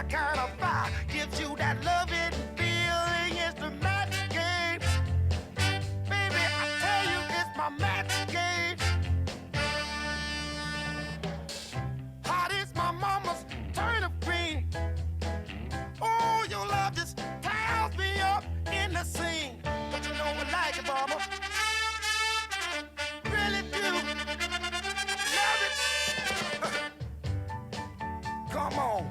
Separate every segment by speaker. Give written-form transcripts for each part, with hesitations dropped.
Speaker 1: kind of fire gives you that loving feeling. It's the match game. Baby, I tell you, it's my match game. Hot is my mama's turnip green. Oh, your love just ties me up in the scene. But you know I like it, mama. Really do. Love it. Come on.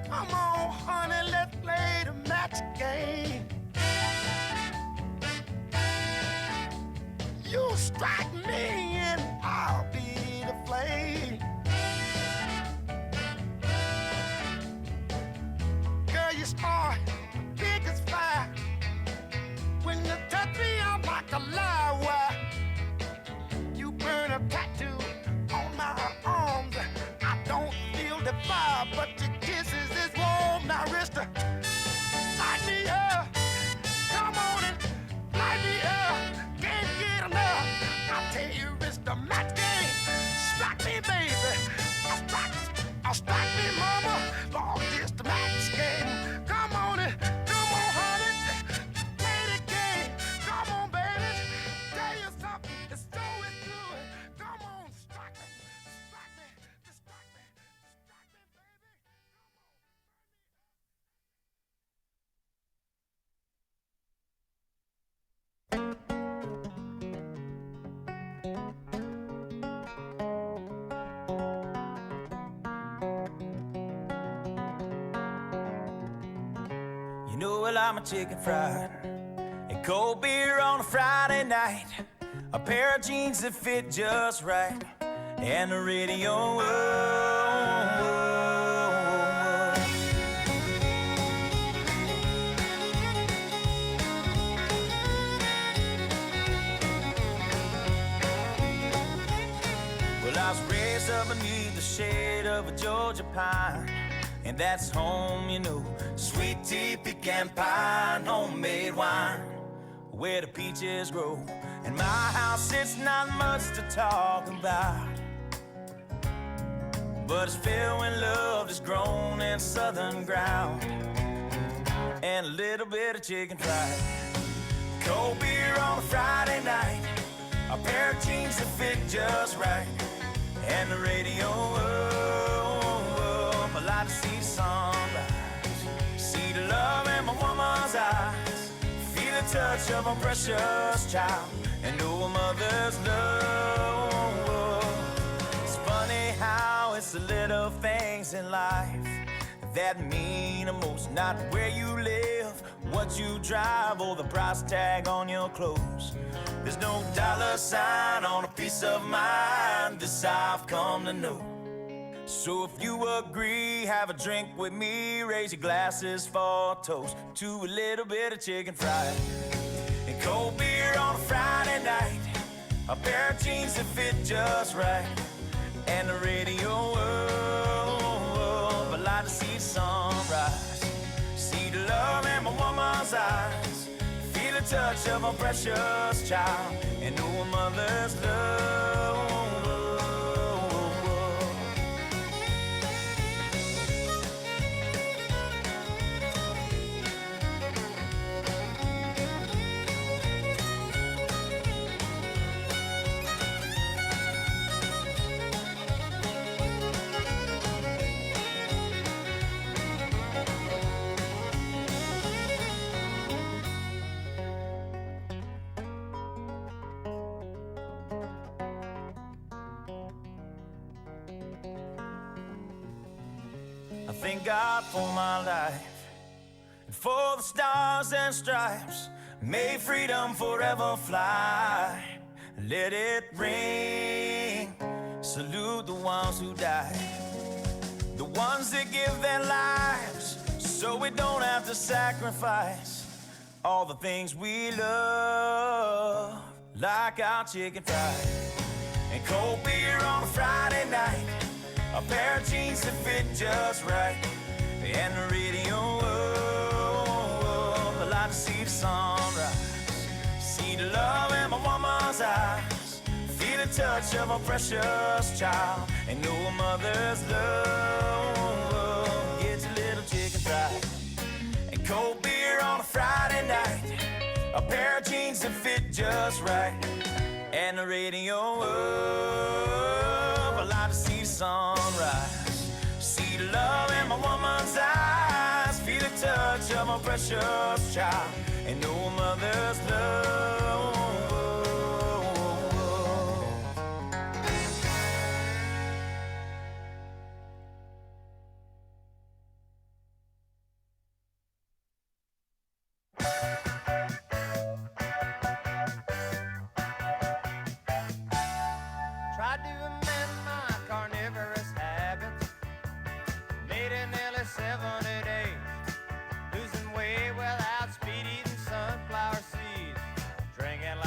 Speaker 1: Come on, honey, let's play the match game. You strike me and I'll be the flame. Girl, you start big as fire. When you touch me, I'm like a live wire. You burn a tattoo on my arms. I don't feel the fire, but your kisses is warm. Now, wrist, light me up. Come on and light me up. Can't get enough. I tell you, it's the match game. Strike me, baby. I'll strike me, mama. Lord, it's the match game. Come on and come on, honey. Play the game. Come on, baby. Tell you something. It's so good. Come on, strike me. Strike me. Strike me. Strike me, baby.
Speaker 2: You know I like my chicken fried and cold beer on a Friday night, a pair of jeans that fit just right, and the radio. Well, I was raised up beneath the shade of a Georgia pine, and that's home, you know. Sweet tea, pecan pie, and homemade wine, where the peaches grow. In my house, it's not much to talk about, but it's filled when love is grown in southern ground, and a little bit of chicken fried. Cold beer on a Friday night, a pair of jeans that fit just right, and the radio up. I like to see the sunrise, see the love in my woman's eyes, feel the touch of a precious child, and know a mother's love. It's funny how it's the little things in life that mean the most. Not where you live, what you drive, or the price tag on your clothes. There's no dollar sign on a peace of mind, this I've come to know. So if you agree, have a drink with me, raise your glasses for a toast to a little bit of chicken fried and cold beer on a Friday night, a pair of jeans that fit just right, and the radio up. I like to see the sunrise, see the love in my woman's eyes, feel the touch of a precious child, and know a mother's love. I thank God for my life and for the stars and stripes. May freedom forever fly. Let it ring. Salute the ones who died, the ones that give their lives so we don't have to sacrifice all the things we love, like our chicken fried and cold beer on a Friday night, a pair of jeans that fit just right, and the radio up. I like to see the sunrise, see the love in my woman's eyes, feel the the touch of a precious child and know a mother's love. Get your little chicken fried and cold beer on a Friday night, a pair of jeans that fit just right, and the radio up. I like to see the sunrise, see the love in my woman's eyes, feel the touch of a precious child and know a mother's love.
Speaker 1: Tried to amend my carnivorous habits, made it nearly 70 days, losing weight without speed, eating sunflower seeds, drinking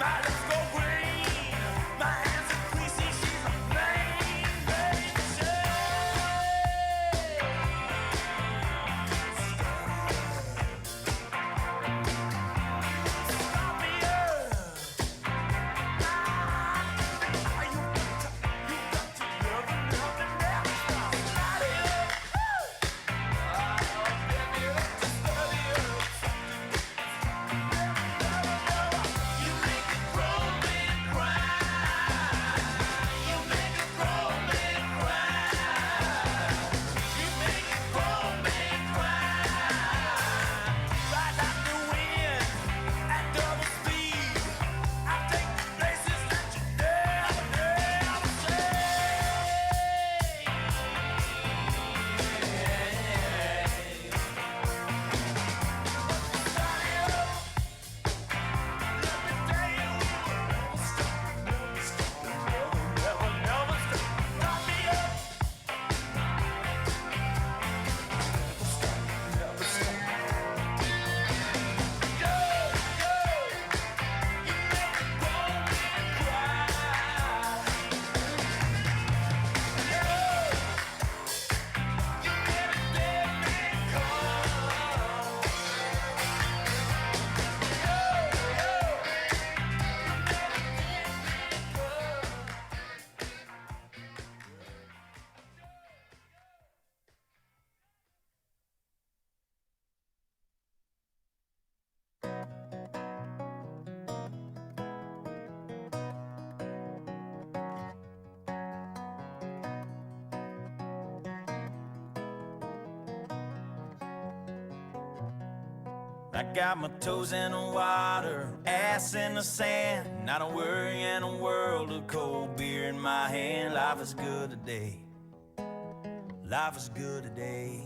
Speaker 2: My lips go green, my hands are greasy. She's a plain, plain start me up. You got to love and never stop. Start it up. Just start it up. You make a grown man cry. You make a grown man cry. You make a grown man cry. Ride like the wind at double speed. I take you places that you never, never say. Start it up. Let me tell you, never stop, never stop, never, never, never stop. Start me up. Never stop. Yo, yo, you make a grown man cry. Yo, you made a dead man come. I got my toes in the water, ass in the sand. Not a worry in a world of cold beer in my hand. Life is good today. Life is good today.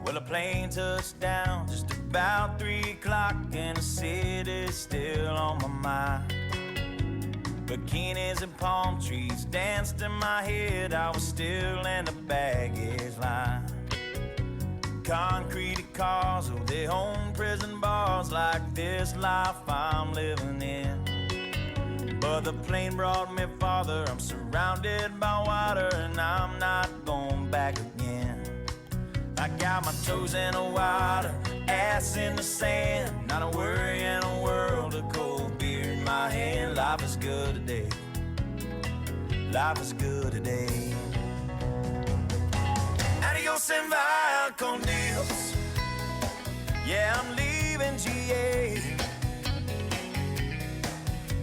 Speaker 2: Well, a plane touched down just about 3 o'clock, and the city's still on my mind. Bikinis and palm trees danced in my head. I was still in the baggage line. Concrete cars, oh, they own prison bars like this life I'm living in. But the plane brought me farther. I'm surrounded by water, and I'm not going back again. I got my toes in the water, ass in the sand. Not a worry in a world of cold beer in my hand. Life is good today. Life is good today. Adios and vaya con Dios. Yeah, I'm leaving GA.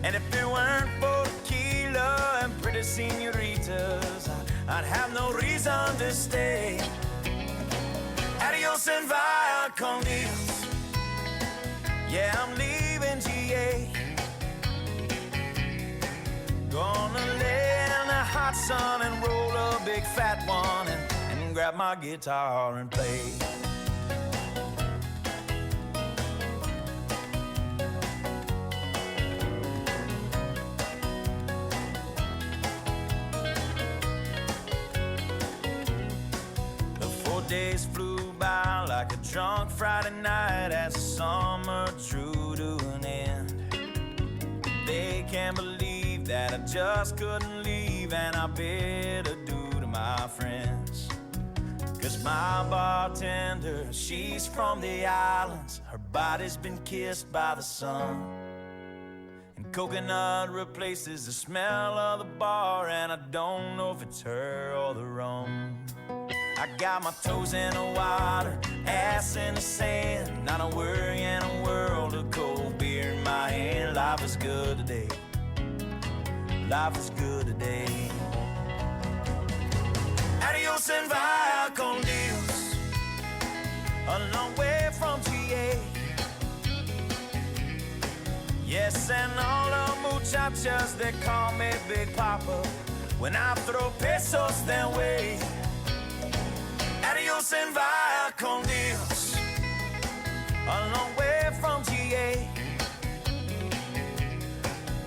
Speaker 2: And if it weren't for tequila and pretty senoritas, I'd have no reason to stay. Adios and vaya con Dios. Yeah, I'm leaving GA. Gonna lay in the hot sun and roll a big fat one and grab my guitar and play. The 4 days flew by like a drunk Friday night as the summer drew to an end. They can't believe that I just couldn't leave, and I bid adieu to my friends. 'Cause my bartender, she's from the islands. Her body's been kissed by the sun, and coconut replaces the smell of the bar, and I don't know if it's her or the rum. I got my toes in the water, ass in the sand. Not a worry in a world of cold beer in my hand. Life is good today. Life is good today. Adios and vaya con Dios. A long way from GA. Yes, and all the muchachas, they call me Big Papa when I throw pesos their way. Adios and vaya con Dios. A long way from GA.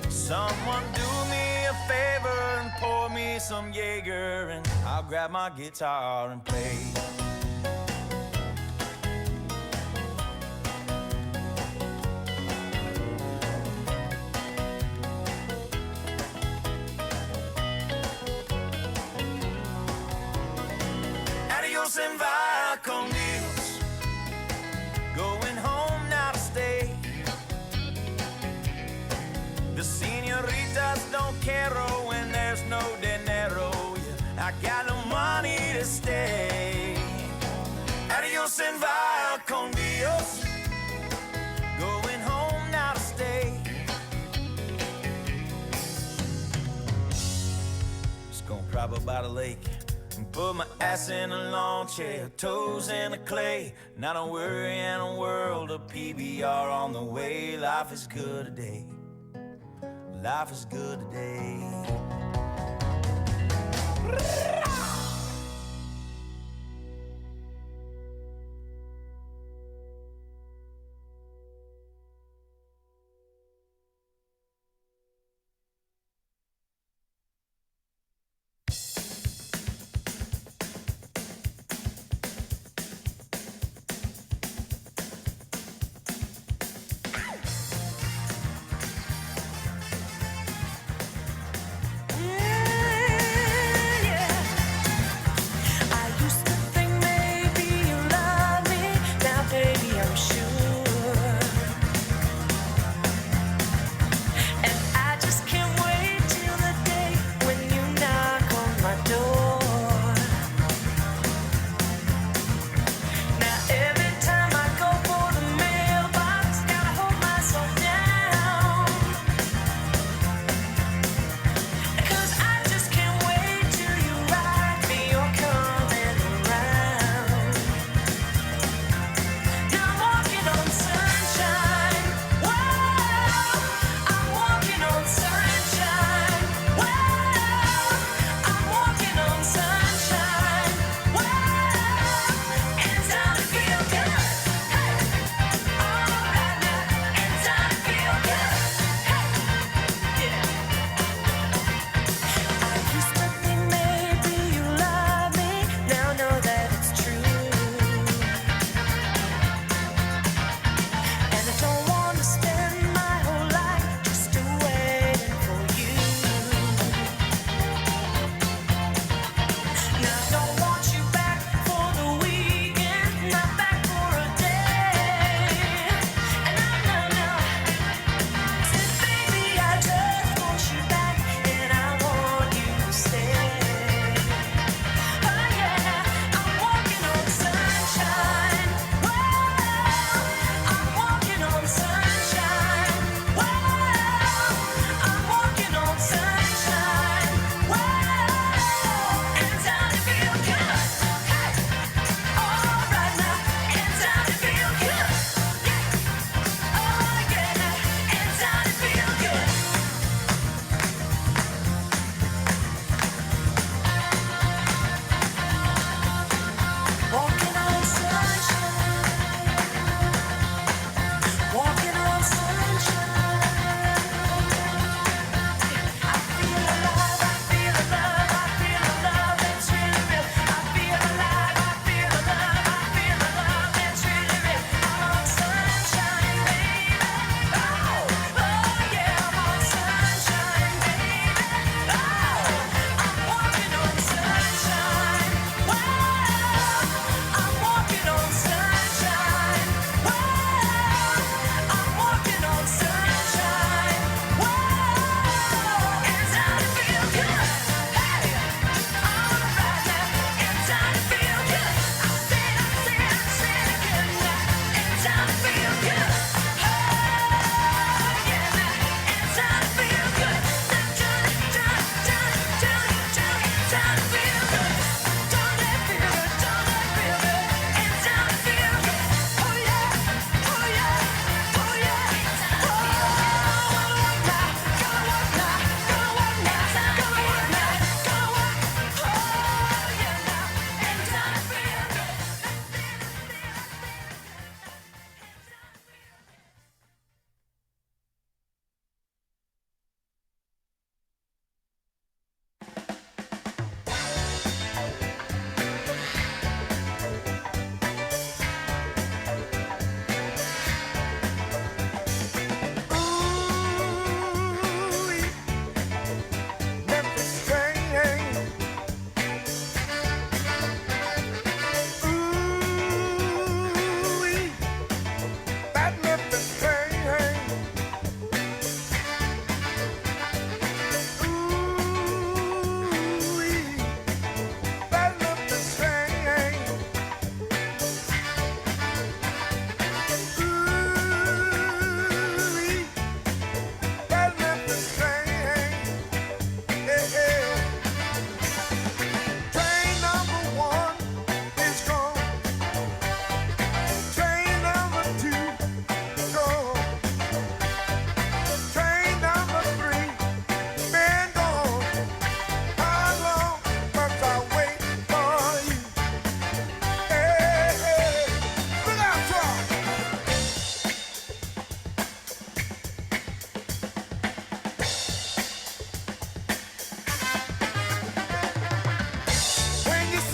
Speaker 2: Someone do me a favor and pour me some Jaeger, and I'll grab my guitar and play. en vaya con Dios. Going home now to stay. The señoritas don't care when there's no dinero. Yeah, I got no money to stay. Adios en vaya con Dios. Going home now to stay. Just gonna prop up by the lake and put my ass in a lawn chair, toes in the clay. Not a worry in a world of PBR on the way. Life is good today. Life is good today.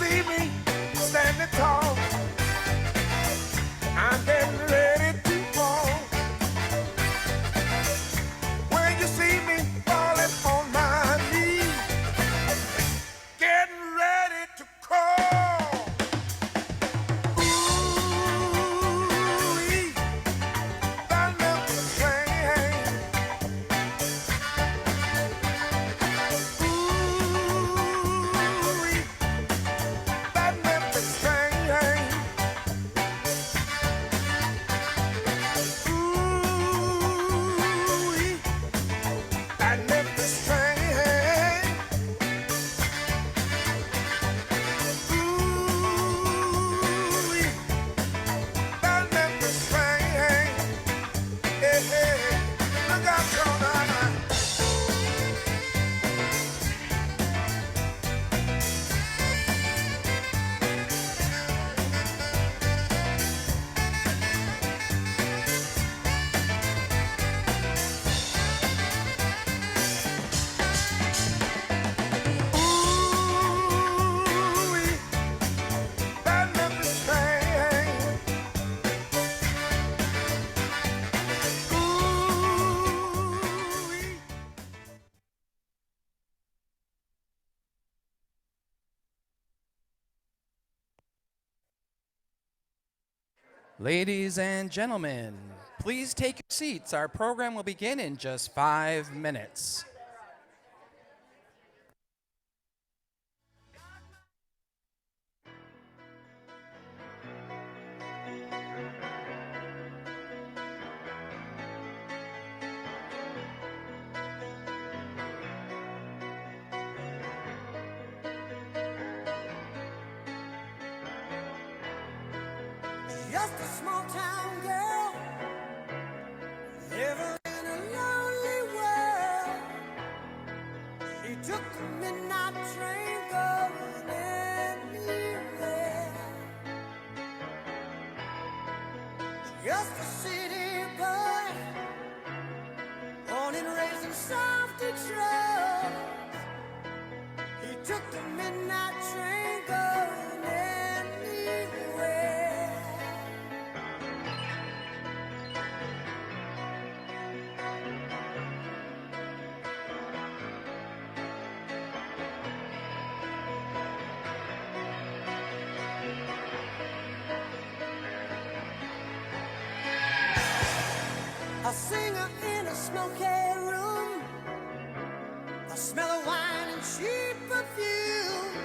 Speaker 1: see me standing tall, I'm getting ready to fall. When you see me falling on my knees, getting ready to crawl. Ooh-wee, that Memphis train. Ooh-wee, that Memphis train. Ooh-wee, that Memphis train. Ooh-wee, that Memphis train. Hey, hey, look out, Jonah. Ooh-wee, that Memphis train. Ooh-wee.
Speaker 3: Ladies and gentlemen, please take your seats. Our program will begin in just 5 minutes.
Speaker 1: Just a small town girl living in a lonely world. She took the midnight train going anywhere. Just a city boy, born and raised in South Detroit. He took the midnight train going anywhere. A singer in a smoky room, a smell of wine and cheap perfume.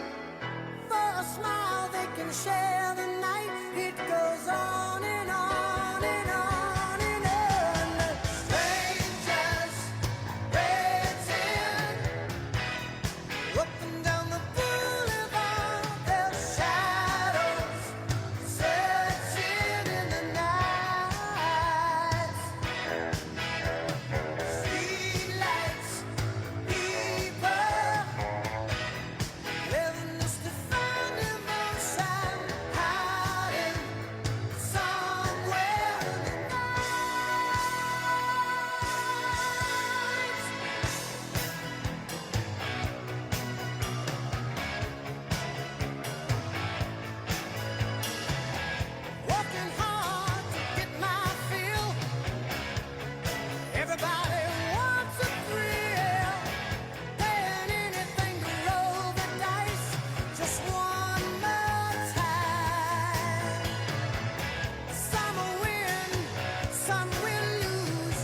Speaker 1: For a smile they can share the night. It goes on and on and on and on. Strangers waiting up and down the boulevard. Their shadows searching in the night. Streetlights, people living just to find emotion, hiding somewhere in the night. Working hard to get my fill. Everybody wants a thrill, paying anything to roll the dice just one more time. Some will win, some will lose.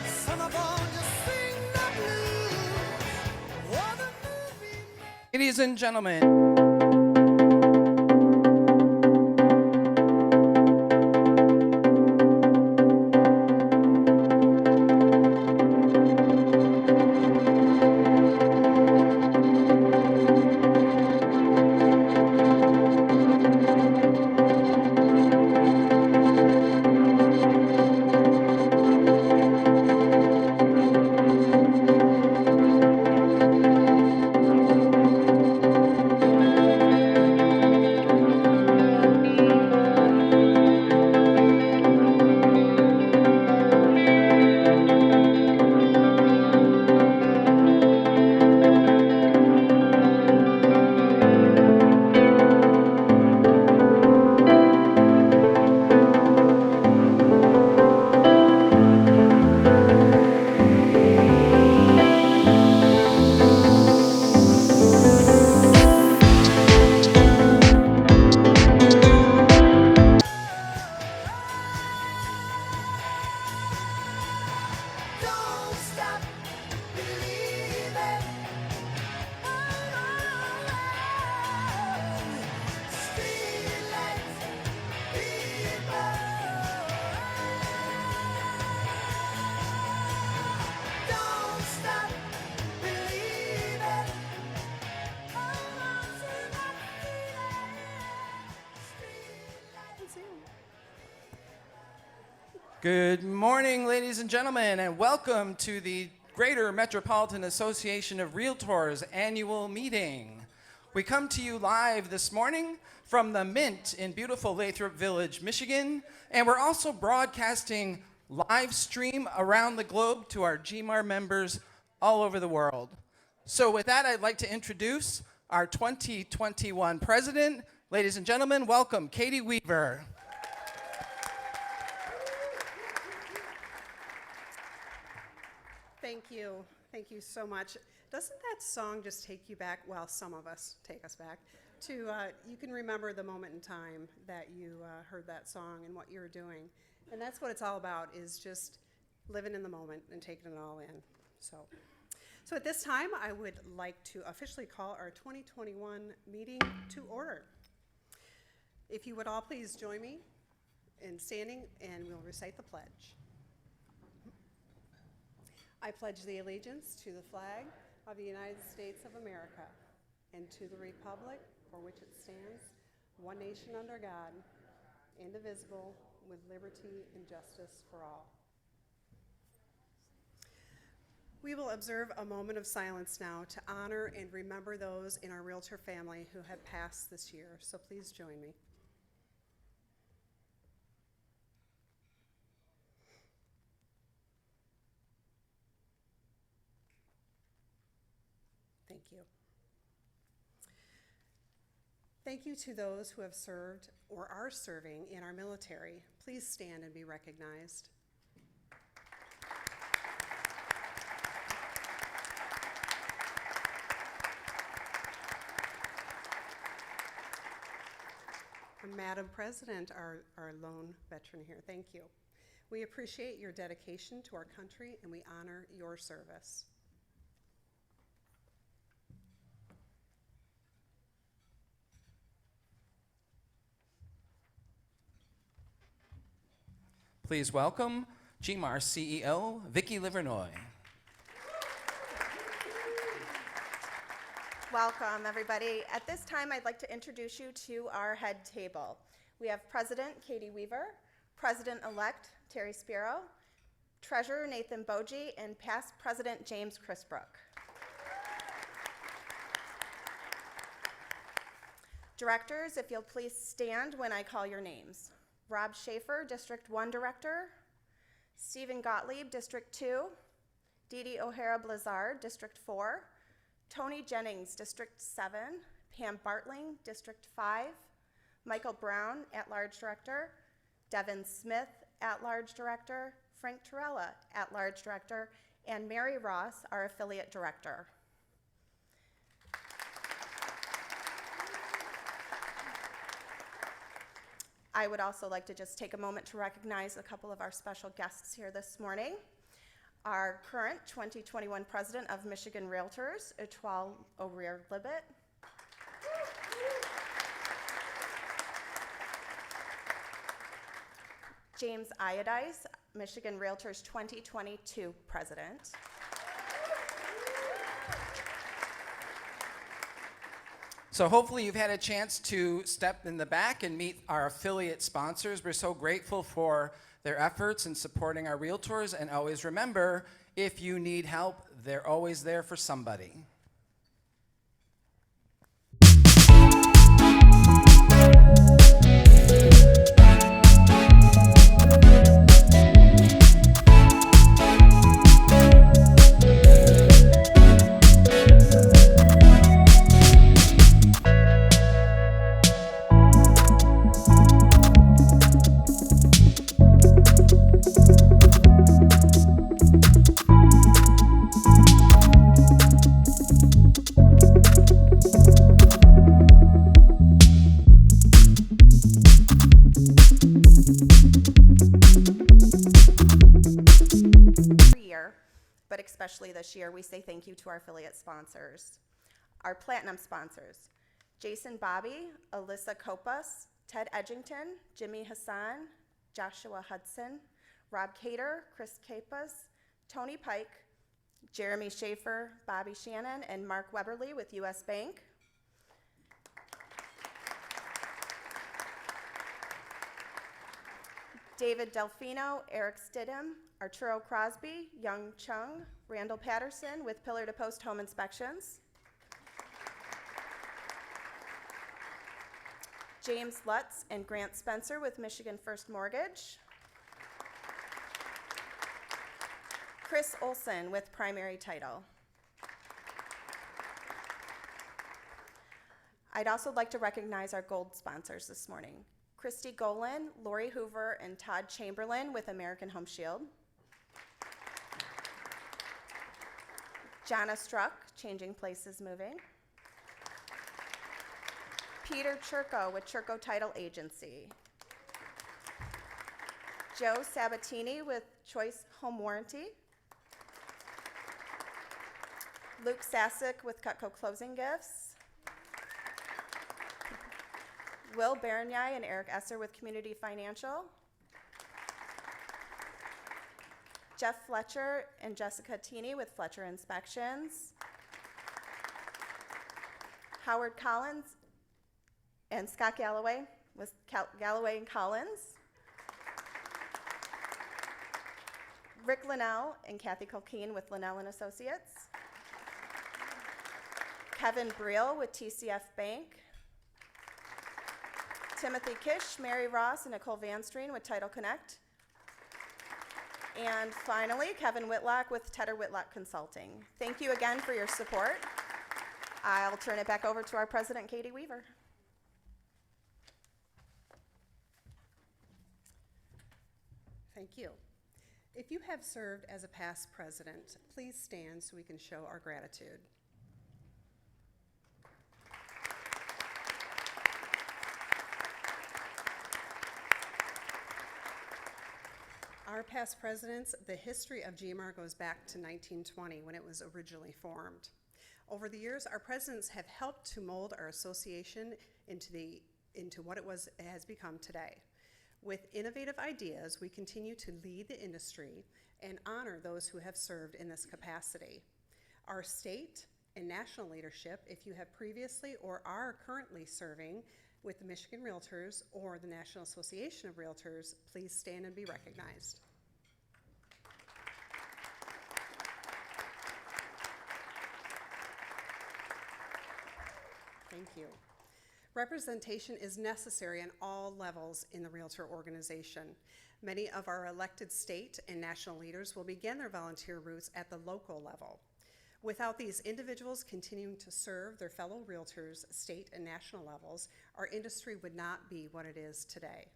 Speaker 1: Some are born to sing the blues. Oh, the movie.
Speaker 3: Ladies and gentlemen, Good morning, ladies and gentlemen, and welcome to the Greater Metropolitan Association of Realtors annual meeting. We come to you live this morning from the Mint in beautiful Lathrop Village, Michigan, and we're also broadcasting live stream around the globe to our GMAR members all over the world. So with that, I'd like to introduce our 2021 president. Ladies and gentlemen, welcome Katie Weaver.
Speaker 4: Thank you. Thank you so much. Doesn't that song just take you back? Well, some of us take us back to, you can remember the moment in time that you heard that song and what you were doing. And that's what it's all about, is just living in the moment and taking it all in. So at this time, I would like to officially call our 2021 meeting to order. If you would all please join me in standing, and we'll recite the pledge. I pledge the allegiance to the flag of the United States of America and to the republic for which it stands, one nation under God, indivisible, with liberty and justice for all. We will observe a moment of silence now to honor and remember those in our Realtor family who have passed this year. So please join me. Thank you. Thank you to those who have served or are serving in our military. Please stand and be recognized. Madam President, our lone veteran here, thank you. We appreciate your dedication to our country and we honor your service.
Speaker 3: Please welcome GMAR CEO, Vicki Livernoy.
Speaker 5: Welcome, everybody. At this time, I'd like to introduce you to our head table. We have President Katie Weaver, President-elect Terry Spiro, Treasurer Nathan Boji, and past President James Chrisbrook. Directors, if you'll please stand when I call your names. Rob Schaefer, District 1 Director, Stephen Gottlieb, District 2, Dee Dee O'Hara Blizzard, District 4, Tony Jennings, District 7, Pam Bartling, District 5, Michael Brown, At-Large Director, Devin Smith, At-Large Director, Frank Torella, At-Large Director, and Mary Ross, our Affiliate Director. I would also like to just take a moment to recognize a couple of our special guests here this morning. Our current 2021 President of Michigan Realtors, Etoile O'Rear-Libet. James Iodice, Michigan Realtors 2022 President.
Speaker 3: So hopefully you've had a chance to step in the back and meet our affiliate sponsors. We're so grateful for their efforts in supporting our realtors, and always remember, if you need help, they're always there for somebody.
Speaker 5: But especially this year, we say thank you to our affiliate sponsors. Our platinum sponsors, Jason Bobby, Alyssa Copas, Ted Edgington, Jimmy Hassan, Joshua Hudson, Rob Cater, Chris Capas, Tony Pike, Jeremy Schaefer, Bobby Shannon, and Mark Weberly with US Bank. David Delfino, Eric Stidham, Arturo Crosby, Young Chung, Randall Patterson with Pillar to Post Home Inspections, James Lutz and Grant Spencer with Michigan First Mortgage, Chris Olson with Primary Title. I'd also like to recognize our gold sponsors this morning. Christy Golan, Lori Hoover, and Todd Chamberlain with American Home Shield. Jana Struck, Changing Places Moving. Peter Churko with Churko Title Agency. Joe Sabatini with Choice Home Warranty. Luke Sasick with Cutco Closing Gifts. Will Bernyai and Eric Esser with Community Financial. Jeff Fletcher and Jessica Tini with Fletcher Inspections. Howard Collins and Scott Galloway with Galloway and Collins. Rick Linnell and Kathy Colkeen with Linnell and Associates. Kevin Briel with TCF Bank. Timothy Kish, Mary Ross, and Nicole Van Streen with Title Connect. And finally, Kevin Whitlock with Tedder Whitlock Consulting. Thank you again for your support. I'll turn it back over to our president, Katie Weaver.
Speaker 4: Thank you. If you have served as a past president, please stand so we can show our gratitude. Our past presidents, the history of GMAR goes back to 1920 when it was originally formed. Over the years, our presidents have helped to mold our association into what it has become today. With innovative ideas, we continue to lead the industry and honor those who have served in this capacity. Our state and national leadership, if you have previously or are currently serving with the Michigan Realtors or the National Association of Realtors, please stand and be recognized. Thank you. Representation is necessary on all levels in the Realtor organization. Many of our elected state and national leaders will begin their volunteer routes at the local level. Without these individuals continuing to serve their fellow Realtors, state and national levels, our industry would not be what it is today.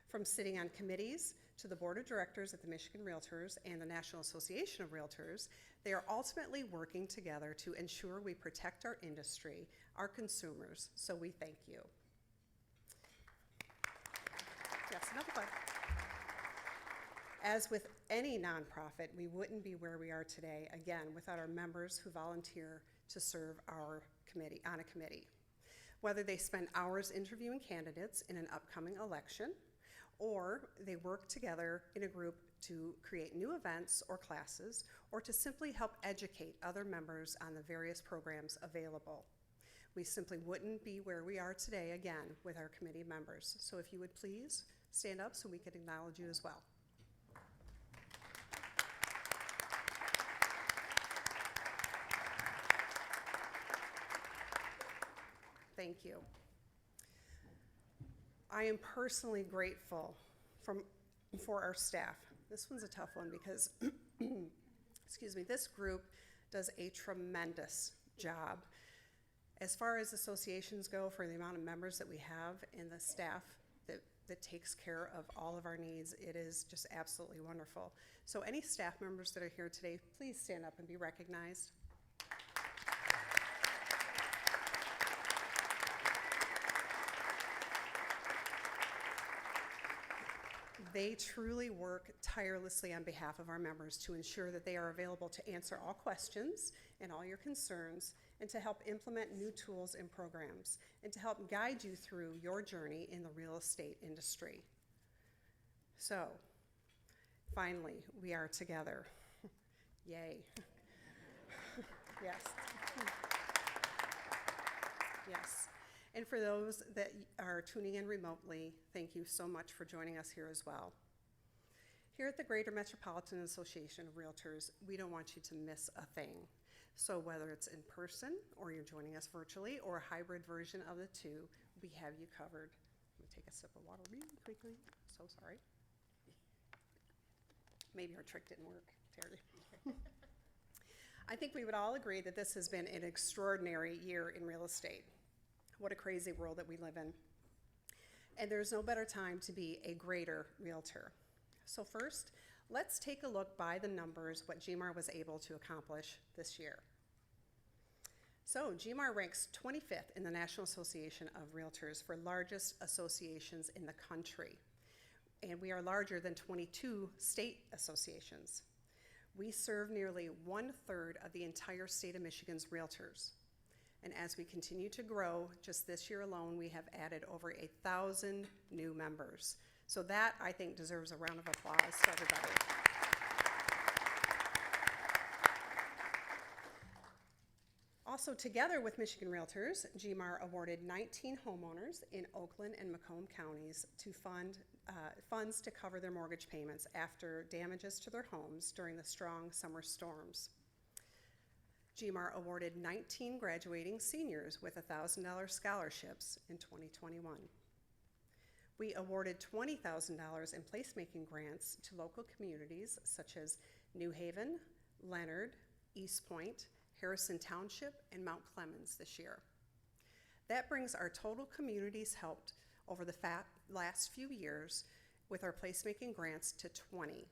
Speaker 4: From sitting on committees to the board of directors at the Michigan Realtors and the National Association of Realtors, they are ultimately working together to ensure we protect our industry, our consumers, so we thank you. Yes, another one. As with any nonprofit, we wouldn't be where we are today, again, without our members who volunteer to serve our committee, on a committee. Whether they spend hours interviewing candidates in an upcoming election, or they work together in a group to create new events or classes, or to simply help educate other members on the various programs available. We simply wouldn't be where we are today, again, with our committee members. So if you would please stand up so we can acknowledge you as well. Thank you. I am personally grateful for our staff. This one's a tough one because, excuse me, this group does a tremendous job. As far as associations go, for the amount of members that we have and the staff that takes care of all of our needs, it is just absolutely wonderful. So any staff members that are here today, please stand up and be recognized. They truly work tirelessly on behalf of our members to ensure that they are available to answer all questions and all your concerns, and to help implement new tools and programs, and to help guide you through your journey in the real estate industry. So, finally, we are together. Yay. Yes. Yes. And for those that are tuning in remotely, thank you so much for joining us here as well. Here at the Greater Metropolitan Association of Realtors, we don't want you to miss a thing. So whether it's in person or you're joining us virtually or a hybrid version of the two, we have you covered. Let me take a sip of water really quickly. So sorry. Maybe our trick didn't work, Terry. I think we would all agree that this has been an extraordinary year in real estate. What a crazy world that we live in. And there's no better time to be a greater realtor. So first, let's take a look by the numbers what GMAR was able to accomplish this year. So GMAR ranks 25th in the National Association of Realtors for largest associations in the country. And we are larger than 22 state associations. We serve nearly 1/3 of the entire state of Michigan's realtors. And as we continue to grow, just this year alone, we have added over 1,000 new members. So that, I think, deserves a round of applause to everybody. Also, together with Michigan Realtors, GMAR awarded 19 homeowners in Oakland and Macomb counties to funds to cover their mortgage payments after damages to their homes during the strong summer storms. GMAR awarded 19 graduating seniors with $1,000 scholarships in 2021. We awarded $20,000 in placemaking grants to local communities such as New Haven, Leonard, East Point, Harrison Township, and Mount Clemens this year. That brings our total communities helped over the last few years with our placemaking grants to 20.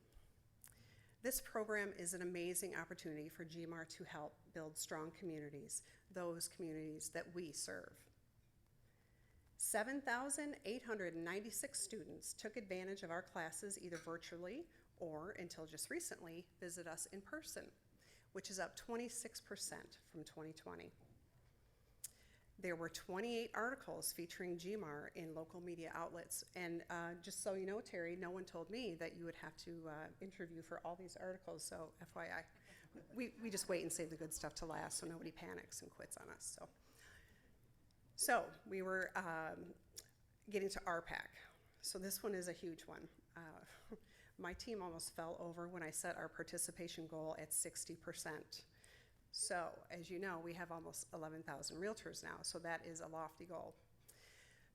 Speaker 4: This program is an amazing opportunity for GMAR to help build strong communities, those communities that we serve. 7,896 students took advantage of our classes either virtually or, until just recently, visit us in person, which is up 26% from 2020. There were 28 articles featuring GMAR in local media outlets. And just so you know, Terry, no one told me that you would have to interview for all these articles, so FYI. We just wait and save the good stuff to last so nobody panics and quits on us. So we were getting to RPAC. So this one is a huge one. My team almost fell over when I set our participation goal at 60%. So, as you know, we have almost 11,000 realtors now, so that is a lofty goal.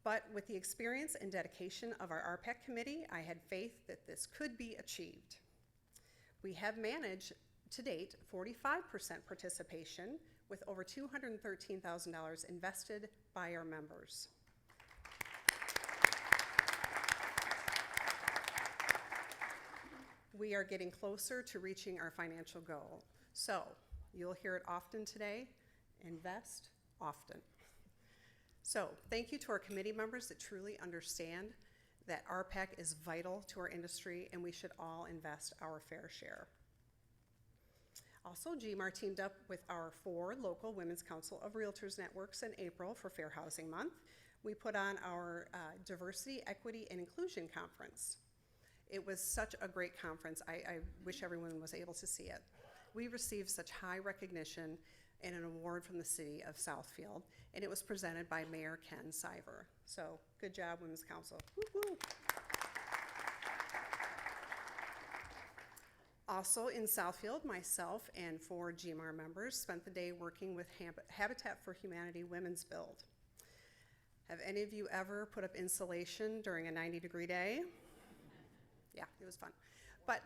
Speaker 4: But with the experience and dedication of our RPAC committee, I had faith that this could be achieved. We have managed to date 45% participation with over $213,000 invested by our members. We are getting closer to reaching our financial goal. So, you'll hear it often today, invest often. So thank you to our committee members that truly understand that RPAC is vital to our industry and we should all invest our fair share. Also, GMAR teamed up with our 4 local Women's Council of Realtors networks in April for Fair Housing Month. We put on our Diversity, Equity, and Inclusion Conference. It was such a great conference. I wish everyone was able to see it. We received such high recognition and an award from the city of Southfield, and it was presented by Mayor Ken Siver. So, good job, Women's Council. Woo-hoo. Also in Southfield, myself and 4 GMAR members spent the day working with Habitat for Humanity Women's Build. Have any of you ever put up insulation during a 90-degree day? Yeah, it was fun. But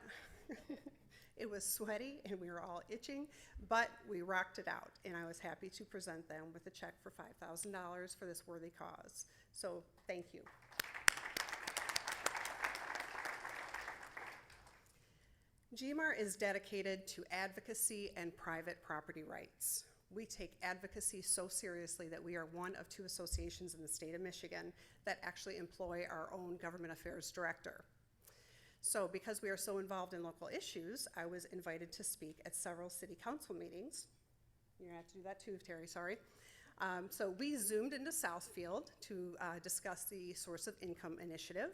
Speaker 4: it was sweaty and we were all itching, but we rocked it out, and I was happy to present them with a check for $5,000 for this worthy cause. So thank you. GMAR is dedicated to advocacy and private property rights. We take advocacy so seriously that we are one of 2 associations in the state of Michigan that actually employ our own government affairs director. So because we are so involved in local issues, I was invited to speak at several city council meetings. You're gonna have to do that too, Terry, sorry. So we zoomed into Southfield to discuss the Source of Income Initiative.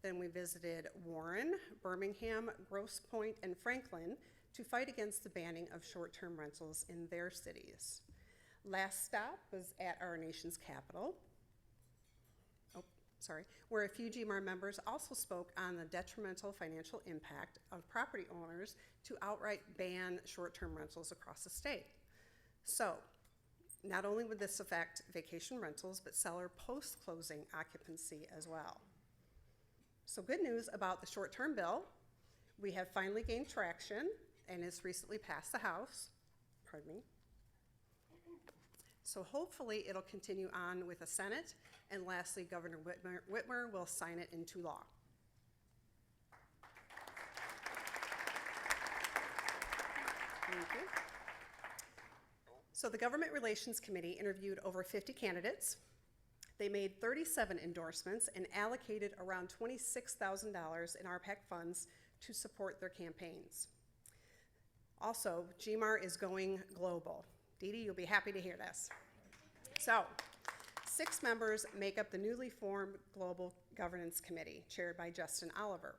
Speaker 4: Then we visited Warren, Birmingham, Grosse Pointe, and Franklin to fight against the banning of short-term rentals in their cities. Last stop was at our nation's capital. Oh, where a few GMAR members also spoke on the detrimental financial impact of property owners to outright ban short-term rentals across the state. So, not only would this affect vacation rentals, but seller post-closing occupancy as well. So good news about the short-term bill. We have finally gained traction and it's recently passed the House. Pardon me. So hopefully it'll continue on with the Senate, and lastly, Governor Whitmer will sign it into law. Thank you. So the Government Relations Committee interviewed over 50 candidates. They made 37 endorsements and allocated around $26,000 in RPAC funds to support their campaigns. Also, GMAR is going global. Dee Dee, you'll be happy to hear this. So, 6 members make up the newly formed Global Governance Committee, chaired by Justin Oliver.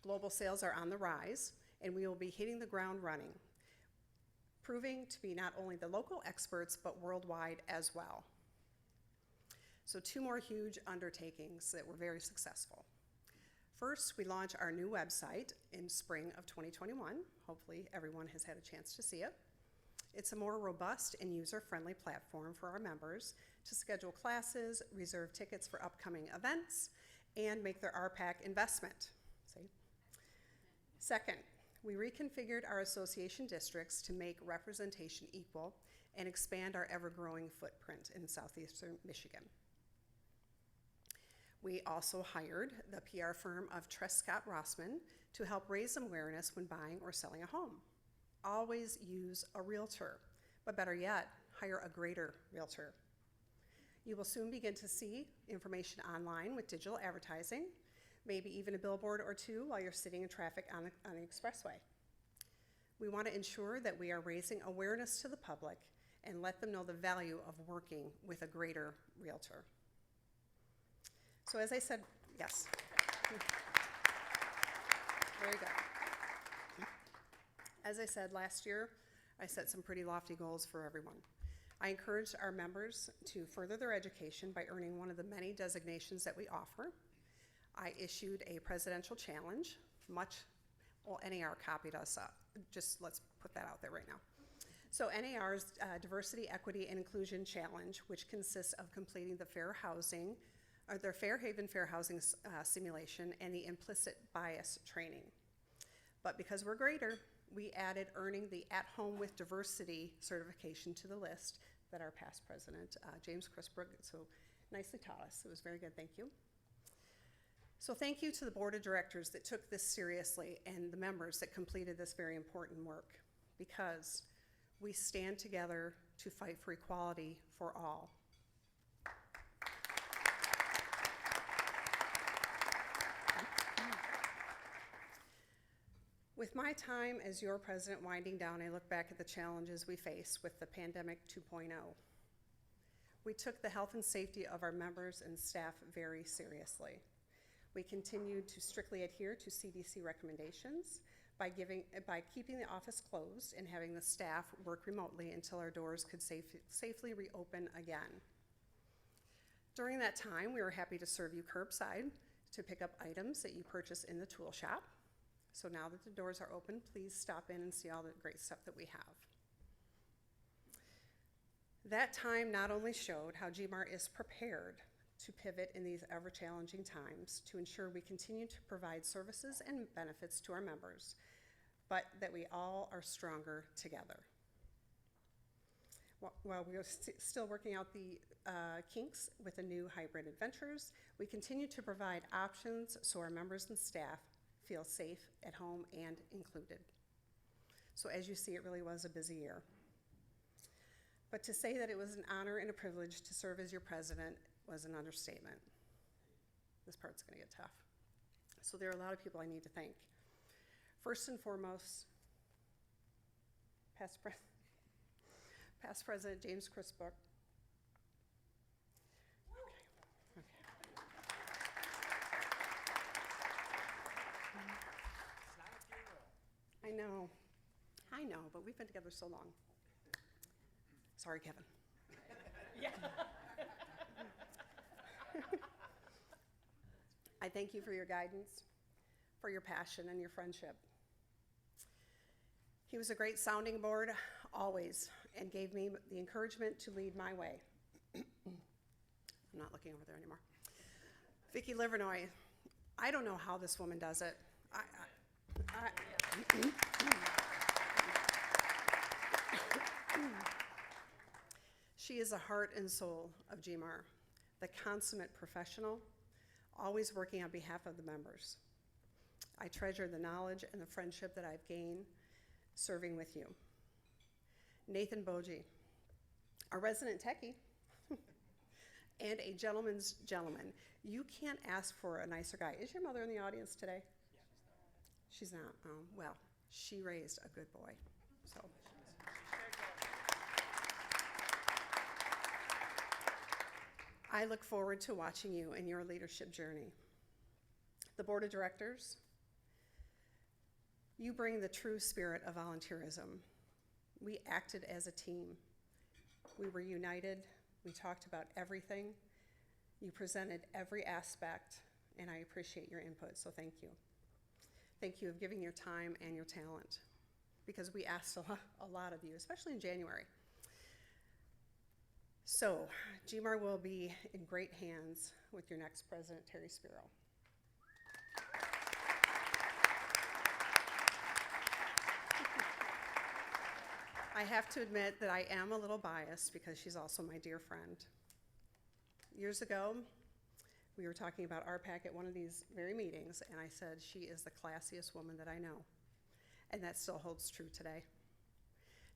Speaker 4: Global sales are on the rise, and we will be hitting the ground running, proving to be not only the local experts, but worldwide as well. So 2 more huge undertakings that were very successful. First, we launch our new website in spring of 2021. Hopefully everyone has had a chance to see it. It's a more robust and user-friendly platform for our members to schedule classes, reserve tickets for upcoming events, and make their RPAC investment. See? Second, we reconfigured our association districts to make representation equal and expand our ever-growing footprint in southeastern Michigan. We also hired the PR firm of Trescott Rossman to help raise awareness when buying or selling a home. Always use a realtor, but better yet, hire a greater realtor. You will soon begin to see information online with digital advertising, maybe even a billboard or 2 while you're sitting in traffic on the expressway. We want to ensure that we are raising awareness to the public and let them know the value of working with a greater realtor. So as I said, yes. Very good. As I said last year, I set some pretty lofty goals for everyone. I encouraged our members to further their education by earning one of the many designations that we offer. I issued a presidential challenge, NAR copied us up. Just let's put that out there right now. So NAR's Diversity, Equity, and Inclusion Challenge, which consists of completing the Fair Haven Fair Housing simulation and the implicit bias training. But because we're greater, we added earning the At Home with Diversity certification to the list that our past president, James Chrisbrook, so nicely taught us. It was very good, thank you. So thank you to the board of directors that took this seriously and the members that completed this very important work, because we stand together to fight for equality for all. With my time as your president winding down, I look back at the challenges we face with the pandemic 2.0. We took the health and safety of our members and staff very seriously. We continued to strictly adhere to CDC recommendations by keeping the office closed and having the staff work remotely until our doors could safely reopen again. During that time, we were happy to serve you curbside to pick up items that you purchase in the tool shop. So now that the doors are open, please stop in and see all the great stuff that we have. That time not only showed how GMAR is prepared to pivot in these ever-challenging times to ensure we continue to provide services and benefits to our members, but that we all are stronger together. While we are still working out the kinks with the new hybrid adventures, we continue to provide options so our members and staff feel safe at home and included. So as you see, it really was a busy year. But to say that it was an honor and a privilege to serve as your president was an understatement. This part's gonna get tough. So there are a lot of people I need to thank. First and foremost, past President James Chrisbrook. I know, but we've been together so long. Sorry, Kevin. Yeah. I thank you for your guidance, for your passion, and your friendship. He was a great sounding board, always, and gave me the encouragement to lead my way. I'm not looking over there anymore. Vicki Livernoy, I don't know how this woman does it. She is the heart and soul of GMAR, the consummate professional, always working on behalf of the members. I treasure the knowledge and the friendship that I've gained serving with you. Nathan Boji, a resident techie and a gentleman's gentleman. You can't ask for a nicer guy. Is your mother in the audience today? She's not. Oh, well, she raised a good boy. So. I look forward to watching you in your leadership journey. The board of directors, you bring the true spirit of volunteerism. We acted as a team. We were united. We talked about everything. You presented every aspect, and I appreciate your input, so thank you. Thank you of giving your time and your talent, because we asked a lot of you, especially in January. So, GMAR will be in great hands with your next president, Terry Spiro. I have to admit that I am a little biased because she's also my dear friend. Years ago, we were talking about RPAC at one of these very meetings, and I said she is the classiest woman that I know, and that still holds true today.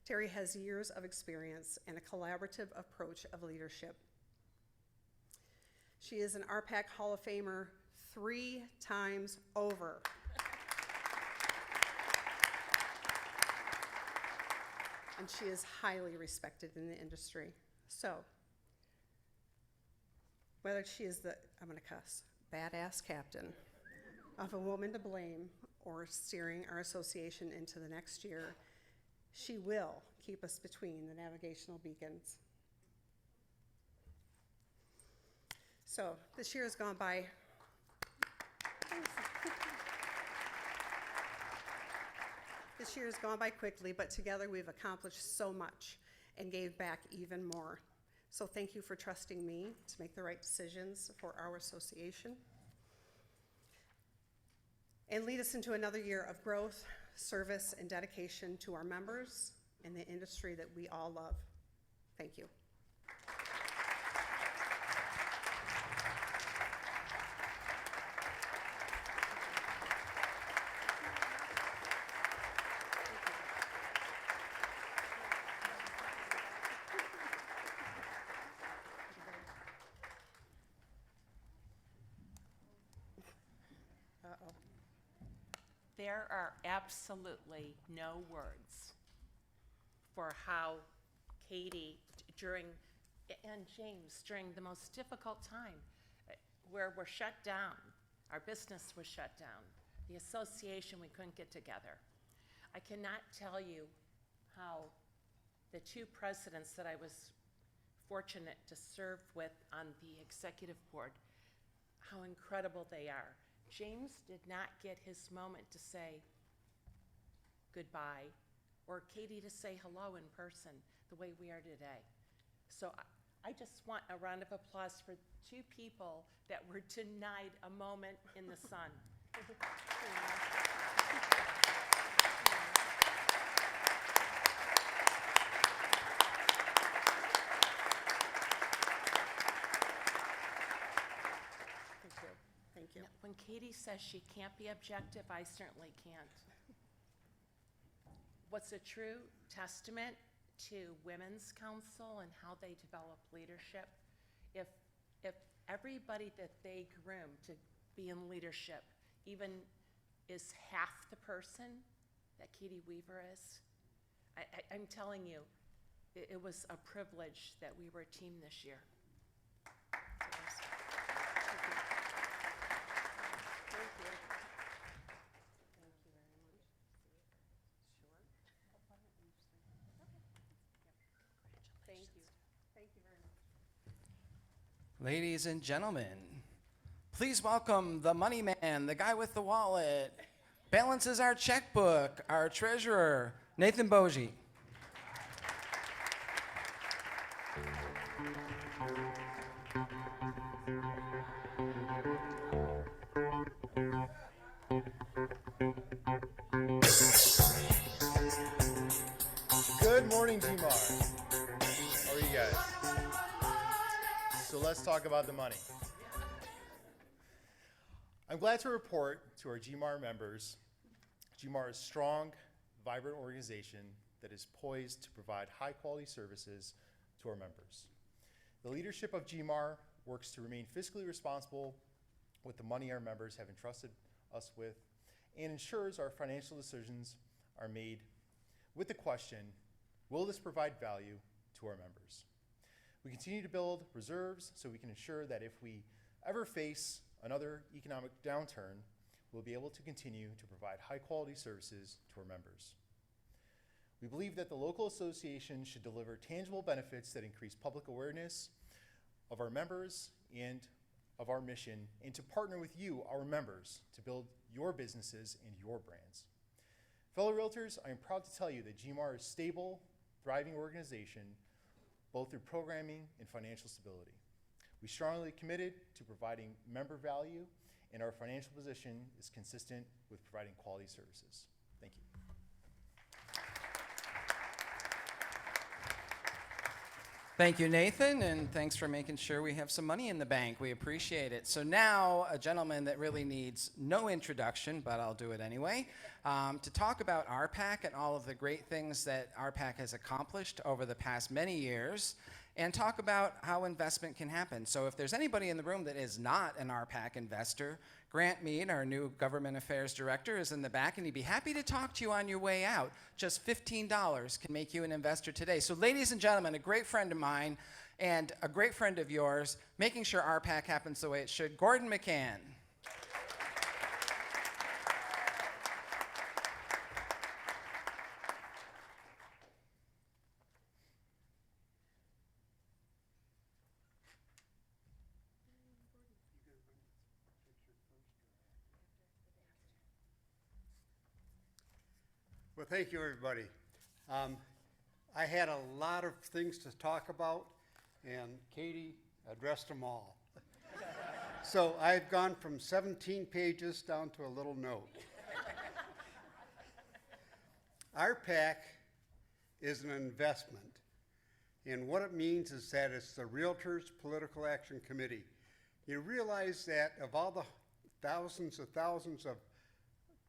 Speaker 4: Terry has years of experience and a collaborative approach of leadership. She is an RPAC Hall of Famer 3 times over. And she is highly respected in the industry. So, whether she is the, I'm gonna cuss, badass captain of a woman to blame or steering our association into the next year, she will keep us between the navigational beacons. So, this year has gone by. This year has gone by quickly, but together we've accomplished so much and gave back even more. So thank you for trusting me to make the right decisions for our association and lead us into another year of growth, service, and dedication to our members and the industry that we all love. Thank you.
Speaker 6: There are absolutely no words for how Katie and James during the most difficult time where we're shut down, our business was shut down, the association, we couldn't get together. I cannot tell you how the 2 presidents that I was fortunate to serve with on the executive board, how incredible they are. James did not get his moment to say goodbye or Katie to say hello in person the way we are today. So I just want a round of applause for 2 people that were denied a moment in the sun.
Speaker 4: Thank you.
Speaker 6: When Katie says she can't be objective, I certainly can't. What's a true testament to Women's Council and how they develop leadership, if everybody that they groom to be in leadership even is half the person that Katie Weaver is, I'm telling you, it was a privilege that we were a team this year.
Speaker 3: Ladies and gentlemen, Please welcome the money man, the guy with the wallet, balances our checkbook, our treasurer, Nathan Bogie.
Speaker 7: Good morning, GMAR. How are you guys? So let's talk about the money. I'm glad to report to our GMAR members, GMAR is a strong, vibrant organization that is poised to provide high-quality services to our members. The leadership of GMAR works to remain fiscally responsible with the money our members have entrusted us with and ensures our financial decisions are made with the question, will this provide value to our members? We continue to build reserves so we can ensure that if we ever face another economic downturn, we'll be able to continue to provide high-quality services to our members. We believe that the local association should deliver tangible benefits that increase public awareness of our members and of our mission, and to partner with you, our members, to build your businesses and your brands. Fellow Realtors, I am proud to tell you that GMAR is a stable, thriving organization, both through programming and financial stability. We strongly committed to providing member value, and our financial position is consistent with providing quality services. Thank you.
Speaker 3: Thank you, Nathan, and thanks for making sure we have some money in the bank. We appreciate it. So now, a gentleman that really needs no introduction, but I'll do it anyway, to talk about RPAC and all of the great things that RPAC has accomplished over the past many years, and talk about how investment can happen. So if there's anybody in the room that is not an RPAC investor, Grant Mead, our new Government Affairs Director, is in the back, and he'd be happy to talk to you on your way out. Just $15 can make you an investor today. So ladies and gentlemen, a great friend of mine and a great friend of yours, making sure RPAC happens the way it should, Gordon McCann.
Speaker 8: Well, thank you, everybody. I had a lot of things to talk about, and Katie addressed them all. So I've gone from 17 pages down to a little note. RPAC is an investment, and what it means is that it's the Realtors Political Action Committee. You realize that of all the thousands of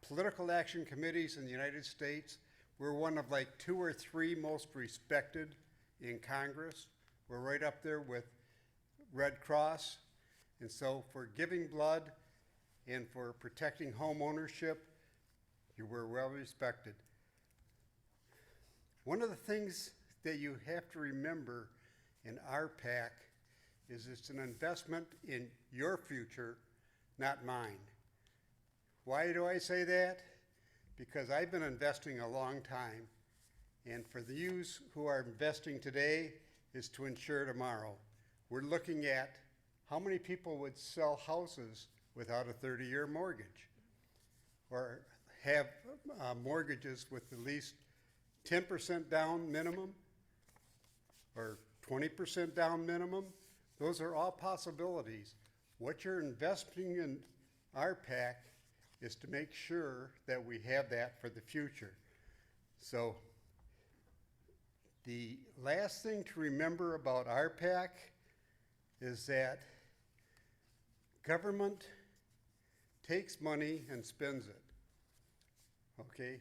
Speaker 8: political action committees in the United States, we're one of like 2 or 3 most respected in Congress. We're right up there with Red Cross. And so for giving blood and for protecting home ownership, you were well respected. One of the things that you have to remember in RPAC is it's an investment in your future, not mine. Why do I say that? Because I've been investing a long time, and for the yous who are investing today is to insure tomorrow. We're looking at how many people would sell houses without a 30-year mortgage, or have mortgages with at least 10% down minimum, or 20% down minimum. Those are all possibilities. What you're investing in RPAC is to make sure that we have that for the future. So the last thing to remember about RPAC is that government takes money and spends it, okay?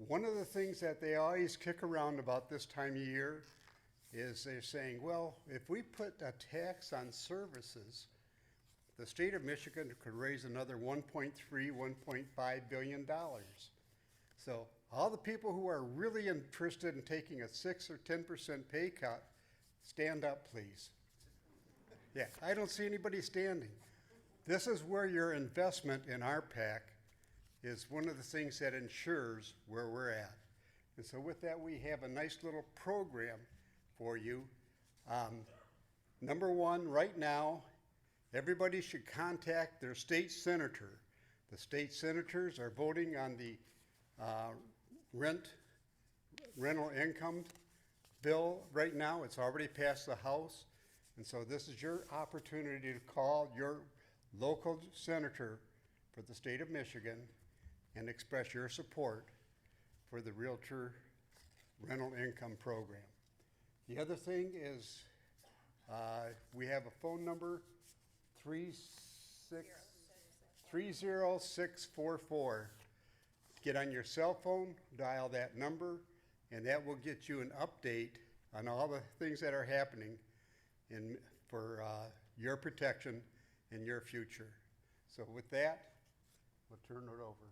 Speaker 8: One of the things that they always kick around about this time of year is they're saying, well, if we put a tax on services, the state of Michigan could raise another $1.3, $1.5 billion. So all the people who are really interested in taking a 6 or 10% pay cut, stand up, please. Yeah, I don't see anybody standing. This is where your investment in RPAC is one of the things that ensures where we're at. And so with that, we have a nice little program for you. Number one, right now, Everybody should contact their state senator. The state senators are voting on the rental income bill right now. It's already passed the House. And so this is your opportunity to call your local senator for the state of Michigan and express your support for the Realtor rental income program. The other thing is we have a phone number, 30644. Get on your cell phone, dial that number, and that will get you an update on all the things that are happening for your protection and your future. So with that, we'll turn it over.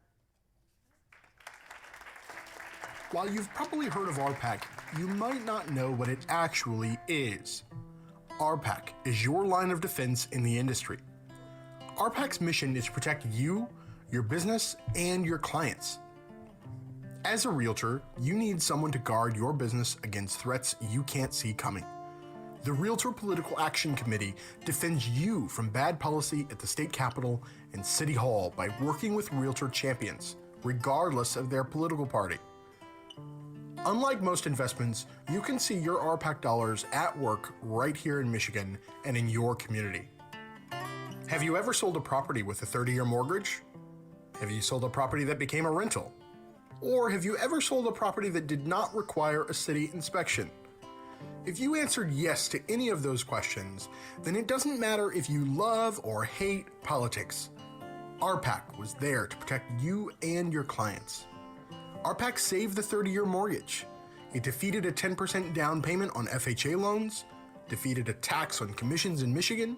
Speaker 9: While you've probably heard of RPAC, you might not know what it actually is. RPAC is your line of defense in the industry. RPAC's mission is to protect you, your business, and your clients. As a realtor, you need someone to guard your business against threats you can't see coming. The Realtor Political Action Committee defends you from bad policy at the state capitol and city hall by working with realtor champions, regardless of their political party. Unlike most investments, you can see your RPAC dollars at work right here in Michigan and in your community. Have you ever sold a property with a 30-year mortgage? Have you sold a property that became a rental? Or have you ever sold a property that did not require a city inspection? If you answered yes to any of those questions, then it doesn't matter if you love or hate politics. RPAC was there to protect you and your clients. RPAC saved the 30-year mortgage. It defeated a 10% down payment on FHA loans, defeated a tax on commissions in Michigan.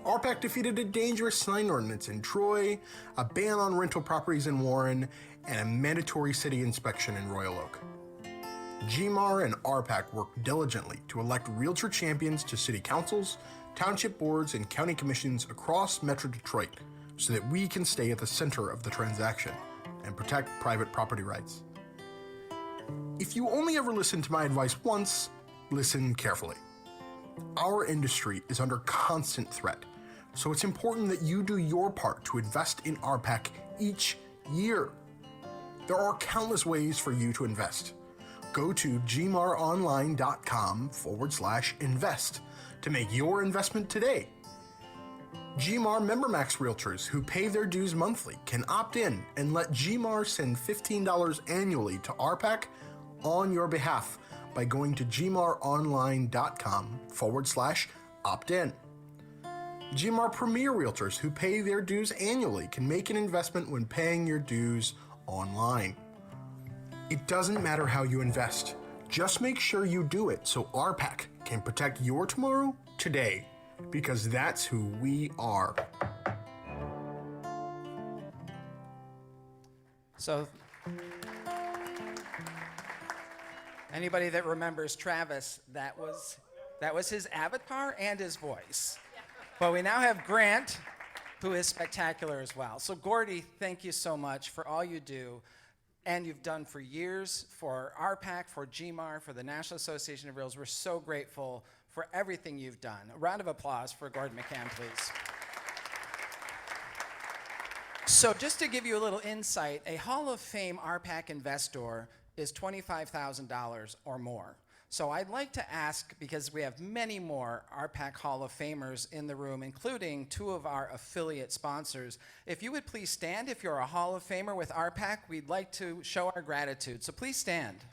Speaker 9: RPAC defeated a dangerous sign ordinance in Troy, a ban on rental properties in Warren, and a mandatory city inspection in Royal Oak. GMAR and RPAC worked diligently to elect realtor champions to city councils, township boards, and county commissions across Metro Detroit so that we can stay at the center of the transaction and protect private property rights. If you only ever listen to my advice once, listen carefully. Our industry is under constant threat, so it's important that you do your part to invest in RPAC each year. There are countless ways for you to invest. Go to gmaronline.com/invest to make your investment today. GMAR MemberMax Realtors who pay their dues monthly can opt in and let GMAR send $15 annually to RPAC on your behalf by going to gmaronline.com/opt-in. GMAR Premier Realtors who pay their dues annually can make an investment when paying your dues online. It doesn't matter how you invest. Just make sure you do it so RPAC can protect your tomorrow today, because that's who we are.
Speaker 3: So, anybody that remembers Travis, that was his avatar and his voice. But we now have Grant, who is spectacular as well. So Gordy, thank you so much for all you do, and you've done for years for RPAC, for GMAR, for the National Association of Realtors. We're so grateful for everything you've done. A round of applause for Gordon McCann, please. So just to give you a little insight, a Hall of Fame RPAC investor is $25,000 or more. So I'd like to ask, because we have many more RPAC Hall of Famers in the room, including two of our affiliate sponsors, if you would please stand if you're a Hall of Famer with RPAC, we'd like to show our gratitude. So please stand.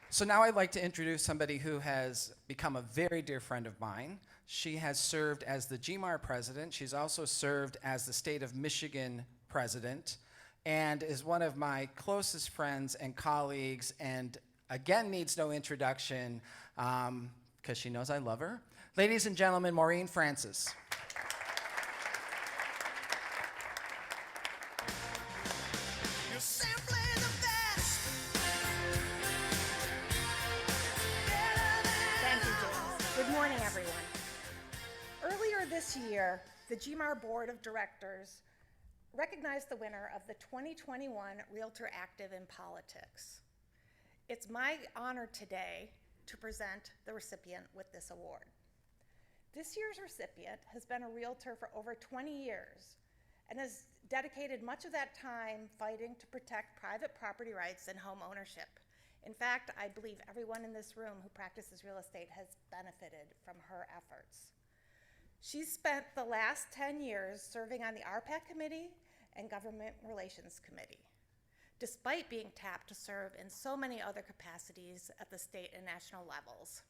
Speaker 3: So now I'd like to introduce somebody who has become a very dear friend of mine. She has served as the GMAR president. She's also served as the state of Michigan president, and is one of my closest friends and colleagues, and again needs no introduction because she knows I love her. Ladies and gentlemen, Maureen Francis.
Speaker 2: You're simply the best.
Speaker 5: Thank you, James. Good morning, everyone. Earlier this year, the GMAR Board of Directors recognize the winner of the 2021 Realtor Active in Politics. It's my honor today to present the recipient with this award. This year's recipient has been a realtor for over 20 years and has dedicated much of that time fighting to protect private property rights and home ownership. In fact, I believe everyone in this room who practices real estate has benefited from her efforts. She's spent the last 10 years serving on the RPAC committee and Government Relations Committee, despite being tapped to serve in so many other capacities at the state and national levels.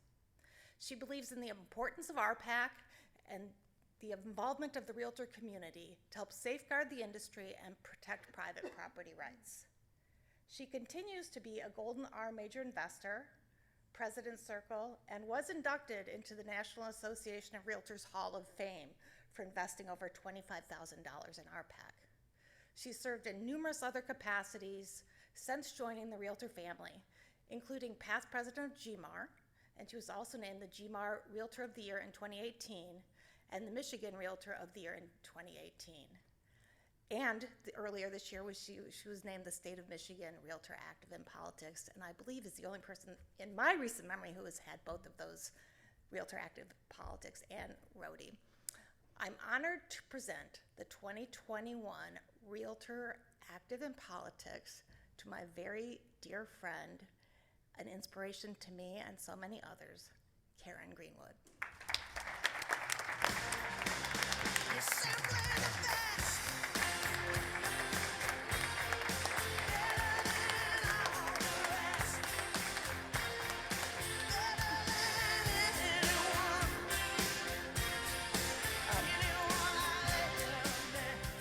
Speaker 5: She believes in the importance of RPAC and the involvement of the realtor community to help safeguard the industry and protect private property rights. She continues to be a Golden R Major Investor, President's Circle, and was inducted into the National Association of Realtors Hall of Fame for investing over $25,000 in RPAC. She served in numerous other capacities since joining the Realtor family, including past president of GMAR, and she was also named the GMAR Realtor of the Year in 2018 and the Michigan Realtor of the Year in 2018. And earlier this year, she was named the State of Michigan Realtor Active in Politics, and I believe is the only person in my recent memory who has had both of those Realtor Active Politics and Rotary. I'm honored to present the 2021 Realtor Active in Politics to my very dear friend, an inspiration to me and so many others, Karen Greenwood.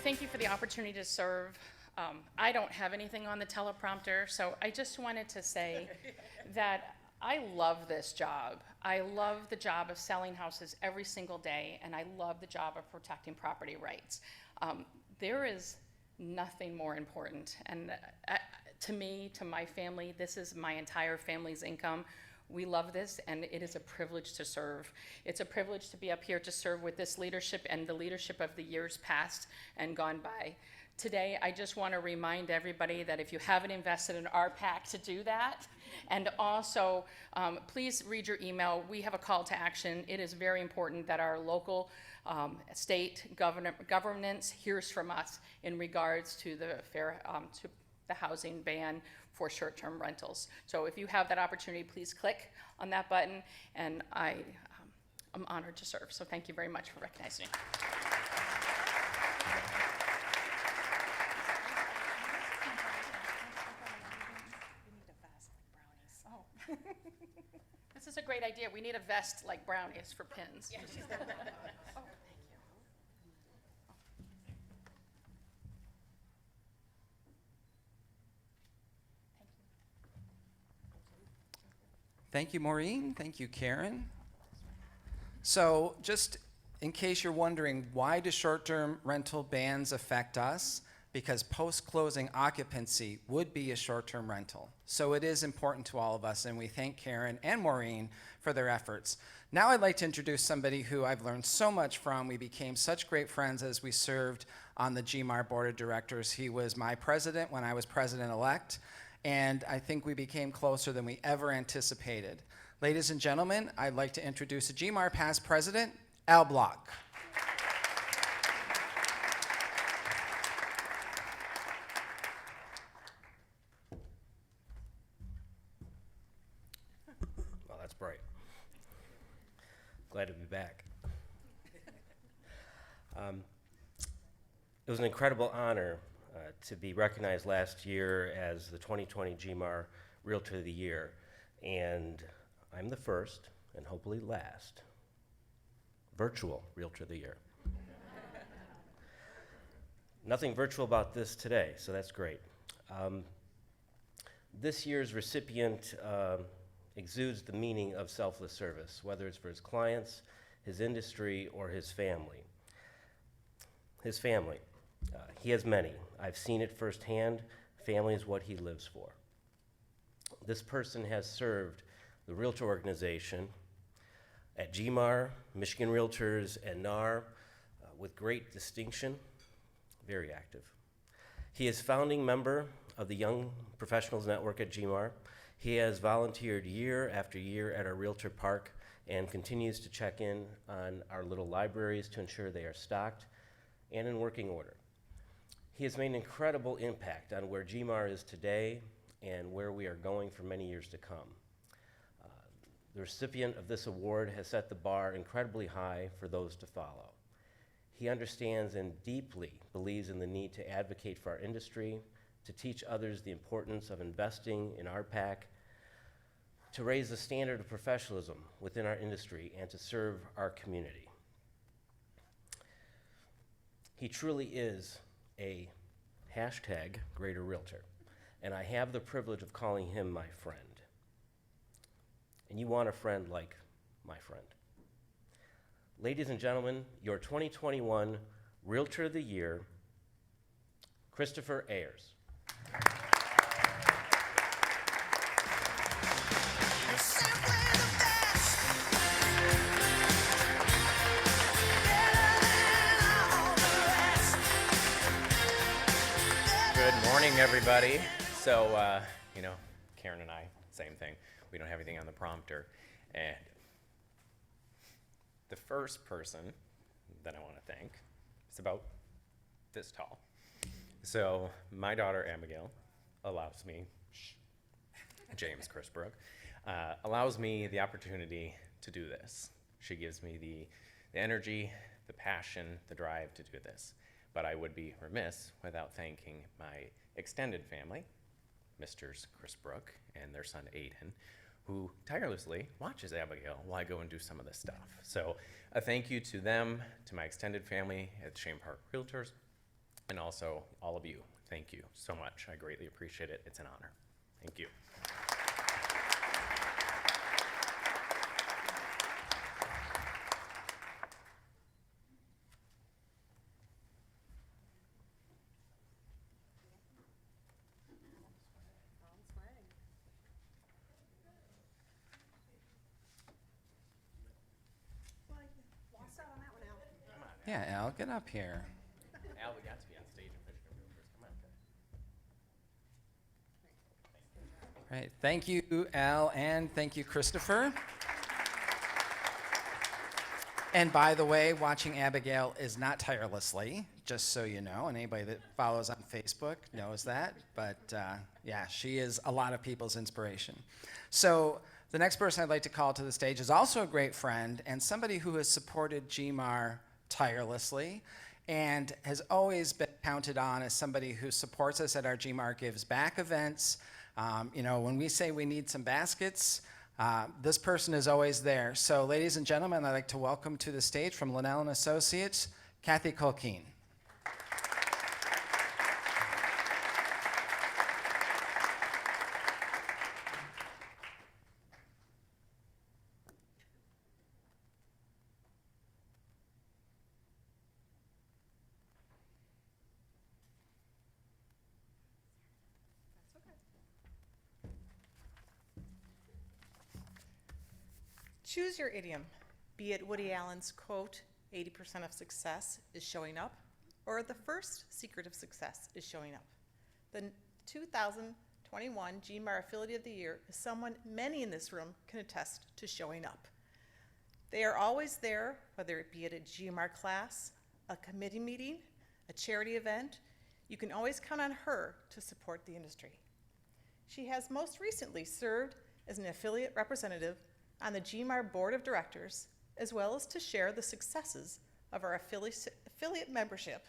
Speaker 6: Thank you for the opportunity to serve. I don't have anything on the teleprompter, so I just wanted to say that I love this job. I love the job of selling houses every single day, and I love the job of protecting property rights. There is nothing more important, and to me, to my family, this is my entire family's income. We love this, and it is a privilege to serve. It's a privilege to be up here to serve with this leadership and the leadership of the years past and gone by. Today, I just want to remind everybody that if you haven't invested in RPAC, to do that. And also, please read your email. We have a call to action. It is very important that our local state governance hears from us in regards to the housing ban for short-term rentals. So if you have that opportunity, please click on that button, and I'm honored to serve. So thank you very much for recognizing me. This is a great idea. We need a vest like brownies for pins. Oh, thank you.
Speaker 3: Thank you, Maureen. Thank you, Karen. So just in case you're wondering, why do short-term rental bans affect us? Because post-closing occupancy would be a short-term rental. So it is important to all of us, and we thank Karen and Maureen for their efforts. Now I'd like to introduce somebody who I've learned so much from. We became such great friends as we served on the GMAR Board of Directors. He was my president when I was president-elect, and I think we became closer than we ever anticipated. Ladies and gentlemen, I'd like to introduce the GMAR past president, Al Block.
Speaker 10: Well, that's bright. Glad to be back. It was an incredible honor to be recognized last year as the 2020 GMAR Realtor of the Year, and I'm the first, and hopefully last, virtual Realtor of the Year. Nothing virtual about this today, so that's great. This year's recipient exudes the meaning of selfless service, whether it's for his clients, his industry, or his family. His family. He has many. I've seen it firsthand. Family is what he lives for. This person has served the Realtor organization at GMAR, Michigan Realtors, and NAR with great distinction, very active. He is founding member of the Young Professionals Network at GMAR. He has volunteered year after year at our Realtor Park and continues to check in on our little libraries to ensure they are stocked and in working order. He has made an incredible impact on where GMAR is today and where we are going for many years to come. The recipient of this award has set the bar incredibly high for those to follow. He understands and deeply believes in the need to advocate for our industry, to teach others the importance of investing in RPAC, to raise the standard of professionalism within our industry, and to serve our community. He truly is a hashtag greater realtor, and I have the privilege of calling him my friend. And you want a friend like my friend. Ladies and gentlemen, your 2021 Realtor of the Year, Christopher Ayers.
Speaker 11: Good morning, everybody. So, Karen and I, same thing. We don't have anything on the prompter. And the first person that I want to thank is about this tall. So, my daughter, Abigail, allows me, James Chrisbrook, allows me the opportunity to do this. She gives me the energy, the passion, the drive to do this. But I would be remiss without thanking my extended family, Misters Chrisbrook and their son Aiden, who tirelessly watches Abigail while I go and do some of this stuff. So a thank you to them, to my extended family at Shane Park Realtors, and also all of you. Thank you so much. I greatly appreciate it. It's an honor. Thank you.
Speaker 3: Yeah, Al, get up here.
Speaker 11: Al, we got to be on stage and Michigan Realtors. Come on.
Speaker 3: Right. Thank you, Al, and thank you, Christopher. And by the way, watching Abigail is not tirelessly, just so you know, and anybody that follows on Facebook knows that. But yeah, she is a lot of people's inspiration. So the next person I'd like to call to the stage is also a great friend and somebody who has supported GMAR tirelessly and has always been counted on as somebody who supports us at our GMAR Gives Back events. When we say we need some baskets, this person is always there. So ladies and gentlemen, I'd like to welcome to the stage from Linnell & Associates, Kathy Colkeen.
Speaker 12: Choose your idiom, be it Woody Allen's quote, 80% of success is showing up, or the first secret of success is showing up. The 2021 GMAR Affiliate of the Year is someone many in this room can attest to showing up. They are always there, whether it be at a GMAR class, a committee meeting, a charity event. You can always count on her to support the industry. She has most recently served as an affiliate representative on the GMAR Board of Directors, as well as to share the successes of our affiliate membership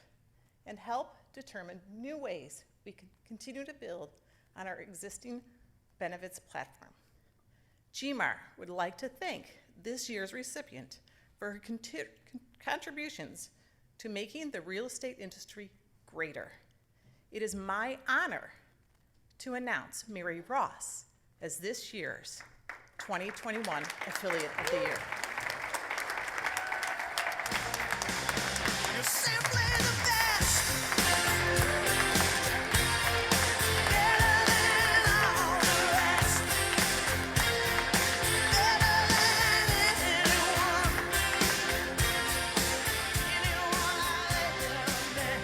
Speaker 12: and help determine new ways we can continue to build on our existing benefits platform. GMAR would like to thank this year's recipient for her contributions to making the real estate industry greater. It is my honor to announce Mary Ross as this year's 2021 Affiliate of the Year.
Speaker 2: You're simply the best. Better than all the rest. Better than anyone. Anyone I've ever met.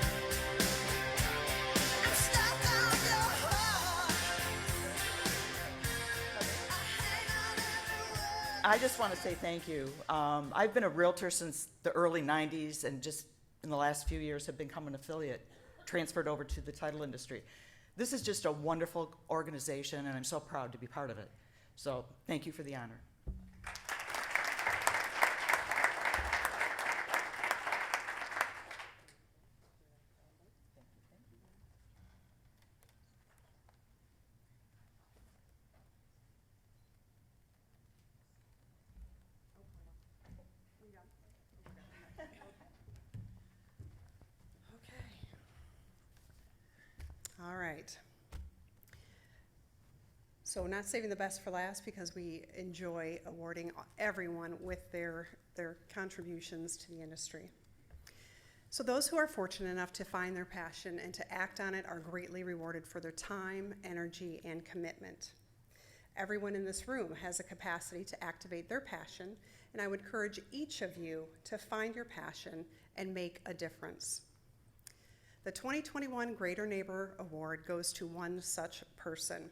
Speaker 13: I just want to say thank you. I've been a realtor since the early 90s, and just in the last few years have become an affiliate, transferred over to the title industry. This is just a wonderful organization, and I'm so proud to be part of it. So thank you for the honor.
Speaker 4: All right. So we're not saving the best for last because we enjoy awarding everyone with their contributions to the industry. So those who are fortunate enough to find their passion and to act on it are greatly rewarded for their time, energy, and commitment. Everyone in this room has a capacity to activate their passion, and I would encourage each of you to find your passion and make a difference. The 2021 Greater Neighbor Award goes to one such person.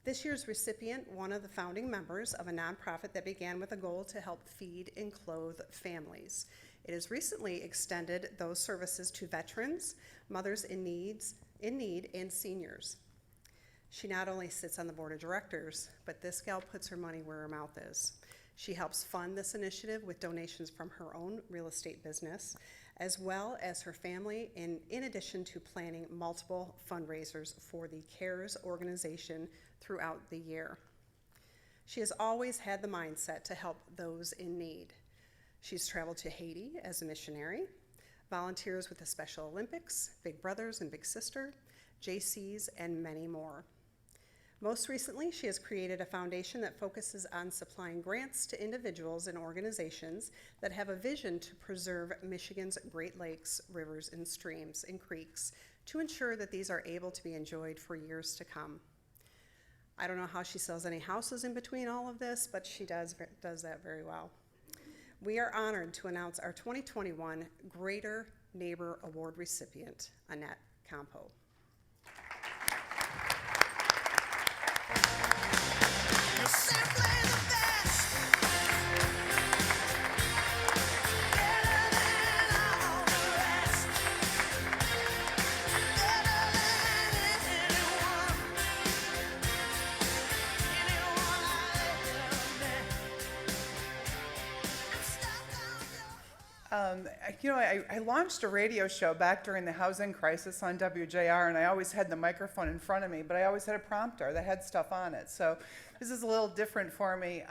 Speaker 4: This year's recipient, one of the founding members of a nonprofit that began with a goal to help feed and clothe families. It has recently extended those services to veterans, mothers in need, and seniors. She not only sits on the board of directors, but this gal puts her money where her mouth is. She helps fund this initiative with donations from her own real estate business, as well as her family, in addition to planning multiple fundraisers for the CARES organization throughout the year. She has always had the mindset to help those in need. She's traveled to Haiti as a missionary, volunteers with the Special Olympics, Big Brothers and Big Sister, JCs, and many more. Most recently, she has created a foundation that focuses on supplying grants to individuals and organizations that have a vision to preserve Michigan's Great Lakes, rivers, and streams and creeks to ensure that these are able to be enjoyed for years to come. I don't know how she sells any houses in between all of this, but she does that very well. We are honored to announce our 2021 Greater Neighbor Award recipient, Annette Campo.
Speaker 2: You're simply the best. Better than all the rest. Better than anyone. Anyone I've ever met. I'm stuck on your
Speaker 14: I launched a radio show back during the housing crisis on WJR, and I always had the microphone in front of me, but I always had a prompter that had stuff on it. So this is a little different for me.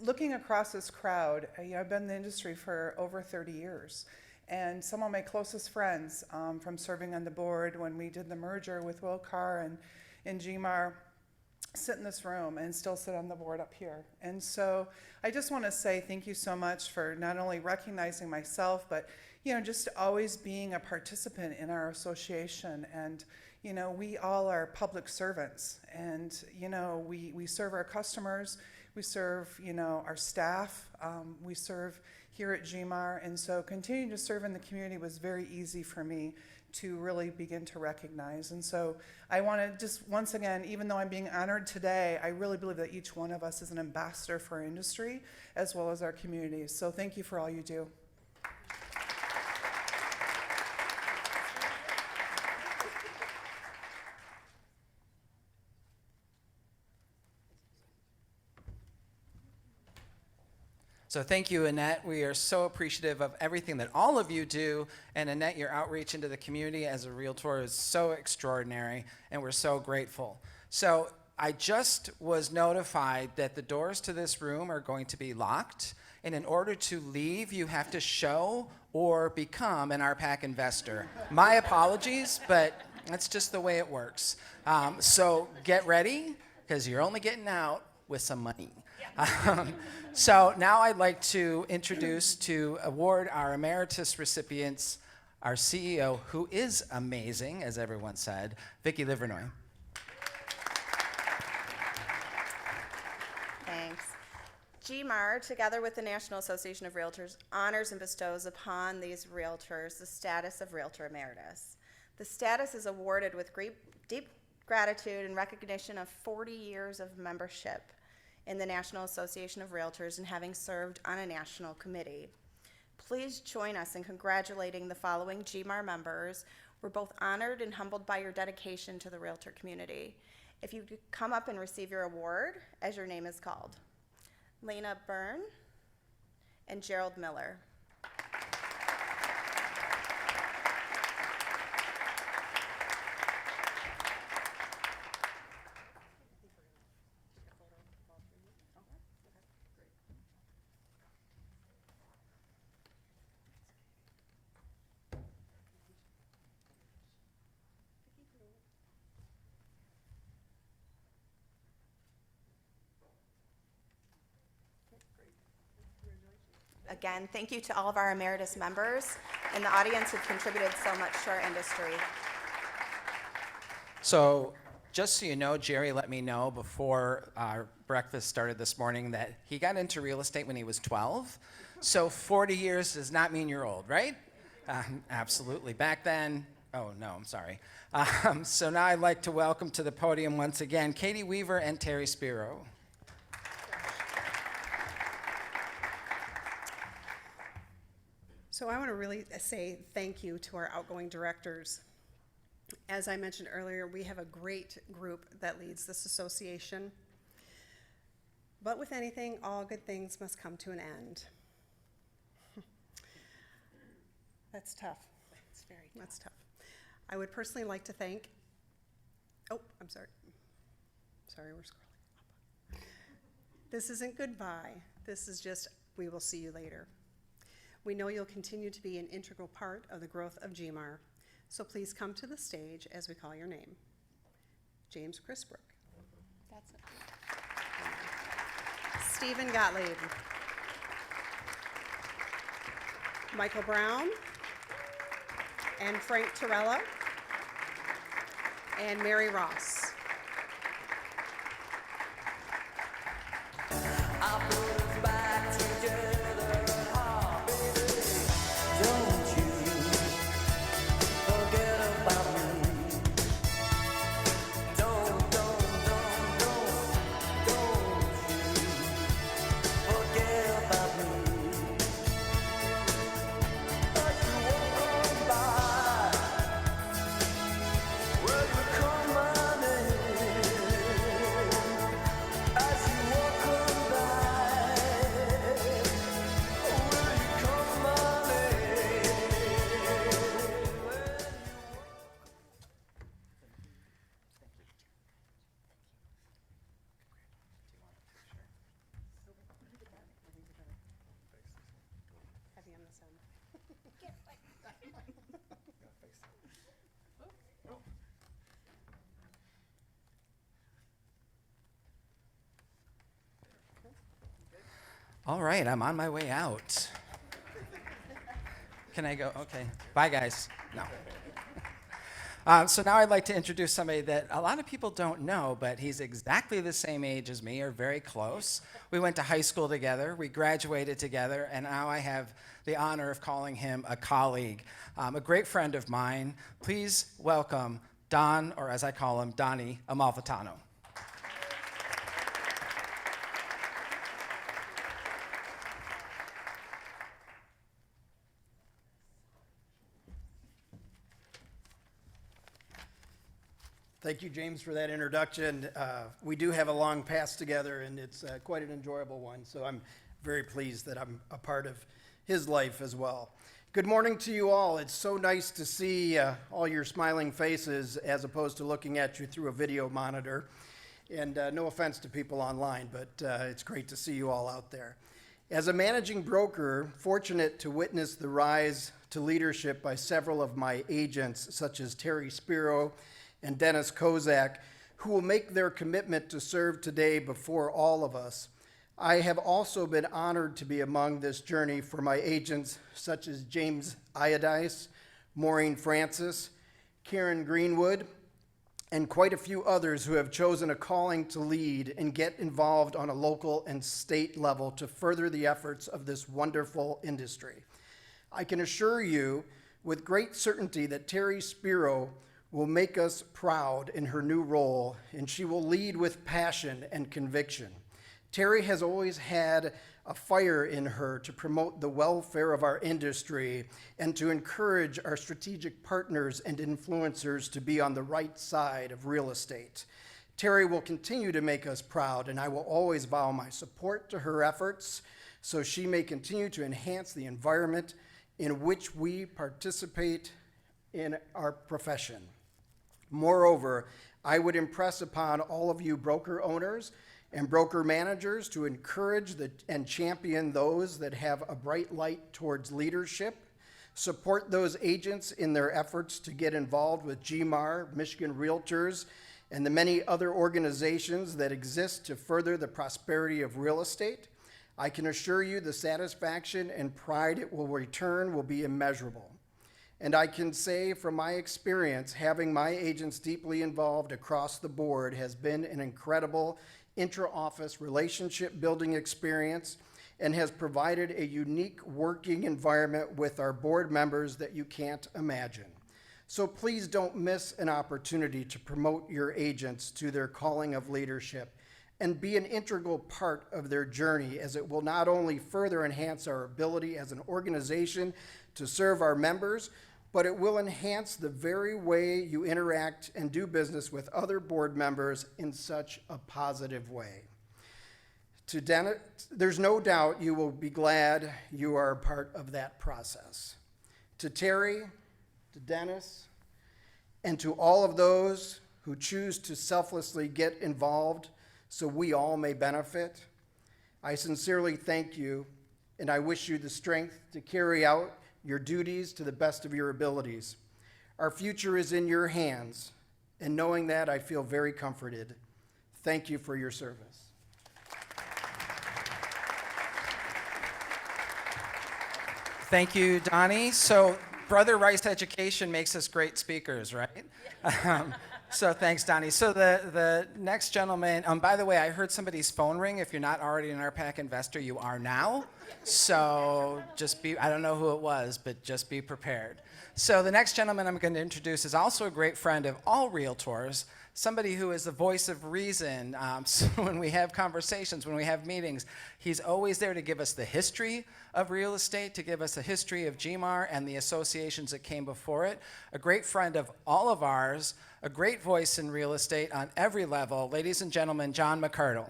Speaker 14: Looking across this crowd, I've been in the industry for over 30 years. And some of my closest friends from serving on the board when we did the merger with Will Carr and GMAR sit in this room and still sit on the board up here. And so I just want to say thank you so much for not only recognizing myself, but just always being a participant in our association. And we all are public servants, and we serve our customers, we serve our staff, we serve here at GMAR, and so continuing to serve in the community was very easy for me to really begin to recognize. And so I want to just once again, even though I'm being honored today, I really believe that each one of us is an ambassador for our industry as well as our communities. So thank you for all you do.
Speaker 3: So thank you, Annette. We are so appreciative of everything that all of you do. And Annette, your outreach into the community as a Realtor is so extraordinary, and we're so grateful. So I just was notified that the doors to this room are going to be locked. And in order to leave, you have to show or become an RPAC investor. My apologies, but that's just the way it works. So get ready, because you're only getting out with some money. So now I'd like to introduce to award our emeritus recipients, our CEO, who is amazing, as everyone said, Vicki Livernoy.
Speaker 5: Thanks. GMAR, together with the National Association of Realtors, honors and bestows upon these realtors the status of Realtor Emeritus. The status is awarded with deep gratitude and recognition of 40 years of membership in the National Association of Realtors and having served on a national committee. Please join us in congratulating the following GMAR members. We're both honored and humbled by your dedication to the Realtor community. If you could come up and receive your award as your name is called. Lena Byrne and Gerald Miller. Again, thank you to all of our emeritus members and the audience who've contributed so much to our industry.
Speaker 3: So, just so you know, Jerry let me know before our breakfast started this morning that he got into real estate when he was 12. So 40 years does not mean you're old, right? Absolutely. Back then, oh no, I'm sorry. So now I'd like to welcome to the podium once again Katie Weaver and Terry Spiro.
Speaker 4: So I want to really say thank you to our outgoing directors. As I mentioned earlier, we have a great group that leads this association. But with anything, all good things must come to an end. That's tough.
Speaker 6: It's very tough.
Speaker 4: That's tough. I would personally like to thank, oh, I'm sorry. Sorry, we're scrolling up. This isn't goodbye. This is just, we will see you later. We know you'll continue to be an integral part of the growth of GMAR, so please come to the stage as we call your name. James Chrisbrook.
Speaker 5: That's it.
Speaker 4: Stephen Gottlieb. Michael Brown. And Frank Torella. And Mary Ross.
Speaker 3: All right, I'm on my way out. Can I go? Okay. Bye, guys. No. So now I'd like to introduce somebody that a lot of people don't know, but he's exactly the same age as me, or very close. We went to high school together, we graduated together, and now I have the honor of calling him a colleague, a great friend of mine. Please welcome Don, or as I call him, Donnie Amalfitano.
Speaker 15: Thank you, James, for that introduction. We do have a long past together, and it's quite an enjoyable one, so I'm very pleased that I'm a part of his life as well. Good morning to you all. It's so nice to see all your smiling faces as opposed to looking at you through a video monitor. And no offense to people online, but it's great to see you all out there. As a managing broker, fortunate to witness the rise to leadership by several of my agents, such as Terry Spiro and Dennis Kozak, who will make their commitment to serve today before all of us. I have also been honored to be among this journey for my agents such as James Iodice, Maureen Francis, Karen Greenwood, and quite a few others who have chosen a calling to lead and get involved on a local and state level to further the efforts of this wonderful industry. I can assure you with great certainty that Terry Spiro will make us proud in her new role, and she will lead with passion and conviction. Terry has always had a fire in her to promote the welfare of our industry and to encourage our strategic partners and influencers to be on the right side of real estate. Terry will continue to make us proud, and I will always vow my support to her efforts so she may continue to enhance the environment in which we participate in our profession. Moreover, I would impress upon all of you broker owners and broker managers to encourage and champion those that have a bright light towards leadership, support those agents in their efforts to get involved with GMAR, Michigan Realtors, and the many other organizations that exist to further the prosperity of real estate. I can assure you the satisfaction and pride it will return will be immeasurable. And I can say from my experience, having my agents deeply involved across the board has been an incredible intra-office relationship building experience and has provided a unique working environment with our board members that you can't imagine. So please don't miss an opportunity to promote your agents to their calling of leadership and be an integral part of their journey, as it will not only further enhance our ability as an organization to serve our members, but it will enhance the very way you interact and do business with other board members in such a positive way. To Dennis, there's no doubt you will be glad you are a part of that process. To Terry, to Dennis, and to all of those who choose to selflessly get involved so we all may benefit, I sincerely thank you, and I wish you the strength to carry out your duties to the best of your abilities. Our future is in your hands, and knowing that, I feel very comforted. Thank you for your service.
Speaker 3: Thank you, Donnie. So, Brother Rice Education makes us great speakers, right? So thanks, Donnie. So the next gentleman, by the way, I heard somebody's phone ring. If you're not already an RPAC investor, you are now. So just be, I don't know who it was, but just be prepared. So the next gentleman I'm going to introduce is also a great friend of all realtors, somebody who is the voice of reason. So when we have conversations, when we have meetings, he's always there to give us the history of real estate, to give us a history of GMAR and the associations that came before it. A great friend of all of ours, a great voice in real estate on every level. Ladies and gentlemen, John McCardle.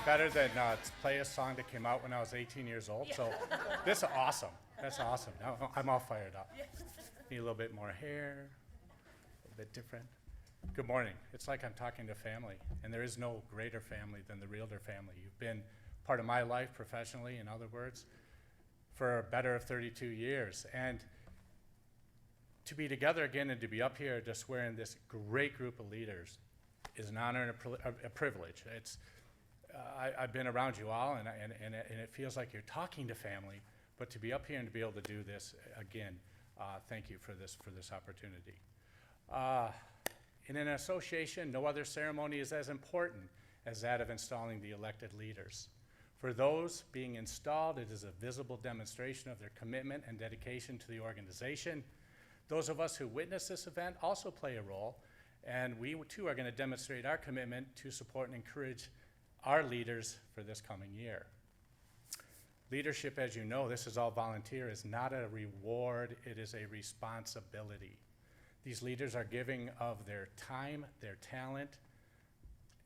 Speaker 16: Better than play a song that came out when I was 18 years old. So this is awesome. That's awesome. Now, I'm all fired up. Need a little bit more hair, a little bit different. Good morning. It's like I'm talking to family, and there is no greater family than the Realtor family. You've been part of my life professionally, in other words, for a better of 32 years. And to be together again and to be up here just wearing this great group of leaders is an honor and a privilege. I've been around you all, and it feels like you're talking to family, but to be up here and to be able to do this, again, thank you for this opportunity. In an association, no other ceremony is as important as that of installing the elected leaders. For those being installed, it is a visible demonstration of their commitment and dedication to the organization. Those of us who witness this event also play a role, and we too are going to demonstrate our commitment to support and encourage our leaders for this coming year. Leadership, as you know, this is all volunteer, is not a reward, it is a responsibility. These leaders are giving of their time, their talent,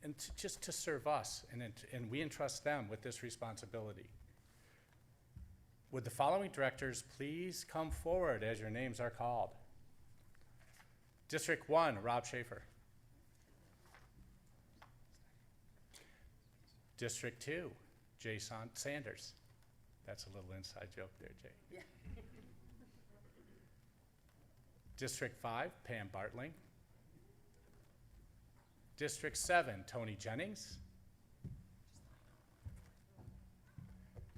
Speaker 16: and just to serve us, and we entrust them with this responsibility. Would the following directors please come forward as your names are called? District 1, Rob Schaefer. District 2, Jay Sanders. That's a little inside joke there, Jay. Yeah. District 5, Pam Bartling. District 7, Tony Jennings.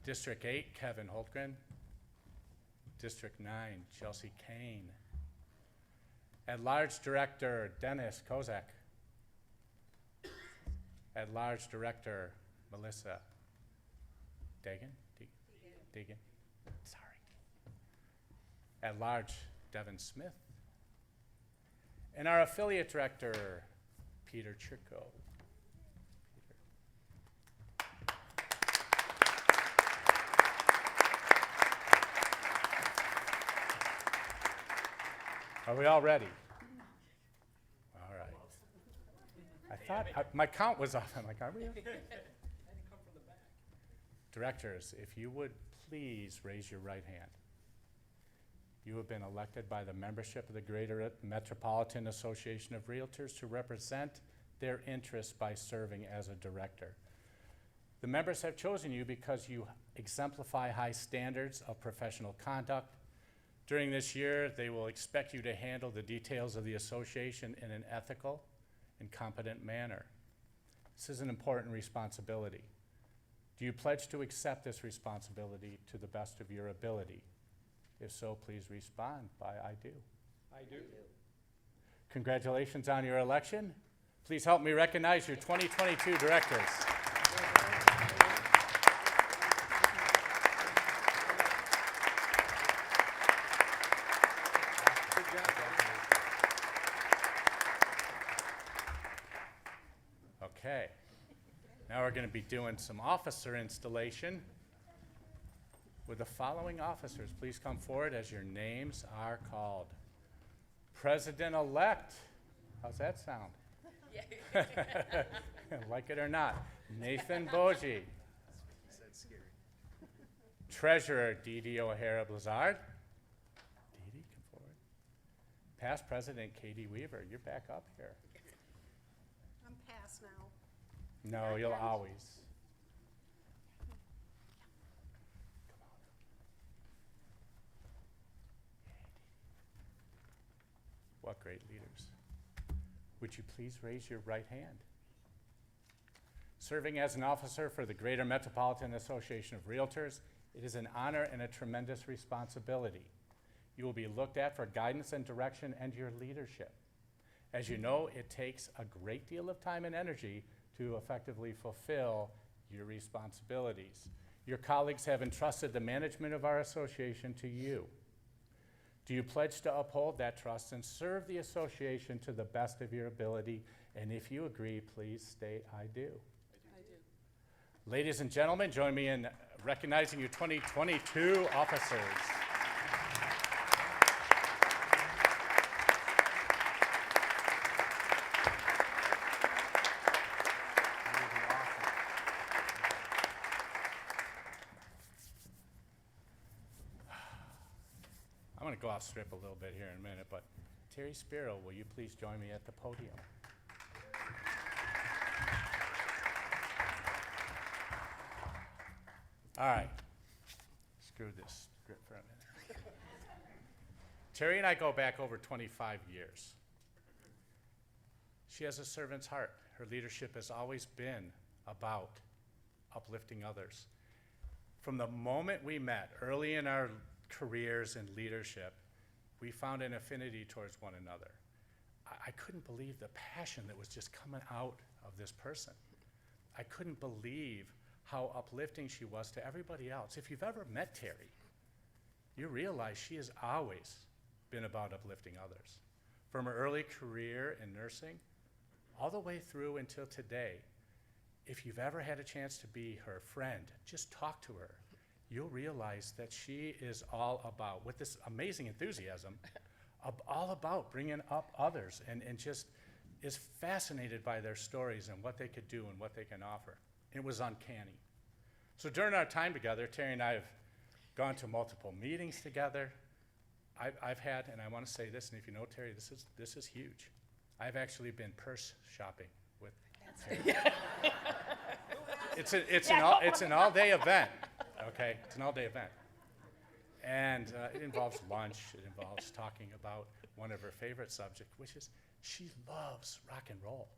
Speaker 16: District 8, Kevin Holtgren. District 9, Chelsea Kane. At-large Director, Dennis Kozak. At-large Director, Melissa Deegan. Sorry. At large, Devin Smith. And our affiliate director, Peter Chirko. Are we all ready? All right. I thought my count was off. I'm like, are we? Directors, if you would please raise your right hand. You have been elected by the membership of the Greater Metropolitan Association of Realtors to represent their interests by serving as a director. The members have chosen you because you exemplify high standards of professional conduct. During this year, they will expect you to handle the details of the association in an ethical and competent manner. This is an important responsibility. Do you pledge to accept this responsibility to the best of your ability? If so, please respond by I do.
Speaker 7: I do.
Speaker 16: Congratulations on your election. Please help me recognize your 2022 directors. Okay. Now we're going to be doing some officer installation. Would the following officers please come forward as your names are called? President-elect. How's that sound? Like it or not. Nathan Boji. Treasurer Dee O'Hara Blizzard. Dee, come forward. Past President Katie Weaver, you're back up here.
Speaker 4: I'm past now.
Speaker 16: No, you'll always. What great leaders. Would you please raise your right hand? Serving as an officer for the Greater Metropolitan Association of Realtors, it is an honor and a tremendous responsibility. You will be looked at for guidance and direction and your leadership. As you know, it takes a great deal of time and energy to effectively fulfill your responsibilities. Your colleagues have entrusted the management of our association to you. Do you pledge to uphold that trust and serve the association to the best of your ability? And if you agree, please state, I do.
Speaker 4: I do.
Speaker 16: Ladies and gentlemen, join me in recognizing your 2022 officers. I'm going to go off script a little bit here in a minute, but Terry Spiro, will you please join me at the podium? All right. Screw this script for a minute. Terry and I go back over 25 years. She has a servant's heart. Her leadership has always been about uplifting others. From the moment we met, early in our careers and leadership, we found an affinity towards one another. I couldn't believe the passion that was just coming out of this person. I couldn't believe how uplifting she was to everybody else. If you've ever met Terry, you realize she has always been about uplifting others. From her early career in nursing, all the way through until today, if you've ever had a chance to be her friend, just talk to her. You'll realize that she is all about, with this amazing enthusiasm, all about bringing up others and just is fascinated by their stories and what they could do and what they can offer. It was uncanny. So during our time together, Terry and I have gone to multiple meetings together. I've had, and I want to say this, and if you know Terry, this is huge. I've actually been purse shopping with Terry. It's an all-day event. Okay, it's an all-day event. And it involves lunch, it involves talking about one of her favorite subjects, which is she loves rock and roll.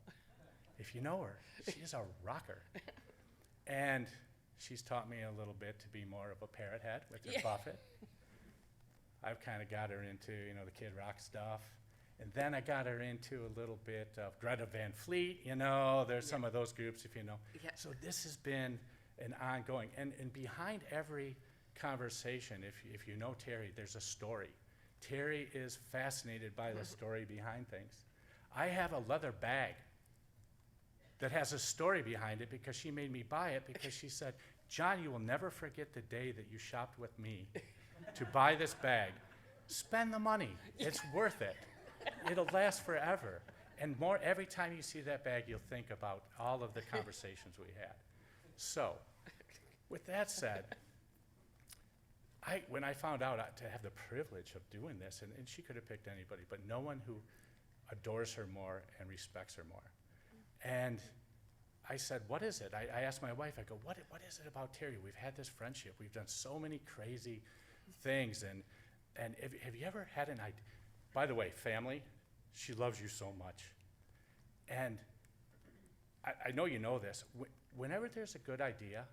Speaker 16: If you know her, she is a rocker. And she's taught me a little bit to be more of a parrot head with her Buffett. I've kind of got her into, the Kid Rock stuff. And then I got her into a little bit of Greta Van Fleet, there's some of those groups, if you know.
Speaker 6: Yeah.
Speaker 16: So this has been and ongoing. And behind every conversation, if you know Terry, there's a story. Terry is fascinated by the story behind things. I have a leather bag that has a story behind it because she made me buy it because she said, John, you will never forget the day that you shopped with me to buy this bag. Spend the money. It's worth it. It'll last forever. And more, every time you see that bag, you'll think about all of the conversations we had. So, with that said, when I found out to have the privilege of doing this, and she could have picked anybody, but no one who adores her more and respects her more. And I said, what is it? I asked my wife, I go, what is it about Terry? We've had this friendship. We've done so many crazy things. And have you ever had an idea? By the way, family, she loves you so much. And I know you know this. Whenever there's a good idea,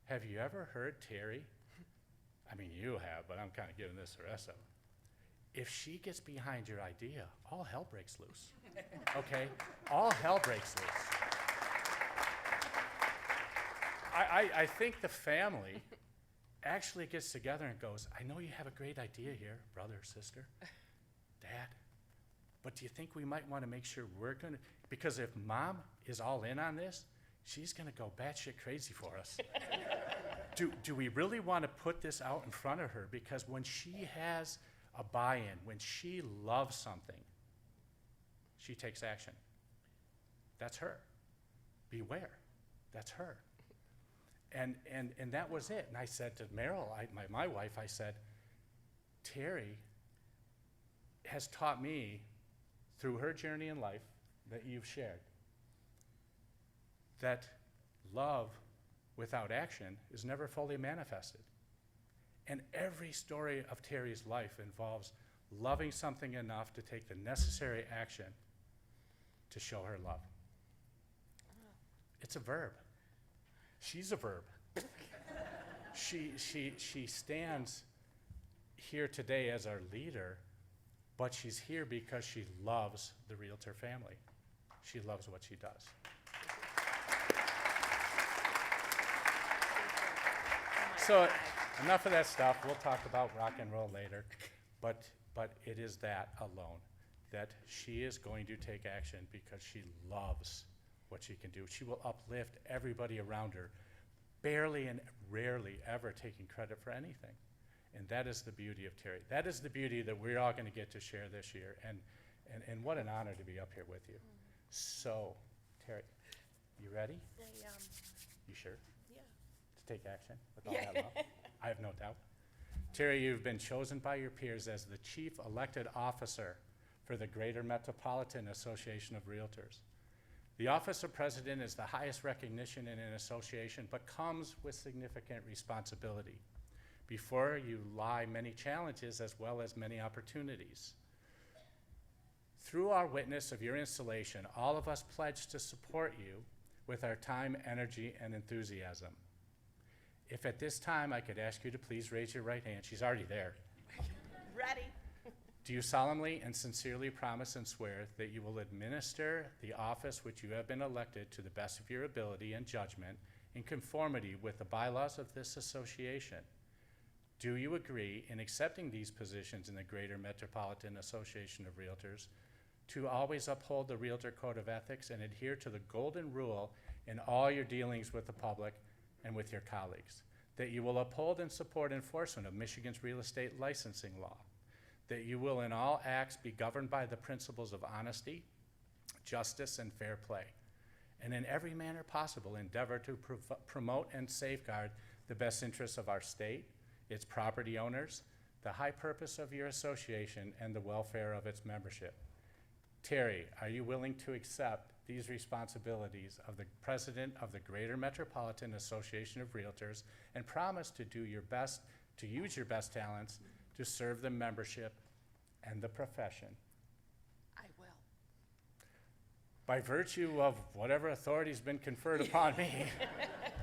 Speaker 16: have you ever heard Terry? I mean, you have, but I'm kind of giving this the rest of them. If she gets behind your idea, all hell breaks loose, okay? All hell breaks loose. I think the family actually gets together and goes, I know you have a great idea here, brother, sister, dad, but do you think we might want to make sure we're going to, because if mom is all in on this, she's going to go batshit crazy for us. Do we really want to put this out in front of her? Because when she has a buy-in, when she loves something, she takes action. That's her. Beware. That's her. And that was it. And I said to Meryl, my wife, I said, Terry has taught me through her journey in life that you've shared that love without action is never fully manifested. And every story of Terry's life involves loving something enough to take the necessary action to show her love. It's a verb. She's a verb. She stands here today as our leader, but she's here because she loves the Realtor family. She loves what she does. So enough of that stuff. We'll talk about rock and roll later. But it is that alone, that she is going to take action because she loves what she can do. She will uplift everybody around her, barely and rarely ever taking credit for anything. And that is the beauty of Terry. That is the beauty that we're all going to get to share this year. And what an honor to be up here with you. So, Terry, you ready? You sure? To take action with all that love? I have no doubt. Terry, you've been chosen by your peers as the chief elected officer for the Greater Metropolitan Association of Realtors. The office of president is the highest recognition in an association, but comes with significant responsibility. Before you lie many challenges as well as many opportunities. Through our witness of your installation, all of us pledge to support you with our time, energy, and enthusiasm. If at this time I could ask you to please raise your right hand. She's already there.
Speaker 5: Ready.
Speaker 16: Do you solemnly and sincerely promise and swear that you will administer the office which you have been elected to the best of your ability and judgment in conformity with the bylaws of this association? Do you agree in accepting these positions in the Greater Metropolitan Association of Realtors to always uphold the Realtor Code of Ethics and adhere to the golden rule in all your dealings with the public and with your colleagues? That you will uphold and support enforcement of Michigan's real estate licensing law? That you will in all acts be governed by the principles of honesty, justice, and fair play, and in every manner possible endeavor to promote and safeguard the best interests of our state, its property owners, the high purpose of your association, and the welfare of its membership? Terry, are you willing to accept these responsibilities of the president of the Greater Metropolitan Association of Realtors and promise to do your best, to use your best talents to serve the membership and the profession?
Speaker 6: I will.
Speaker 16: By virtue of whatever authority has been conferred upon me,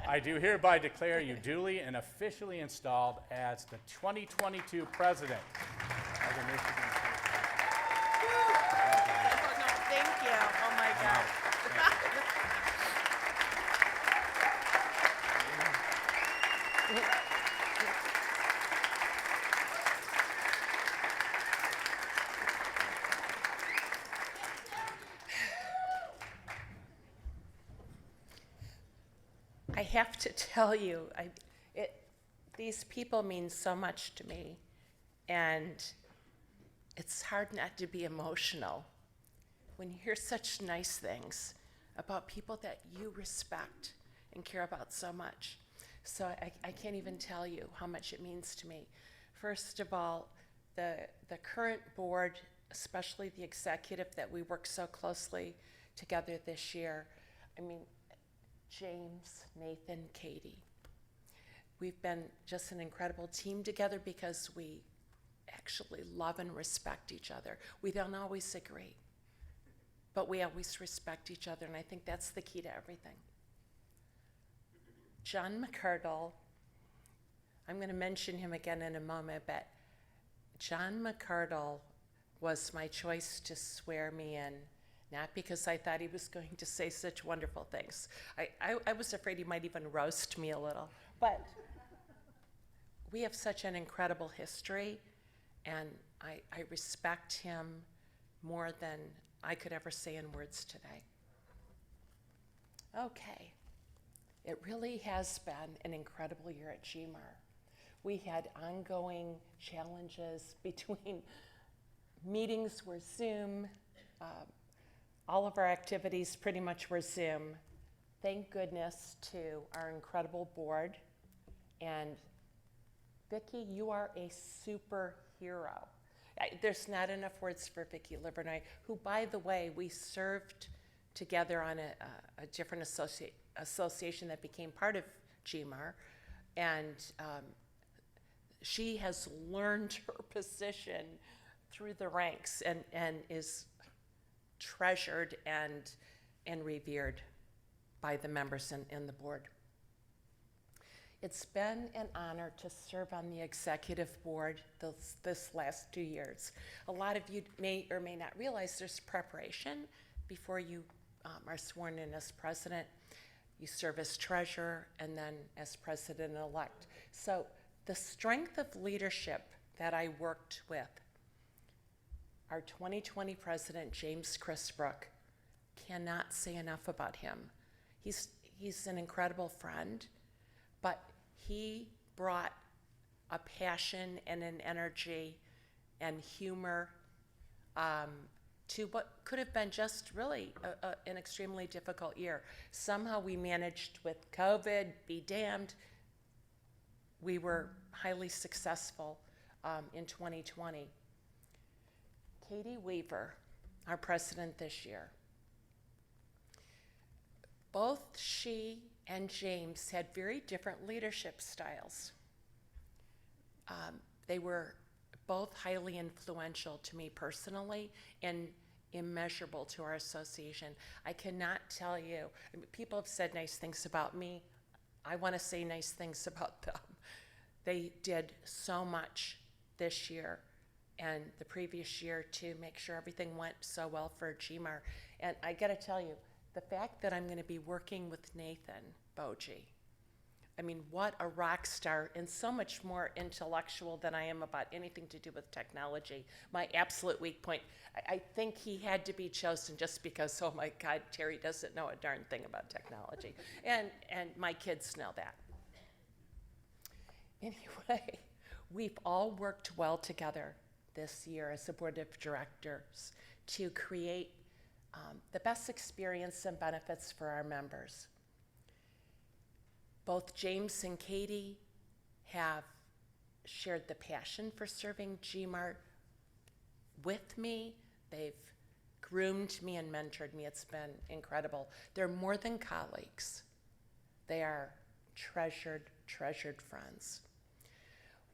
Speaker 16: I do hereby declare you duly and officially installed as the 2022 president of the Michigan
Speaker 5: Thank you. Oh my God.
Speaker 6: I have to tell you, these people mean so much to me, and it's hard not to be emotional when you hear such nice things about people that you respect and care about so much. So I can't even tell you how much it means to me. First of all, the current board, especially the executive that we work so closely together this year, I mean, James, Nathan, Katie. We've been just an incredible team together because we actually love and respect each other. We don't always agree, but we always respect each other, and I think that's the key to everything. John McCardle, I'm going to mention him again in a moment, but John McCardle was my choice to swear me in, not because I thought he was going to say such wonderful things. I was afraid he might even roast me a little, but we have such an incredible history, and I respect him more than I could ever say in words today. Okay, it really has been an incredible year at GMAR. We had ongoing challenges between meetings were Zoom, all of our activities pretty much were Zoom. Thank goodness to our incredible board, and Vicki, you are a superhero. There's not enough words for Vicki Livernoy, who, by the way, we served together on a different association that became part of GMAR, and she has learned her position through the ranks and is treasured and revered by the members and the board. It's been an honor to serve on the executive board this last 2 years. A lot of you may or may not realize there's preparation before you are sworn in as president. You serve as treasurer and then as president-elect. So the strength of leadership that I worked with, our 2020 president, James Chrisbrook, cannot say enough about him. He's an incredible friend, but he brought a passion and an energy and humor to what could have been just really an extremely difficult year. Somehow we managed with COVID, be damned. We were highly successful in 2020. Katie Weaver, our president this year, both she and James had very different leadership styles. They were both highly influential to me personally and immeasurable to our association. I cannot tell you, people have said nice things about me. I want to say nice things about them. They did so much this year and the previous year to make sure everything went so well for GMAR. And I got to tell you, the fact that I'm going to be working with Nathan Boji, I mean, what a rock star, and so much more intellectual than I am about anything to do with technology. My absolute weak point. I think he had to be chosen just because, oh my God, Terry doesn't know a darn thing about technology. And my kids know that. Anyway, we've all worked well together this year as a board of directors to create the best experience and benefits for our members. Both James and Katie have shared the passion for serving GMAR with me. They've groomed me and mentored me. It's been incredible. They're more than colleagues. They are treasured, treasured friends.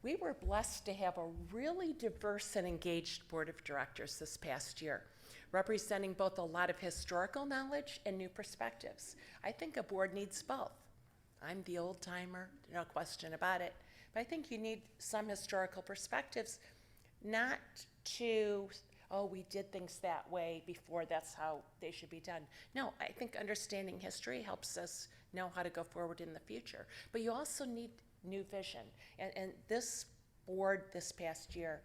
Speaker 6: We were blessed to have a really diverse and engaged board of directors this past year, representing both a lot of historical knowledge and new perspectives. I think a board needs both. I'm the old timer, no question about it, but I think you need some historical perspectives, not to, oh, we did things that way before, that's how they should be done. No, I think understanding history helps us know how to go forward in the future, but you also need new vision. And this board this past year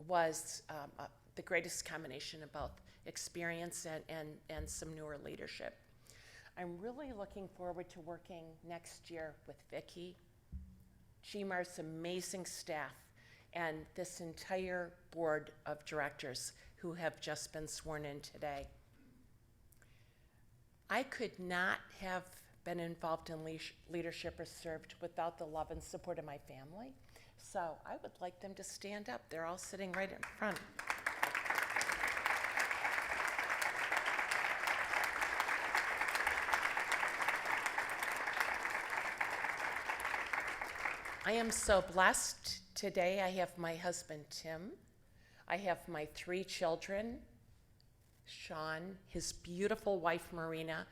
Speaker 6: was the greatest combination of both experience and some newer leadership. I'm really looking forward to working next year with Vicki, GMAR's amazing staff, and this entire board of directors who have just been sworn in today. I could not have been involved in leadership or served without the love and support of my family. So I would like them to stand up. They're all sitting right in front. I am so blessed today. I have my husband, Tim. I have my 3 children, Sean, his beautiful wife, Marina,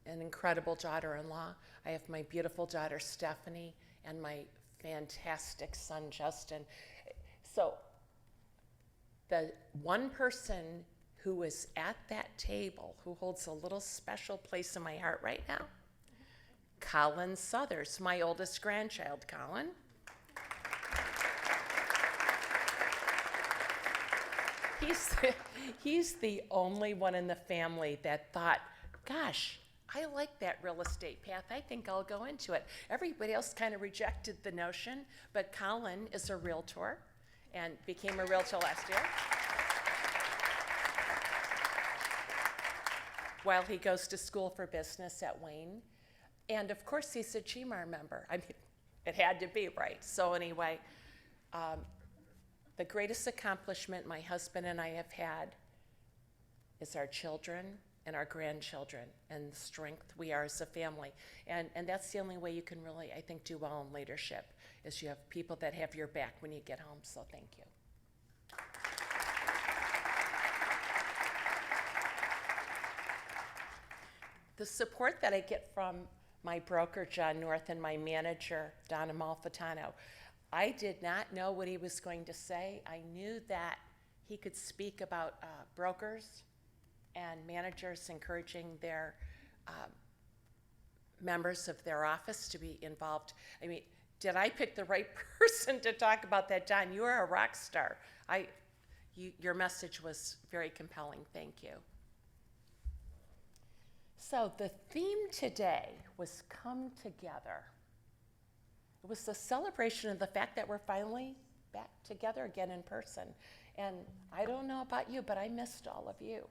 Speaker 6: an incredible daughter-in-law. I have my beautiful daughter, Stephanie, and my fantastic son, Justin. So the one person who is at that table, who holds a little special place in my heart right now, Colin Southers, my oldest grandchild, Colin. He's the only one in the family that thought, gosh, I like that real estate path. I think I'll go into it. Everybody else kind of rejected the notion, but Colin is a realtor and became a realtor last year. While he goes to school for business at Wayne. And of course, he's a GMAR member. I mean, it had to be, right? So anyway, the greatest accomplishment my husband and I have had is our children and our grandchildren and the strength we are as a family. And that's the only way you can really, I think, do well in leadership, is you have people that have your back when you get home. So thank you. The support that I get from my broker, John North, and my manager, Donna Malfitano, I did not know what he was going to say. I knew that he could speak about brokers and managers encouraging their members of their office to be involved. I mean, did I pick the right person to talk about that, Don? You are a rock star. Your message was very compelling. Thank you. So the theme today was Come Together. It was a celebration of the fact that we're finally back together again in person. And I don't know about you, but I missed all of you.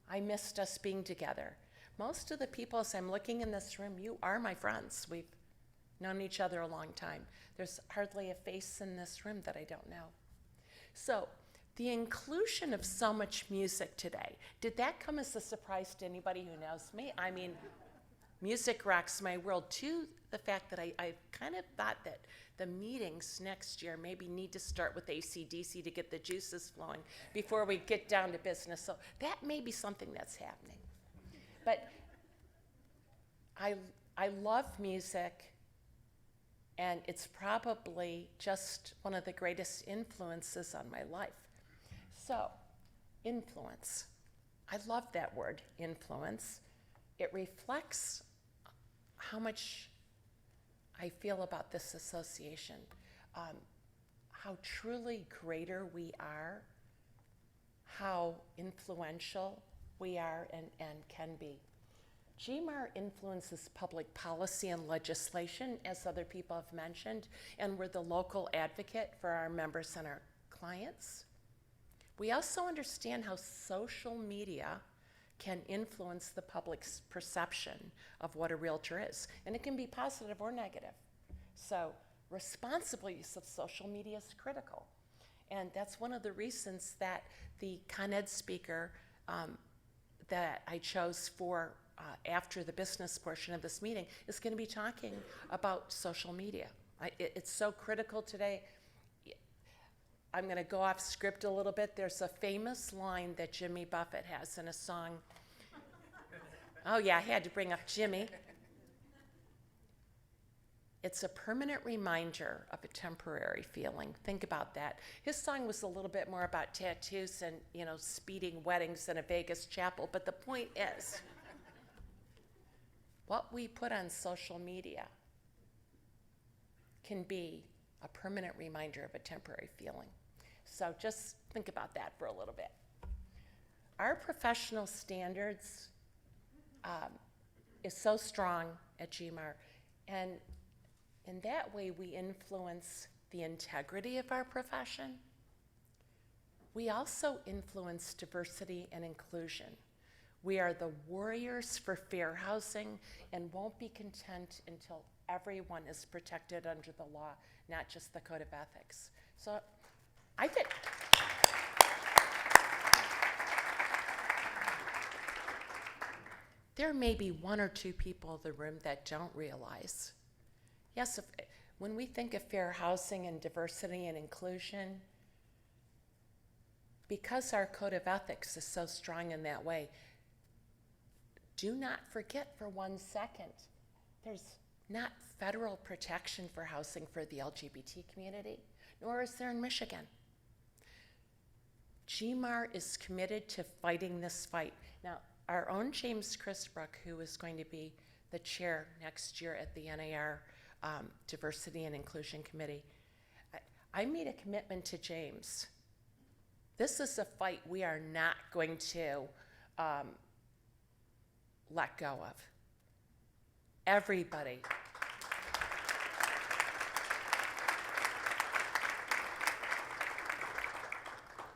Speaker 6: I missed us being together. Most of the people, as I'm looking in this room, you are my friends. We've known each other a long time. There's hardly a face in this room that I don't know. So the inclusion of so much music today, did that come as a surprise to anybody who knows me? I mean, music rocks my world, to the fact that I kind of thought that the meetings next year maybe need to start with AC/DC to get the juices flowing before we get down to business. So that may be something that's happening. But I love music, and it's probably just one of the greatest influences on my life. So, influence. I love that word, influence. It reflects how much I feel about this association, how truly greater we are, how influential we are and can be. GMAR influences public policy and legislation, as other people have mentioned, and we're the local advocate for our members and our clients. We also understand how social media can influence the public's perception of what a realtor is, and it can be positive or negative. So responsible use of social media is critical, and that's one of the reasons that the Con Ed speaker that I chose for after the business portion of this meeting is going to be talking about social media. It's so critical today. I'm going to go off script a little bit. There's a famous line that Jimmy Buffett has in a song. Oh yeah, I had to bring up Jimmy. It's a permanent reminder of a temporary feeling. Think about that. His song was a little bit more about tattoos and, speeding weddings in a Vegas chapel, but the point is, what we put on social media can be a permanent reminder of a temporary feeling. So just think about that for a little bit. Our professional standards is so strong at GMAR. And in that way, we influence the integrity of our profession. We also influence diversity and inclusion. We are the warriors for fair housing and won't be content until everyone is protected under the law, not just the code of ethics. So I think there may be one or two people in the room that don't realize. Yes, when we think of fair housing and diversity and inclusion, because our code of ethics is so strong in that way, do not forget for 1 second, there's not federal protection for housing for the LGBT community, nor is there in Michigan. GMAR is committed to fighting this fight. Now, our own James Chrisbrook, who is going to be the chair next year at the NAR Diversity and Inclusion Committee, I made a commitment to James. This is a fight we are not going to let go of. Everybody.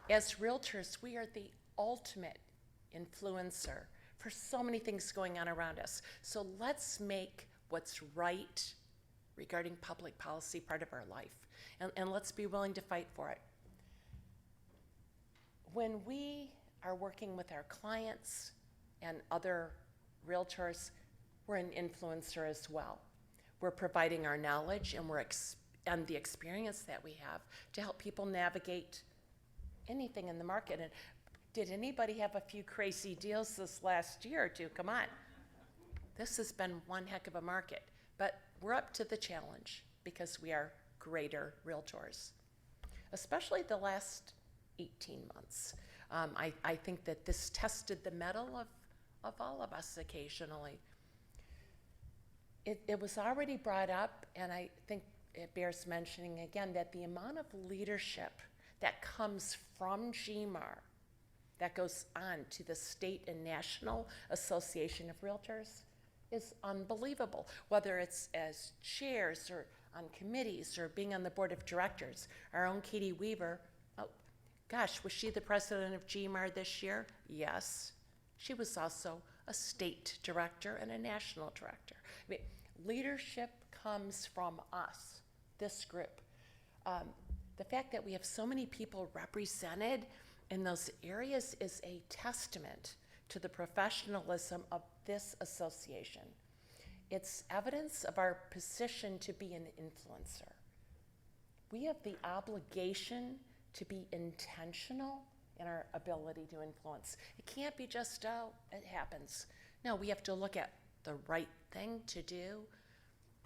Speaker 6: As realtors, we are the ultimate influencer for so many things going on around us. So let's make what's right regarding public policy part of our life, and let's be willing to fight for it. When we are working with our clients and other realtors, we're an influencer as well. We're providing our knowledge and the experience that we have to help people navigate anything in the market. And did anybody have a few crazy deals this last year or two? Come on. This has been one heck of a market, but we're up to the challenge because we are greater realtors, especially the last 18 months. I think that this tested the mettle of all of us occasionally. It was already brought up, and I think it bears mentioning again, that the amount of leadership that comes from GMAR that goes on to the state and national association of realtors is unbelievable, whether it's as chairs or on committees or being on the board of directors. Our own Katie Weaver, oh gosh, was she the president of GMAR this year? Yes. She was also a state director and a national director. I mean, leadership comes from us, this group. The fact that we have so many people represented in those areas is a testament to the professionalism of this association. It's evidence of our position to be an influencer. We have the obligation to be intentional in our ability to influence. It can't be just, oh, it happens. No, we have to look at the right thing to do.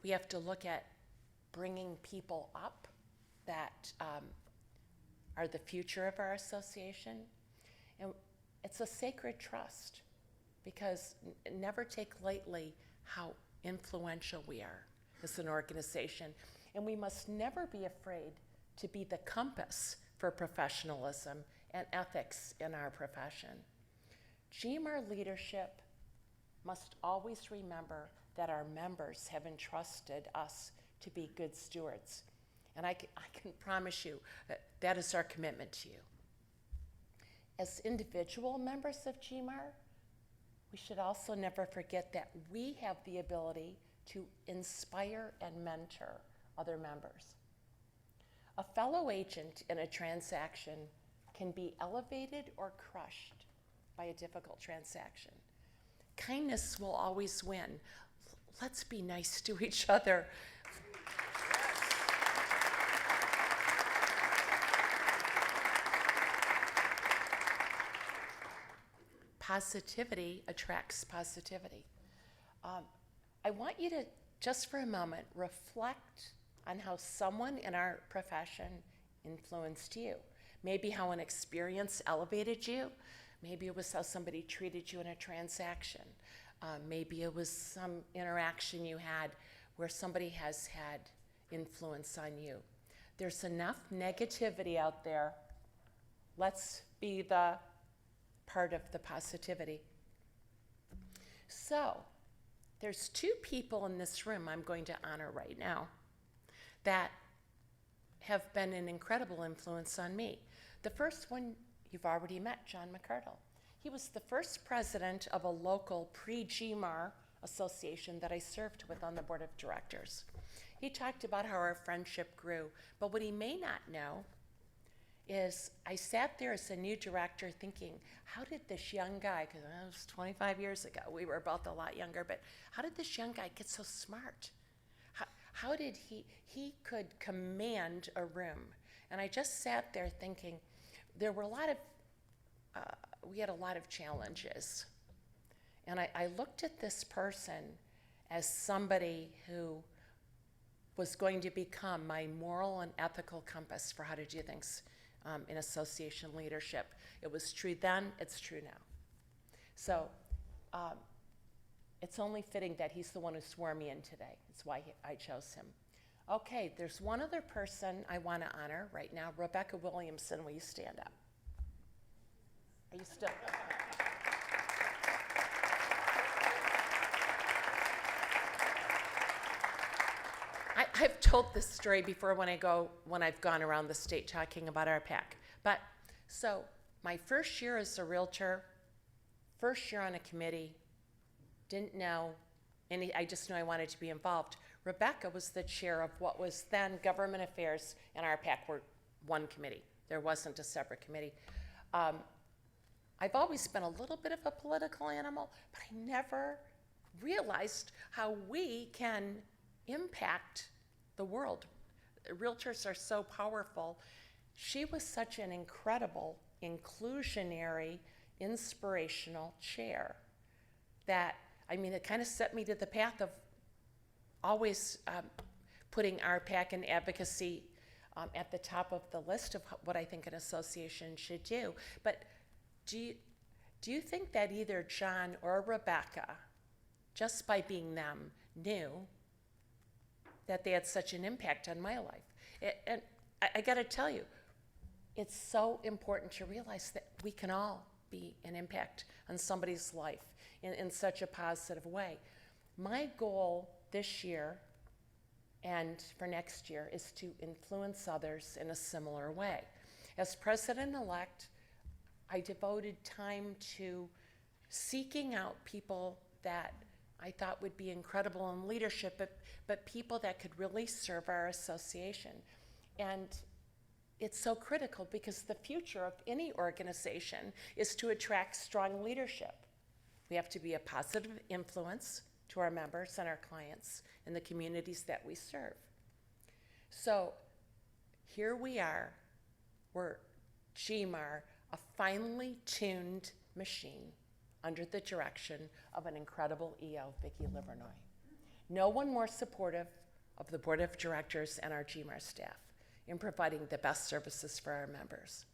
Speaker 6: We have to look at bringing people up that are the future of our association. And it's a sacred trust, because never take lightly how influential we are as an organization. And we must never be afraid to be the compass for professionalism and ethics in our profession. GMAR leadership must always remember that our members have entrusted us to be good stewards. And I can promise you that is our commitment to you. As individual members of GMAR, we should also never forget that we have the ability to inspire and mentor other members. A fellow agent in a transaction can be elevated or crushed by a difficult transaction. Kindness will always win. Let's be nice to each other. Positivity attracts positivity. I want you to, just for a moment, reflect on how someone in our profession influenced you. Maybe how an experience elevated you. Maybe it was how somebody treated you in a transaction. Maybe it was some interaction you had where somebody has had influence on you. There's enough negativity out there. Let's be the part of the positivity. So, there's two people in this room I'm going to honor right now that have been an incredible influence on me. The first one you've already met, John McCardle. He was the first president of a local pre-GMAR association that I served with on the board of directors. He talked about how our friendship grew, but what he may not know is I sat there as a new director thinking, how did this young guy, because it was 25 years ago, we were both a lot younger, but how did this young guy get so smart? How did he could command a room? And I just sat there thinking, there were we had a lot of challenges. And I looked at this person as somebody who was going to become my moral and ethical compass for how to do things in association leadership. It was true then, it's true now. So it's only fitting that he's the one who swore me in today. That's why I chose him. Okay, there's one other person I want to honor right now. Rebecca Williamson, will you stand up? Are you still? I've told this story before when I've gone around the state talking about our PAC. But so my first year as a realtor, first year on a committee, didn't know I just knew I wanted to be involved. Rebecca was the chair of what was then government affairs, and our PAC were one committee. There wasn't a separate committee. I've always been a little bit of a political animal, but I never realized how we can impact the world. Realtors are so powerful. She was such an incredible, inclusionary, inspirational chair that, I mean, it kind of set me to the path of always putting our PAC and advocacy at the top of the list of what I think an association should do. But do you think that either John or Rebecca, just by being them, knew that they had such an impact on my life? And I got to tell you, it's so important to realize that we can all be an impact on somebody's life in such a positive way. My goal this year and for next year is to influence others in a similar way. As president-elect, I devoted time to seeking out people that I thought would be incredible in leadership, but people that could really serve our association. And it's so critical because the future of any organization is to attract strong leadership. We have to be a positive influence to our members and our clients in the communities that we serve. So here we are, we're GMAR, a finely tuned machine under the direction of an incredible EO, Vicki Livernoy. No one more supportive of the board of directors and our GMAR staff in providing the best services for our members.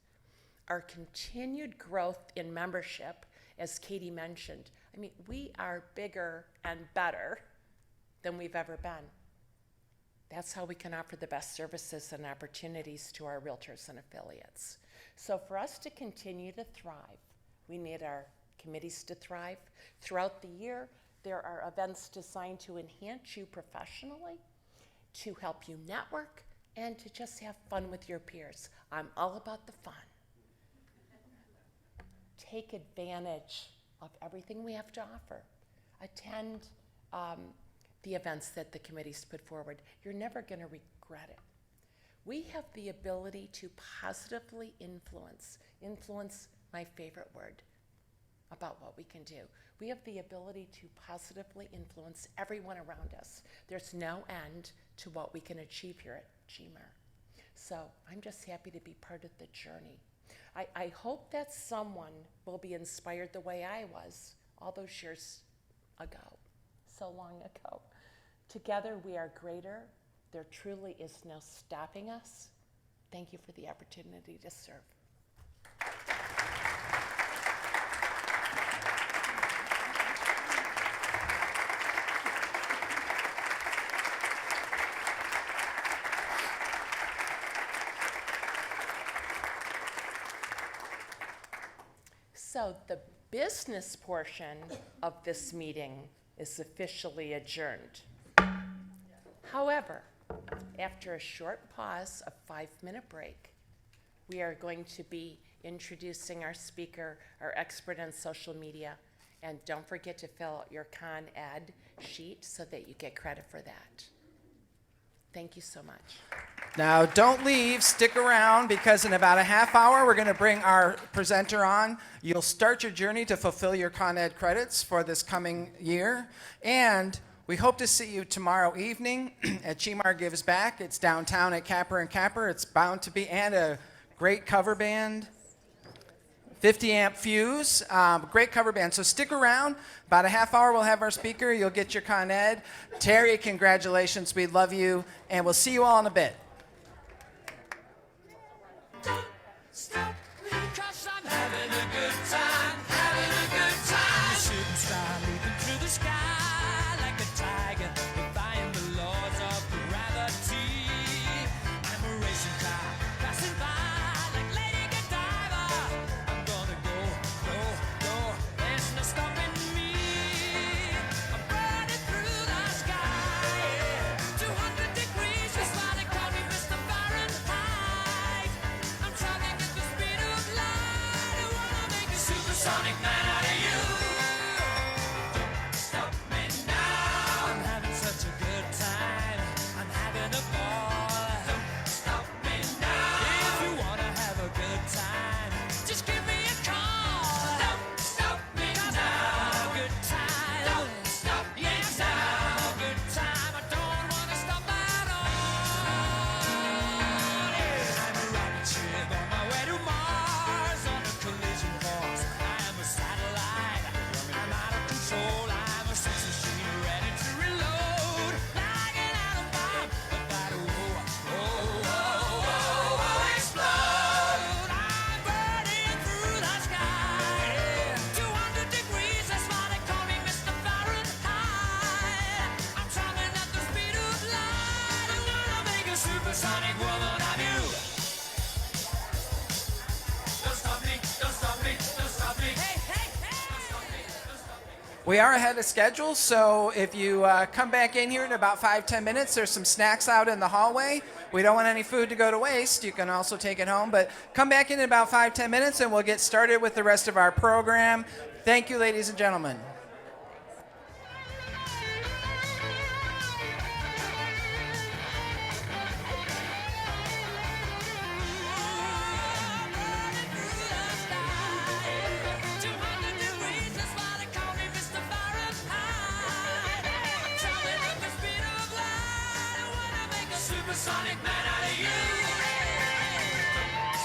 Speaker 6: Our continued growth in membership, as Katie mentioned, I mean, we are bigger and better than we've ever been. That's how we can offer the best services and opportunities to our realtors and affiliates. So for us to continue to thrive, we need our committees to thrive. Throughout the year, there are events designed to enhance you professionally, to help you network, and to just have fun with your peers. I'm all about the fun. Take advantage of everything we have to offer. Attend the events that the committees put forward. You're never going to regret it. We have the ability to positively influence, my favorite word about what we can do. We have the ability to positively influence everyone around us. There's no end to what we can achieve here at GMAR. So I'm just happy to be part of the journey. I hope that someone will be inspired the way I was all those years ago, so long ago. Together we are greater. There truly is no stopping us. Thank you for the opportunity to serve. So the business portion of this meeting is officially adjourned. However, after a short pause, a 5-minute break, we are going to be introducing our speaker, our expert on social media. And don't forget to fill out your Con Ed sheet so that you get credit for that. Thank you so much.
Speaker 3: Now, don't leave, stick around, because in about a half hour, we're going to bring our presenter on. You'll start your journey to fulfill your Con Ed credits for this coming year. And we hope to see you tomorrow evening at GMAR Gives Back. It's downtown at Capper & Capper. It's bound to be, and a great cover band. 50 amp fuse, great cover band. So stick around. About a half hour, we'll have our speaker. You'll get your Con Ed. Terry, congratulations. We love you. And we'll see you all in a bit.
Speaker 2: Stop me, 'cause I'm having a good time, having a good time. A shooting star leaping through the sky like a tiger, defying the laws of gravity. I'm a racing car passing by like Lady Godiva. I'm gonna go, go, go. There's no stopping me. I'm burning through the sky. Yeah. 200 degrees is why they call me Mr. Fahrenheit. I'm traveling at the speed of light. I wanna make a supersonic man out of you. Don't stop me now. I'm having such a good time. I'm having a ball. Don't stop me now. If you wanna have a good time, just give me a call. Don't stop me now. Good time. Don't stop me now. Good time. I don't wanna stop at all. Yeah. I'm a rocket ship on my way to Mars on a collision course. I am a satellite. I'm out of control. I'm a sex machine ready to reload. Like an atom bomb about to explode. I'm burning through the sky. Yeah. 200 degrees, that's why they call me Mr. Fahrenheit. I'm traveling at the speed of light. I'm gonna make a supersonic woman of you. Don't stop me, don't stop me, don't stop me. Hey, hey, hey. Don't stop me, don't stop me.
Speaker 3: We are ahead of schedule, so if you come back in here in about 5-10 minutes, there's some snacks out in the hallway. We don't want any food to go to waste. You can also take it home, but come back in about 5-10 minutes and we'll get started with the rest of our program. Thank you, ladies and gentlemen.
Speaker 2: Supersonic man out of you.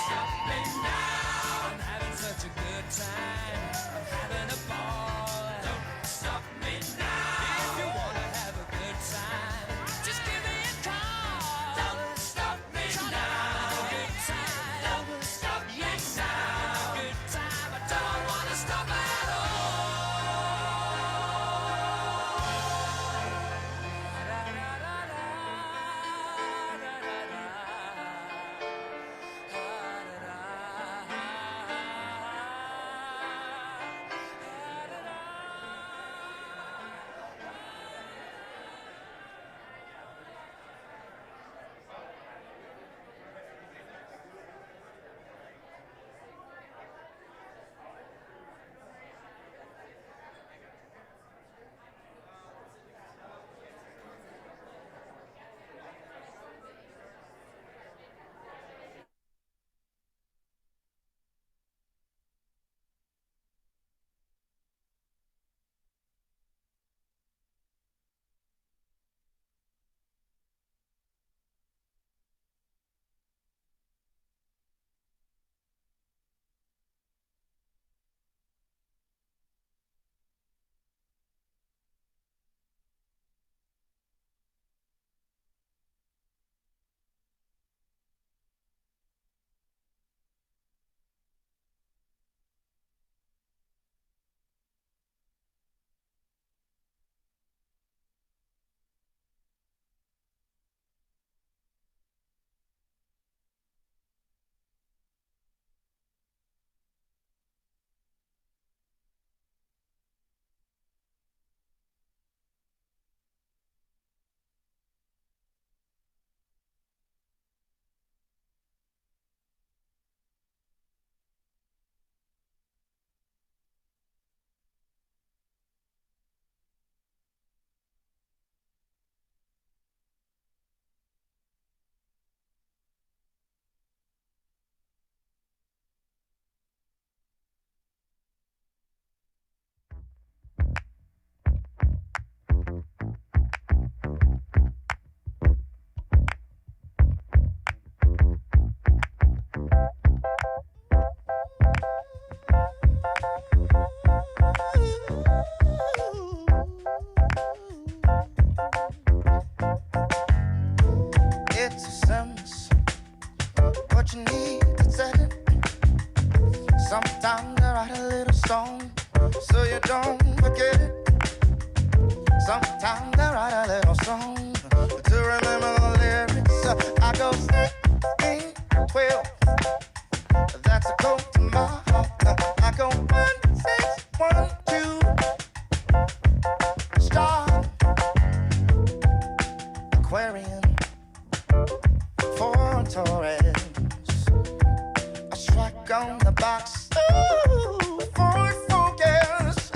Speaker 2: Stop me now. I'm having such a good time. I'm having a ball. Don't stop me now. If you wanna have a good time, just give me a call. Don't stop me now. Good time. Don't stop me now. Good time. I don't wanna stop at all.
Speaker 1: time to write a little song so you don't forget it. Sometimes I write a little song to remember the lyrics. I go 16, 12. That's a code to my heart. I go 1, 6, 1, 2. Star, Aquarian, for Taurus. A strike on the box. Ooh, Ford Focus.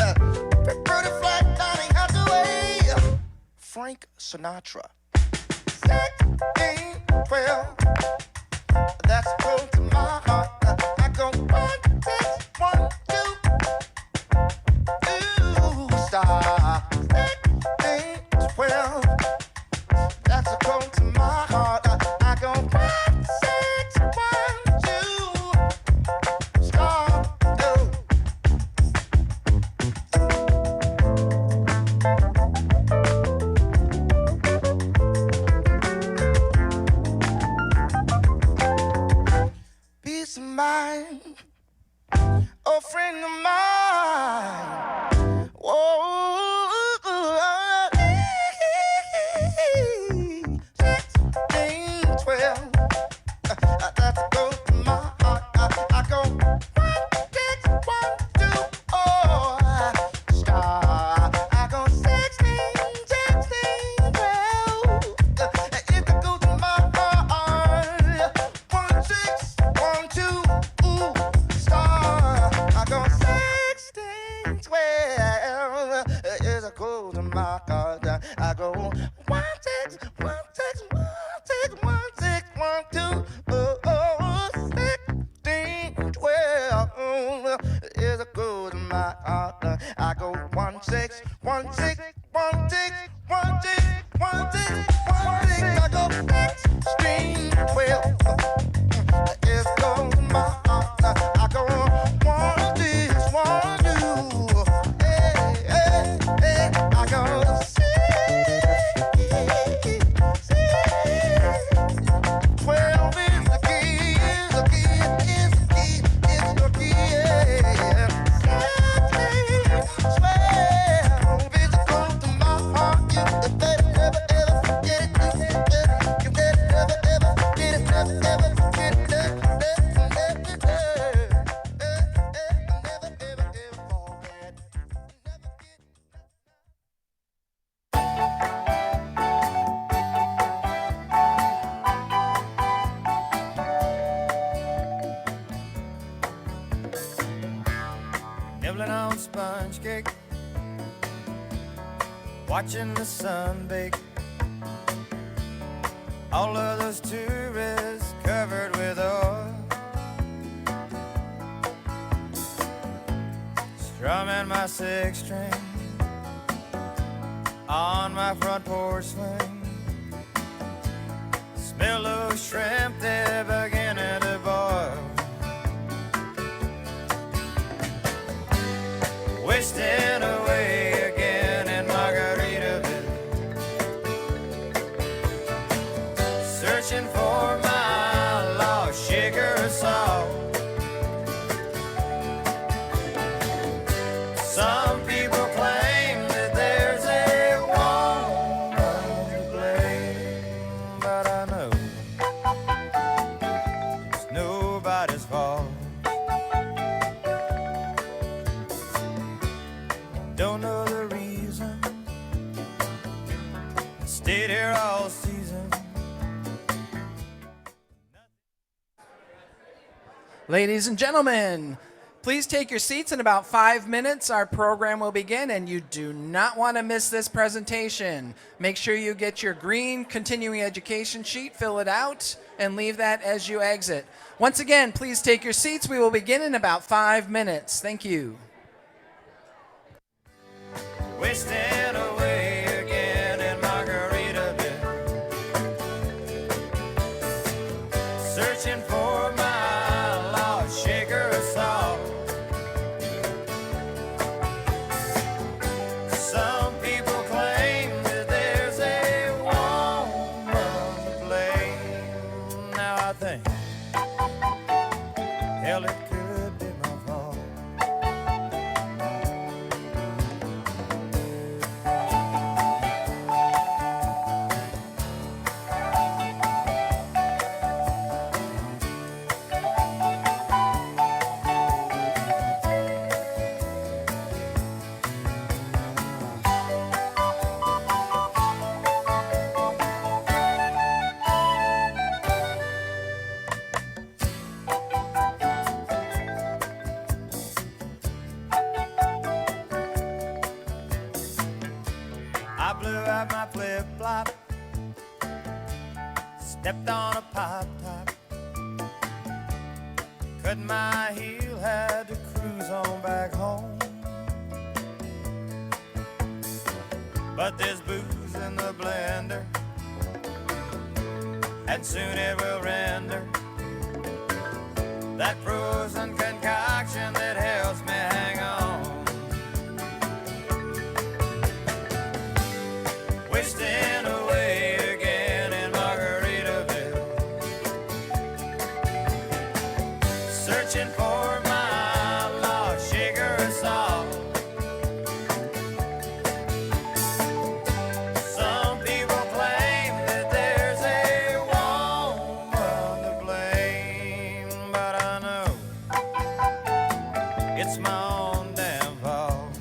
Speaker 1: Pretty flat, Donny Hathaway. Frank Sinatra. 16, 12. That's close to my heart. I go 1, 6, 1, 2. Ooh, star. 16, 12. That's close to my heart. I go 1, 6, 1, 2. Star. Oh. Peace of mind, a friend of mine. Whoa, 16, 12. That's go to my heart. I go 1, 6, 1, 2. Oh, star. I go 16, 16, 12. It could go to my heart. 1, 6, 1, 2. Ooh, star. I go 16, 12. It's a go to my heart. I go 1, 6, 1, 6, 1, 6, 1, 6, 1, 2. Oh, 16, 12. It's a go to my heart. I go 1, 6, 1, 6, 1, 6, 1, 6, 1, 6, 1, 6. I go 16, 12. It's go to my heart. I go 1, 6, 1, 2. Hey, hey, hey. I go 6, 12 is the key, is the key, is the key, is the key. Yeah. 16, 12 is close to my heart. You better never ever forget it. You better never ever forget it. Never ever forget it. Never ever forget. Nibbling on sponge cake, watching the sun bake. All of those tourists covered with oil, strumming my 6-string on my front porch swing. Smell those shrimp, they're beginning to boil. Wasting away again in Margaritaville, searching for my lost sugar salt. Some people claim that there's a woman to blame, but I know it's nobody's fault. Don't know the reason, stayed here all season.
Speaker 3: Ladies and gentlemen, please take your seats. In about 5 minutes, our program will begin, and you do not want to miss this presentation. Make sure you get your green continuing education sheet, fill it out, and leave that as you exit. Once again, please take your seats. We will begin in about 5 minutes. Thank you.
Speaker 1: Wasting away again in Margaritaville, searching for my lost sugar salt. Some people claim that there's a woman to blame. Now I think, hell, it could be my fault.
Speaker 2: blew out my flip-flop, stepped on a pop top, cut my heel, had to cruise on back home. But there's booze in the blender, and soon it will render that frozen concoction that helps me hang on. Wasting away again in Margaritaville, searching for my lost sugar and salt. Some people claim that there's a woman to blame, but I know it's my own damn fault.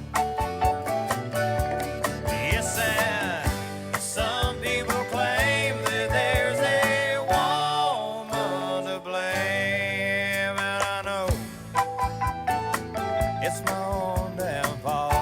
Speaker 2: Yes, and some people claim that there's a woman to blame, and I know it's my own damn fault.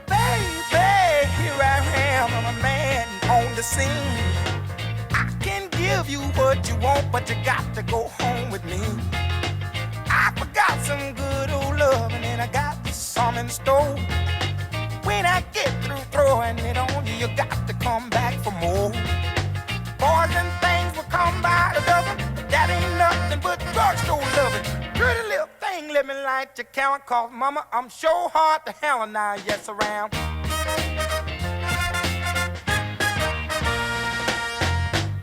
Speaker 2: Baby, here I am, I'm a man on the scene. I can give you what you want, but you got to go home with me. I forgot some good old loving, and I got some in store. When I get through throwing it on you, you got to come back for more. Boys and things will come by the dozen, but that ain't nothing but drugstore loving. Pretty little thing, let me light your count, cause mama, I'm sure hard to hell and I yes around.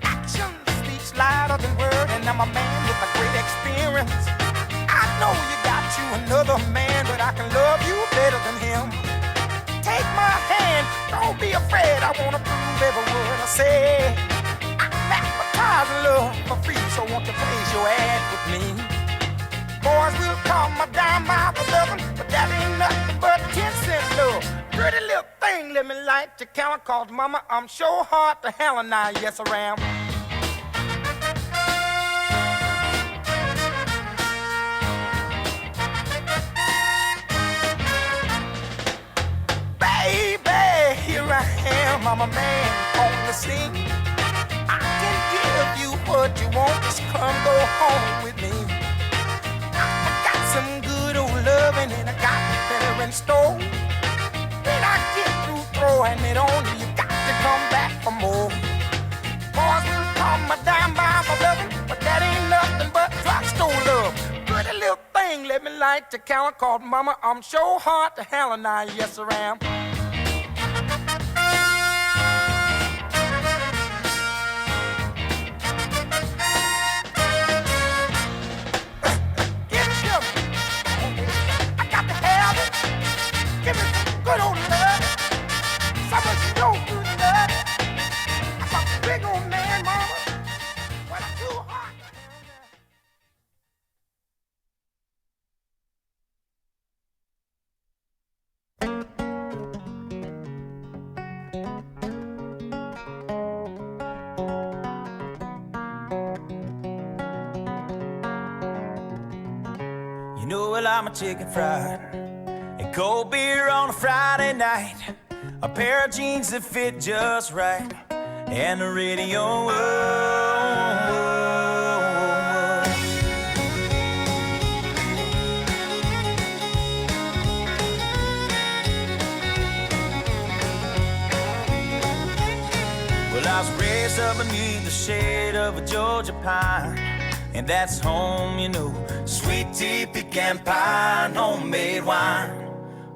Speaker 2: Action speaks louder than word, and I'm a man with a great experience. I know you got you another man, but I can love you better than him. Take my hand, don't be afraid, I wanna prove every word I say. I'm advertising love for free, so won't you place your ad with me? Boys will call my dime by the dozen, but that ain't nothing but 10-cent love. Pretty little thing, let me light your count, cause mama, I'm sure hard to hell and I yes around. Baby, here I am, I'm a man on the scene. I can give you what you want, just come go home with me. I got some good old loving, and I got better in store. When I get through throwing it on you, you got to come back for more. Boys will call my dime by my loving, but that ain't nothing but drugstore love. Pretty little thing, let me light your count, called mama, I'm sure hard to hell and I yes around. Give it to me. I got to have it. Give me some good old love. Some of your good love. I'm a big old man, mama. When I'm too hot. You know, well, I'm a chicken fried and cold beer on a Friday night, a pair of jeans that fit just right, and the radio. Oh, oh, oh. Well, I was raised up beneath the shade of a Georgia pine, and that's home, you know. Sweet tea, pecan pie, and homemade wine,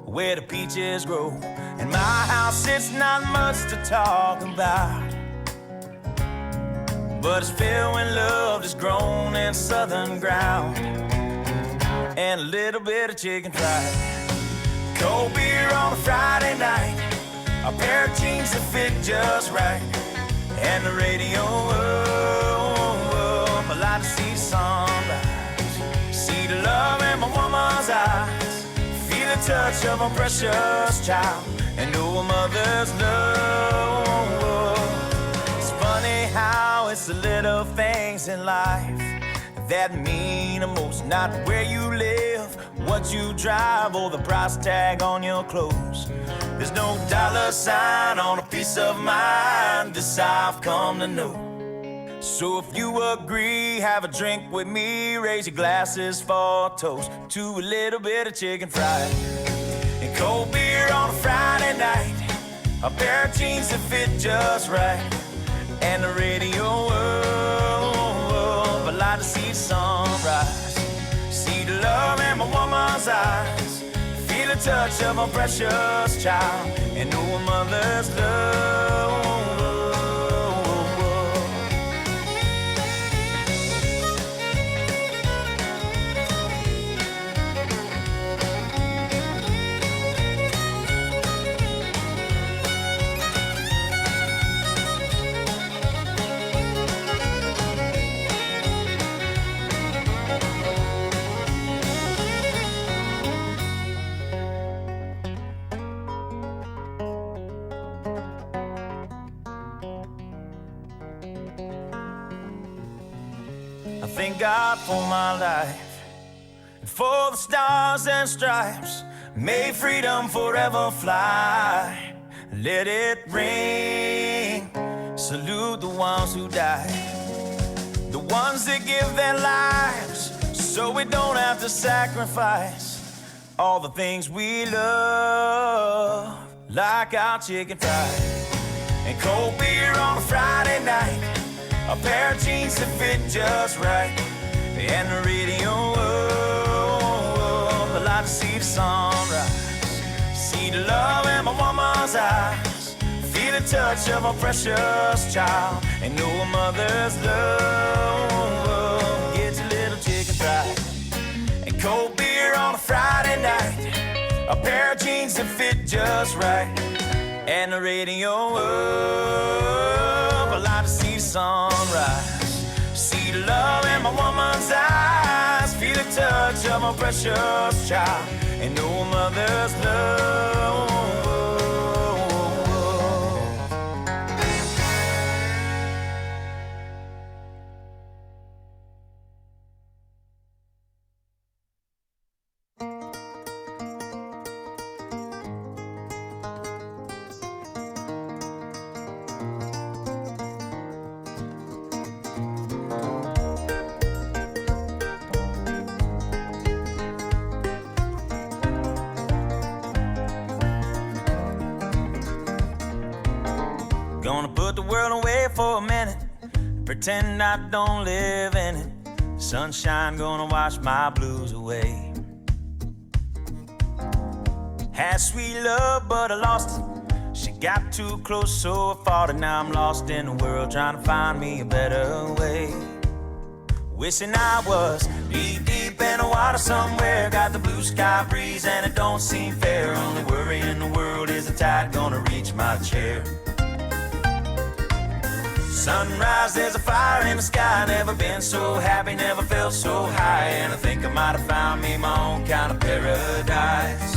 Speaker 2: where the peaches grow. In my house, it's not much to talk about, but it's filled with love that's grown in southern ground, and a little bit of chicken fried. Cold beer on a Friday night, a pair of jeans that fit just right, and the radio. I like to see the sunrise, see the love in my woman's eyes. touch of a precious child and know a mother's love. It's funny how it's the little things in life that mean the most, not where you live, what you drive, or the price tag on your clothes. There's no dollar sign on a piece of mind, this I've come to know. So if you agree, have a drink with me, raise your glasses for a toast to a little bit of chicken fried and cold beer on a Friday night, a pair of jeans that fit just right, and the radio world. I like to see the sunrise, see the love in my woman's eyes, feel the touch of a precious child, and know a mother's love. Thank God for my life and for the stars and stripes. May freedom forever fly. Let it ring. Salute the ones who died, the ones that give their lives so we don't have to sacrifice all the things we love, like our chicken fried and cold beer on a Friday night, a pair of jeans that fit just right, and the radio world. I like to see the sunrise, see the love in my woman's eyes, feel the touch of a precious child, and know a mother's love. Get your little chicken fried and cold beer on a Friday night, a pair of jeans that fit just right, and the radio world. I like to see the sunrise, see the love in my woman's eyes, feel the touch of a precious child, and know a mother's love. Gonna put the world away for a minute, pretend I don't live in it. Sunshine gonna wash my blues away. Had sweet love, but I lost it. She got too close, so I fought it. Now I'm lost in the world, trying to find me a better way. Wishing I was deep, deep in the water somewhere. Got the blue sky breeze and it don't seem fair. Only worry in the world is the tide gonna reach my chair. Sunrise, there's a fire in the sky. Never been so happy, never felt so high. And I think I might have found me my own kind of paradise.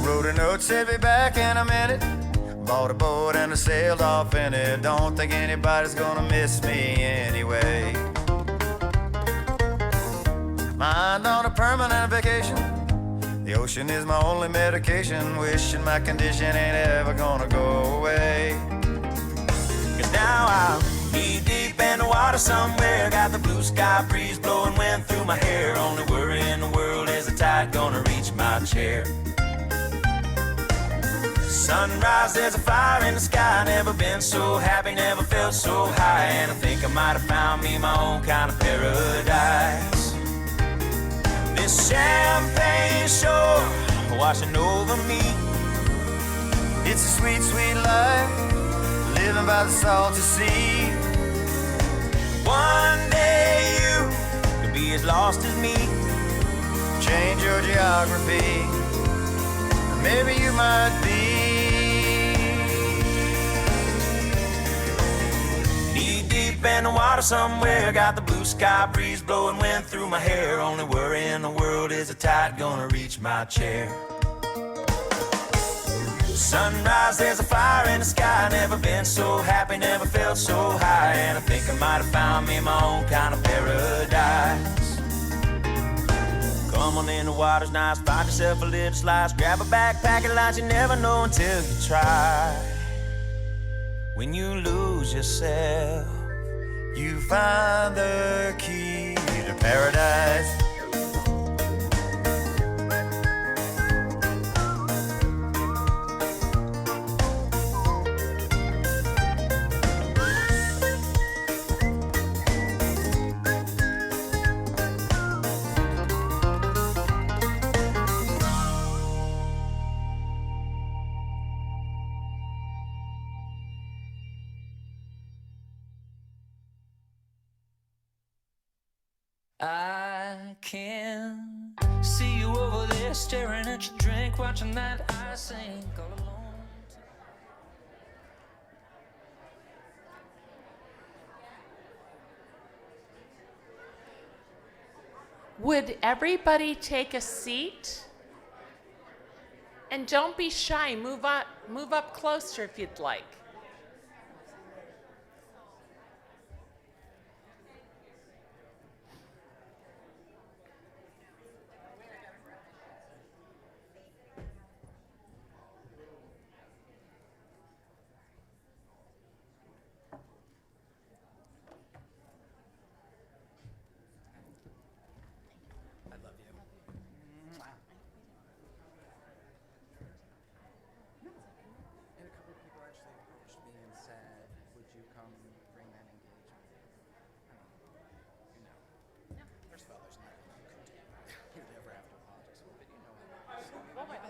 Speaker 2: Wrote a note, said be back in a minute. Bought a boat and I sailed off in it. Don't think anybody's gonna miss me anyway. Mind on a permanent vacation. The ocean is my only medication. Wishing my condition ain't ever gonna go away. Cause now I'm deep, deep in the water somewhere. Got the blue sky breeze blowing wind through my hair. Only worry in the world is the tide gonna reach my chair. Sunrise, there's a fire in the sky. Never been so happy, never felt so high. And I think I might have found me my own kind of paradise. This champagne shore washing over me. It's a sweet, sweet life, living by the salty sea. One day you could be as lost as me. Change your geography, maybe you might be deep in the water somewhere. Got the blue sky breeze blowing wind through my hair. Only worry in the world is the tide gonna reach my chair. Sunrise, there's a fire in the sky. Never been so happy, never felt so high. And I think I might have found me my own kind of paradise. Come on in, the water's nice. Find yourself a little slice. Grab a backpack and lunch. You never know until you try. When you lose yourself, you find the key to paradise.
Speaker 17: I can see you over there staring at your drink, watching that ice sink all alone.
Speaker 6: Would everybody take a seat? And don't be shy. Move up closer if you'd like.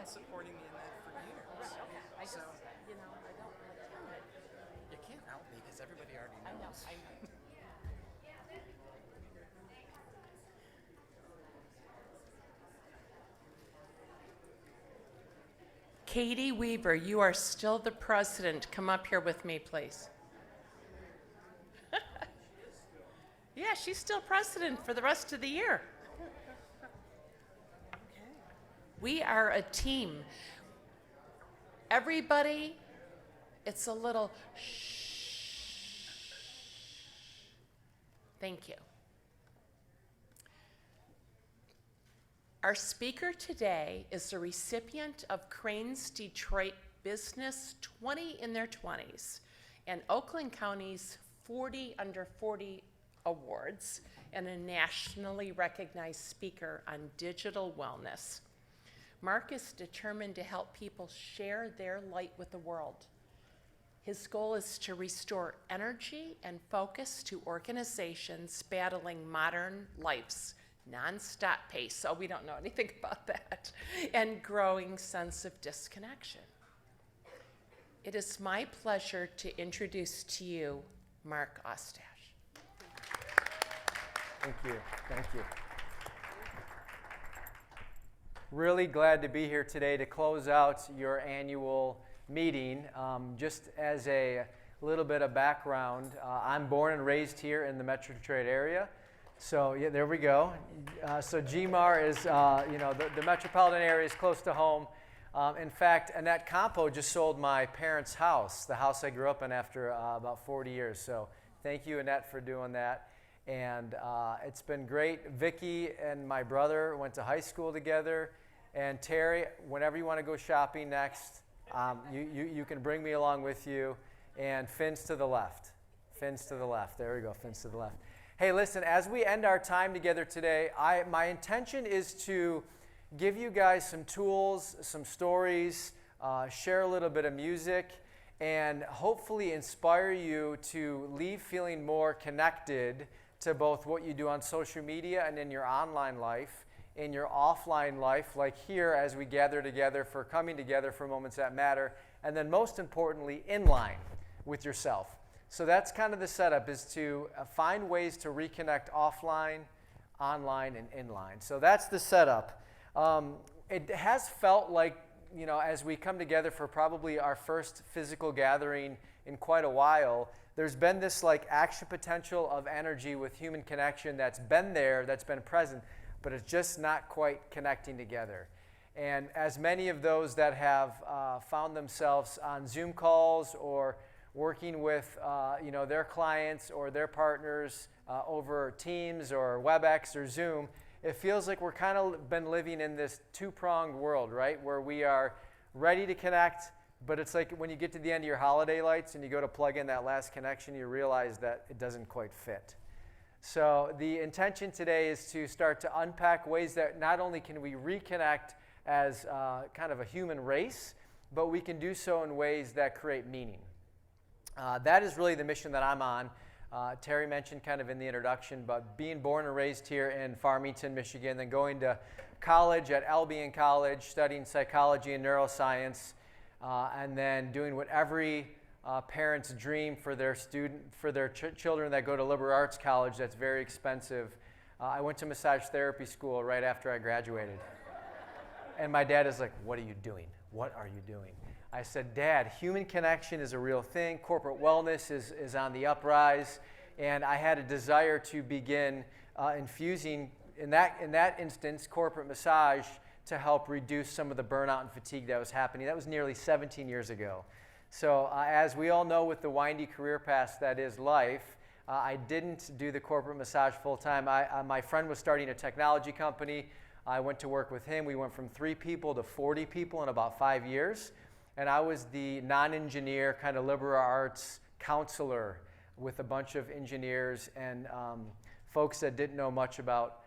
Speaker 3: Supporting me in that for years. So, you know, I don't really. You can't out me because everybody already knows.
Speaker 6: I know. Katie Weaver, you are still the president. Come up here with me, please. Yeah, she's still president for the rest of the year. We are a team. Everybody, it's a little shh. Thank you. Our speaker today is the recipient of Crane's Detroit Business 20 in their 20s and Oakland County's 40 under 40 awards and a nationally recognized speaker on digital wellness. Mark is determined to help people share their light with the world. His goal is to restore energy and focus to organizations battling modern life's nonstop pace, so we don't know anything about that, and growing sense of disconnection. It is my pleasure to introduce to you Mark Ostash.
Speaker 18: Thank you. Thank you. Really glad to be here today to close out your annual meeting. Just as a little bit of background, I'm born and raised here in the Metro Detroit area. So yeah, there we go. So GMAR is, the metropolitan area is close to home. In fact, Annette Campo just sold my parents' house, the house I grew up in, after about 40 years. So thank you, Annette, for doing that. And it's been great. Vicki and my brother went to high school together. And Terry, whenever you want to go shopping next, you can bring me along with you. And Finn's to the left. Finn's to the left. There we go, Finn's to the left. Hey, listen, as we end our time together today, my intention is to give you guys some tools, some stories, share a little bit of music, and hopefully inspire you to leave feeling more connected to both what you do on social media and in your online life, in your offline life, like here as we gather together for coming together for moments that matter, and then most importantly, in line with yourself. So that's kind of the setup, is to find ways to reconnect offline, online, and inline. So that's the setup. It has felt like, as we come together for probably our first physical gathering in quite a while, there's been this like action potential of energy with human connection that's been there, that's been present, but it's just not quite connecting together. And as many of those that have found themselves on Zoom calls or working with their clients or their partners over Teams or WebEx or Zoom, it feels like we're kind of been living in this two-pronged world, right? Where we are ready to connect, but it's like when you get to the end of your holiday lights and you go to plug in that last connection, you realize that it doesn't quite fit. So the intention today is to start to unpack ways that not only can we reconnect as kind of a human race, but we can do so in ways that create meaning. That is really the mission that I'm on. Terry mentioned kind of in the introduction, but being born and raised here in Farmington, Michigan, then going to college at Albion College, studying psychology and neuroscience, and then doing what every parent's dream for their children that go to liberal arts college that's very expensive. I went to massage therapy school right after I graduated. And my dad is like, "What are you doing? What are you doing?" I said, "Dad, human connection is a real thing. Corporate wellness is on the uprise." And I had a desire to begin infusing, in that instance, corporate massage to help reduce some of the burnout and fatigue that was happening. That was nearly 17 years ago. So as we all know with the windy career path that is life, I didn't do the corporate massage full time. My friend was starting a technology company. I went to work with him. We went from 3 people to 40 people in about 5 years. And I was the non-engineer kind of liberal arts counselor with a bunch of engineers and folks that didn't know much about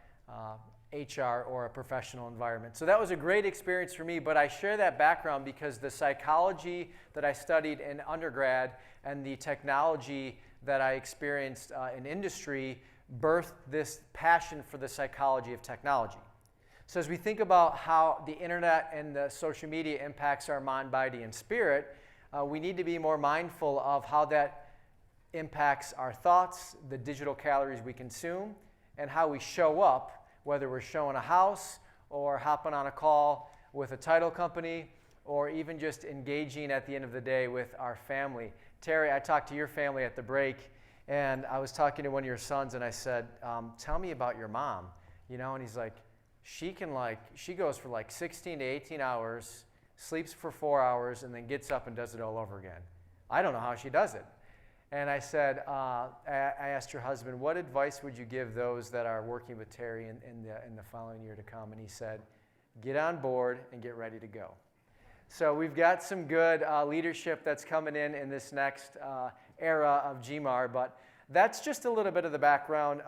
Speaker 18: HR or a professional environment. So that was a great experience for me, but I share that background because the psychology that I studied in undergrad and the technology that I experienced in industry birthed this passion for the psychology of technology. So as we think about how the internet and the social media impacts our mind, body, and spirit, we need to be more mindful of how that impacts our thoughts, the digital calories we consume, and how we show up, whether we're showing a house or hopping on a call with a title company or even just engaging at the end of the day with our family. Terry, I talked to your family at the break, and I was talking to one of your sons, and I said, "Tell me about your mom." And he's like, she goes for like 16 to 18 hours, sleeps for 4 hours, and then gets up and does it all over again. I don't know how she does it. And I said, I asked your husband, what advice would you give those that are working with Terry in the following year to come? And he said, get on board and get ready to go. So we've got some good leadership that's coming in this next era of GMAR, but that's just a little bit of the background.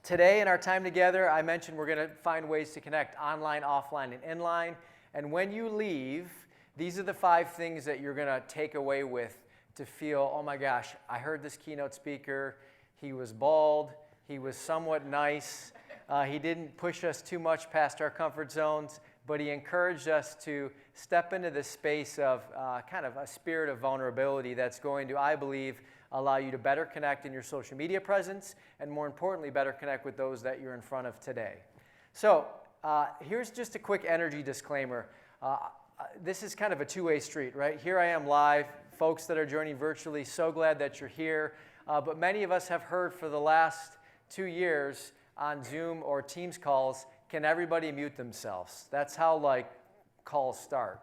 Speaker 18: Today in our time together, I mentioned we're going to find ways to connect online, offline, and inline. And when you leave, these are the 5 things that you're going to take away with to feel, oh my gosh, I heard this keynote speaker. He was bald. He was somewhat nice. He didn't push us too much past our comfort zones, but he encouraged us to step into the space of kind of a spirit of vulnerability that's going to, I believe, allow you to better connect in your social media presence, and more importantly, better connect with those that you're in front of today. So here's just a quick energy disclaimer. This is kind of a two-way street, right? Here I am live. Folks that are joining virtually, so glad that you're here. But many of us have heard for the last 2 years on Zoom or Teams calls, can everybody mute themselves? That's how calls start.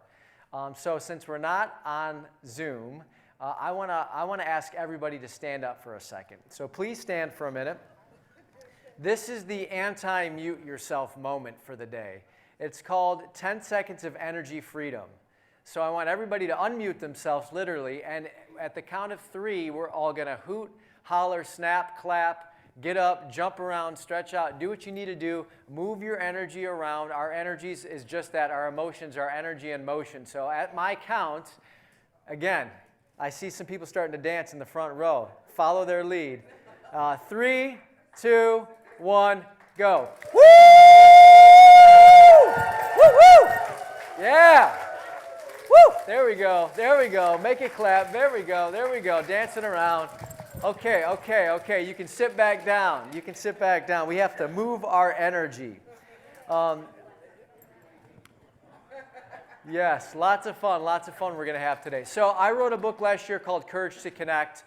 Speaker 18: So since we're not on Zoom, I want to ask everybody to stand up for a second. So please stand for a minute. This is the anti-mute yourself moment for the day. It's called 10 seconds of energy freedom. So I want everybody to unmute themselves literally, and at the count of 3, we're all going to hoot, holler, snap, clap, get up, jump around, stretch out, do what you need to do, move your energy around. Our energies is just that, our emotions are energy and motion. So at my count, again, I see some people starting to dance in the front row. Follow their lead. 3, 2, 1, go. Woo! Woo-hoo! Yeah. Woo! There we go. There we go. Make it clap. There we go. There we go. Dancing around. Okay. You can sit back down. You can sit back down. We have to move our energy. Yes, lots of fun we're going to have today. So I wrote a book last year called Courage to Connect,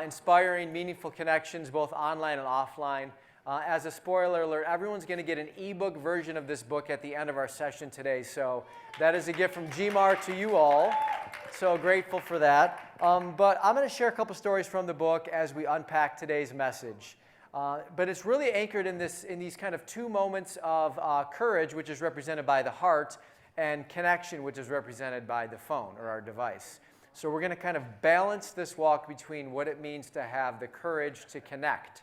Speaker 18: Inspiring Meaningful Connections, both online and offline. As a spoiler alert, everyone's going to get an ebook version of this book at the end of our session today. So that is a gift from GMAR to you all. So grateful for that. But I'm going to share a couple stories from the book as we unpack today's message. But it's really anchored in these kind of two moments of courage, which is represented by the heart, and connection, which is represented by the phone or our device. So we're going to kind of balance this walk between what it means to have the courage to connect.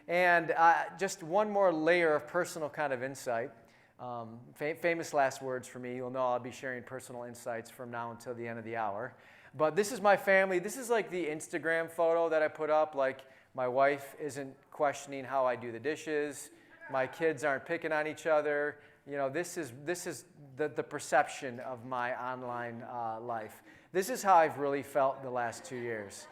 Speaker 18: And just one more layer of personal kind of insight. Famous last words for me. You'll know I'll be sharing personal insights from now until the end of the hour. But this is my family. This is like the Instagram photo that I put up. Like my wife isn't questioning how I do the dishes. My kids aren't picking on each other. You know, this is the perception of my online life. This is how I've really felt the last 2 years.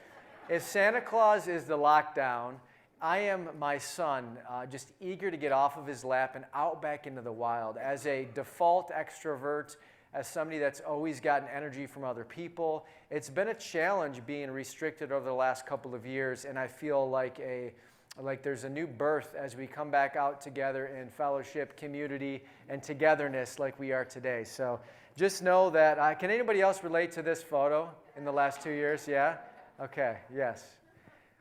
Speaker 18: If Santa Claus is the lockdown, I am my son, just eager to get off of his lap and out back into the wild. As a default extrovert, as somebody that's always gotten energy from other people, it's been a challenge being restricted over the last couple of years, and I feel like there's a new birth as we come back out together in fellowship, community, and togetherness like we are today. So just know that, can anybody else relate to this photo in the last 2 years? Yeah? Okay, yes.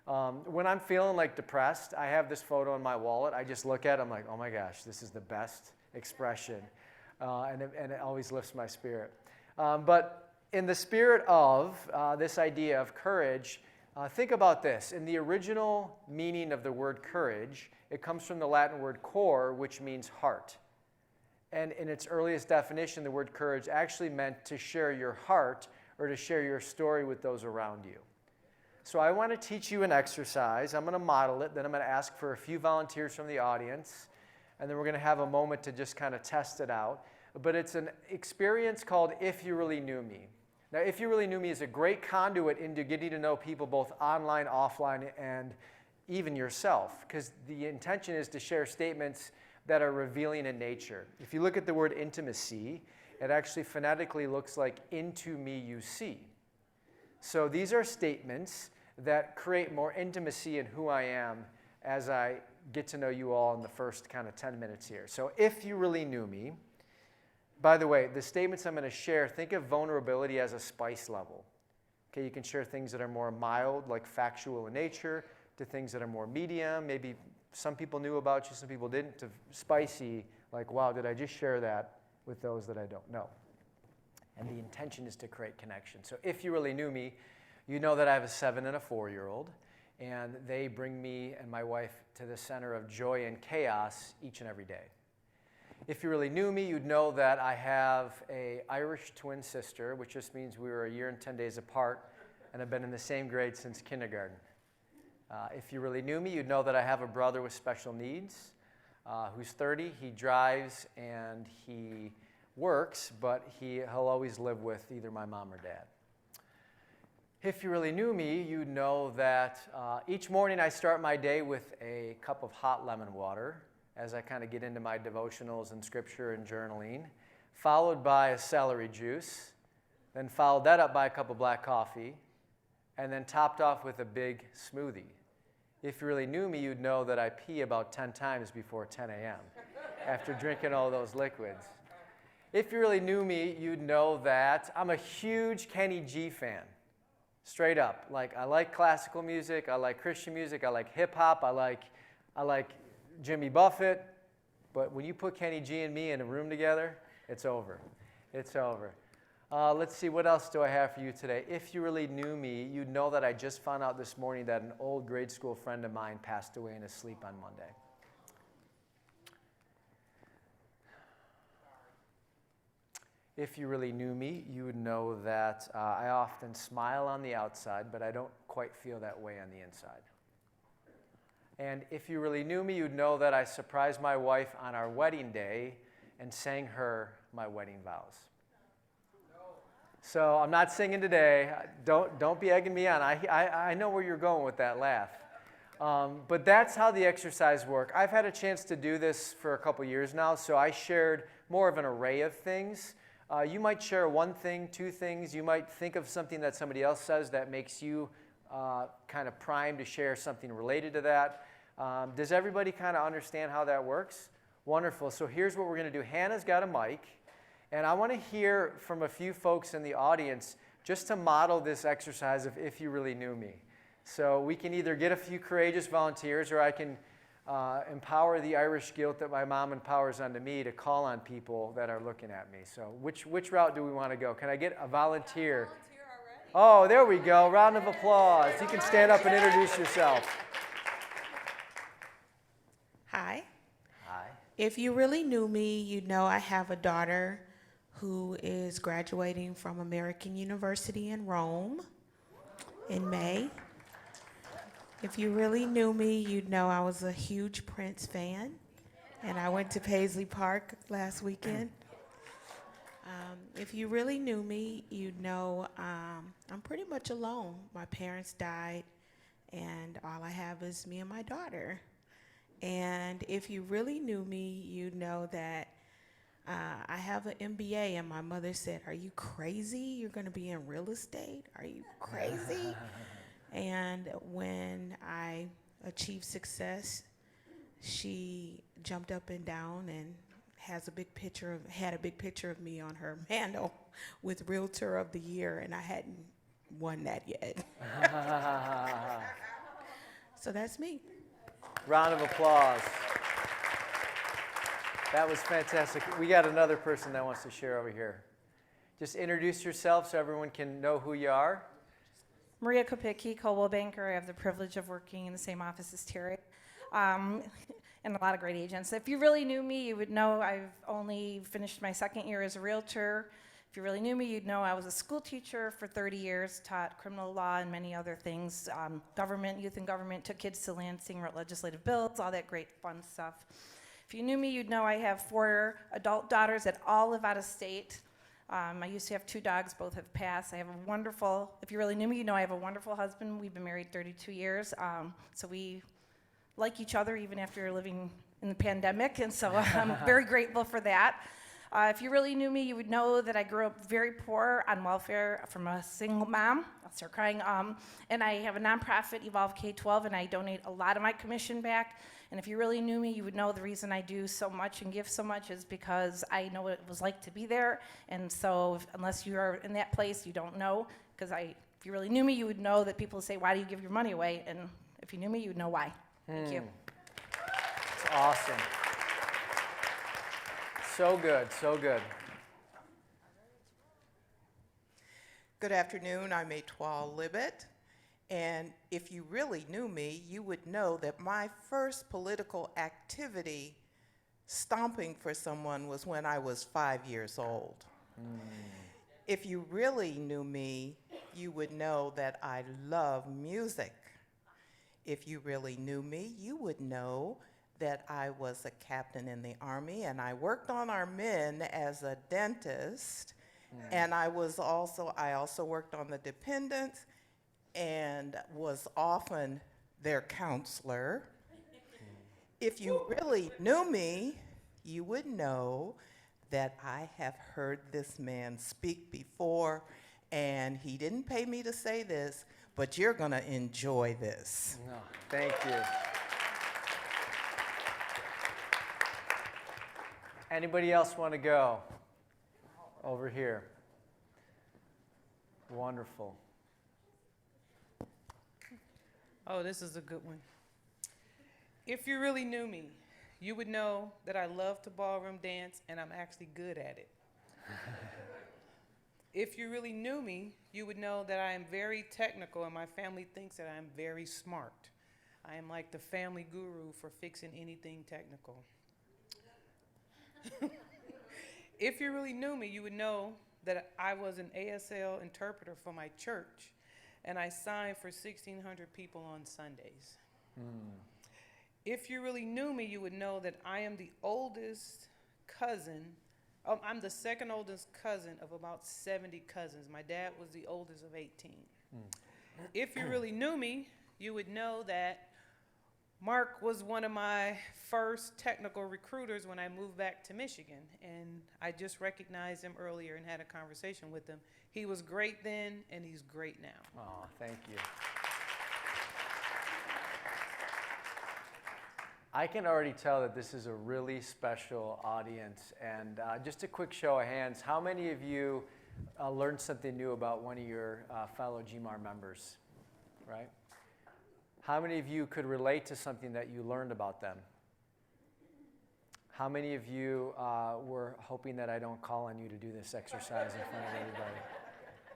Speaker 18: When I'm feeling like depressed, I have this photo in my wallet. I just look at it, I'm like, oh my gosh, this is the best expression. And it always lifts my spirit. But in the spirit of this idea of courage, think about this. In the original meaning of the word courage, it comes from the Latin word cor, which means heart. And in its earliest definition, the word courage actually meant to share your heart or to share your story with those around you. So I want to teach you an exercise. I'm going to model it. Then I'm going to ask for a few volunteers from the audience. And then we're going to have a moment to just kind of test it out. But it's an experience called If You Really Knew Me. Now, If You Really Knew Me is a great conduit into getting to know people both online, offline, and even yourself. Because the intention is to share statements that are revealing in nature. If you look at the word intimacy, it actually phonetically looks like into me you see. So these are statements that create more intimacy in who I am as I get to know you all in the first kind of 10 minutes here. So if you really knew me, by the way, the statements I'm going to share, think of vulnerability as a spice level. Okay, you can share things that are more mild, like factual in nature, to things that are more medium, maybe some people knew about you, some people didn't, to spicy, like, wow, did I just share that with those that I don't know? And the intention is to create connection. So if you really knew me, you know that I have a 7 and a 4-year-old, and they bring me and my wife to the center of joy and chaos each and every day. If you really knew me, you'd know that I have an Irish twin sister, which just means we were a year and 10 days apart, and have been in the same grade since kindergarten. If you really knew me, you'd know that I have a brother with special needs who's 30. He drives and he works, but he'll always live with either my mom or dad. If you really knew me, you'd know that each morning I start my day with a cup of hot lemon water as I kind of get into my devotionals and scripture and journaling, followed by a celery juice, then followed that up by a cup of black coffee, and then topped off with a big smoothie. If you really knew me, you'd know that I pee about 10 times before 10 a.m. after drinking all those liquids. If you really knew me, you'd know that I'm a huge Kenny G fan. Straight up. Like, I like classical music, I like Christian music, I like hip-hop, I like Jimmy Buffett, but when you put Kenny G and me in a room together, it's over. It's over. Let's see, what else do I have for you today? If you really knew me, you'd know that I just found out this morning that an old grade school friend of mine passed away in his sleep on Monday. If you really knew me, you would know that I often smile on the outside, but I don't quite feel that way on the inside. And if you really knew me, you'd know that I surprised my wife on our wedding day and sang her my wedding vows. So I'm not singing today. Don't be egging me on. I know where you're going with that laugh. But that's how the exercise works. I've had a chance to do this for a couple years now, so I shared more of an array of things. You might share one thing, two things. You might think of something that somebody else says that makes you kind of primed to share something related to that. Does everybody kind of understand how that works? Wonderful. So here's what we're going to do. Hannah's got a mic, and I want to hear from a few folks in the audience just to model this exercise of if you really knew me. So we can either get a few courageous volunteers, or I can empower the Irish guilt that my mom empowers onto me to call on people that are looking at me. So which route do we want to go? Can I get a volunteer? Oh, there we go. Round of applause. You can stand up and introduce yourself.
Speaker 19: Hi.
Speaker 18: Hi.
Speaker 19: If you really knew me, you'd know I have a daughter who is graduating from American University in Rome in May. If you really knew me, you'd know I was a huge Prince fan, and I went to Paisley Park last weekend. If you really knew me, you'd know I'm pretty much alone. My parents died, and all I have is me and my daughter. And if you really knew me, you'd know that I have an MBA, and my mother said, "Are you crazy? You're going to be in real estate? Are you crazy?" And when I achieved success, she jumped up and down and had a big picture of me on her mantle with Realtor of the Year, and I hadn't won that yet. So that's me.
Speaker 18: Round of applause. That was fantastic. We got another person that wants to share over here. Just introduce yourself so everyone can know who you are.
Speaker 20: Maria Kopicki, Coldwell Banker. I have the privilege of working in the same office as Terry, and a lot of great agents. If you really knew me, you would know I've only finished my second year as a realtor. If you really knew me, you'd know I was a school teacher for 30 years, taught criminal law and many other things, government, youth and government, took kids to Lansing, wrote legislative bills, all that great fun stuff. If you knew me, you'd know I have 4 adult daughters that all live out of state. I used to have 2 dogs, both have passed. I have a wonderful, if you really knew me, you know I have a wonderful husband. We've been married 32 years, so we like each other even after living in the pandemic, and so I'm very grateful for that. If you really knew me, you would know that I grew up very poor on welfare from a single mom. I'll start crying. And I have a nonprofit, Evolve K-12, and I donate a lot of my commission back. And if you really knew me, you would know the reason I do so much and give so much is because I know what it was like to be there. And so unless you are in that place, you don't know. Because if you really knew me, you would know that people say, "Why do you give your money away?" And if you knew me, you would know why. Thank you.
Speaker 18: It's awesome. So good, so good.
Speaker 21: Good afternoon, I'm Etoile Libet, and if you really knew me, you would know that my first political activity stomping for someone was when I was 5 years old. If you really knew me, you would know that I love music. If you really knew me, you would know that I was a captain in the Army, and I worked on our men as a dentist, and I also worked on the dependents and was often their counselor. If you really knew me, you would know that I have heard this man speak before, and he didn't pay me to say this, but you're gonna enjoy this.
Speaker 18: No, thank you. Anybody else want to go? Over here. Wonderful.
Speaker 22: Oh, this is a good one. If you really knew me, you would know that I love to ballroom dance and I'm actually good at it. If you really knew me, you would know that I am very technical and my family thinks that I am very smart. I am like the family guru for fixing anything technical. If you really knew me, you would know that I was an ASL interpreter for my church, and I signed for 1,600 people on Sundays. If you really knew me, you would know that I am the oldest cousin. I'm the second oldest cousin of about 70 cousins. My dad was the oldest of 18. If you really knew me, you would know that Mark was one of my first technical recruiters when I moved back to Michigan, and I just recognized him earlier and had a conversation with him. He was great then, and he's great now.
Speaker 18: Oh, thank you. I can already tell that this is a really special audience, and just a quick show of hands, how many of you learned something new about one of your fellow GMAR members, right? How many of you could relate to something that you learned about them? How many of you were hoping that I don't call on you to do this exercise in front of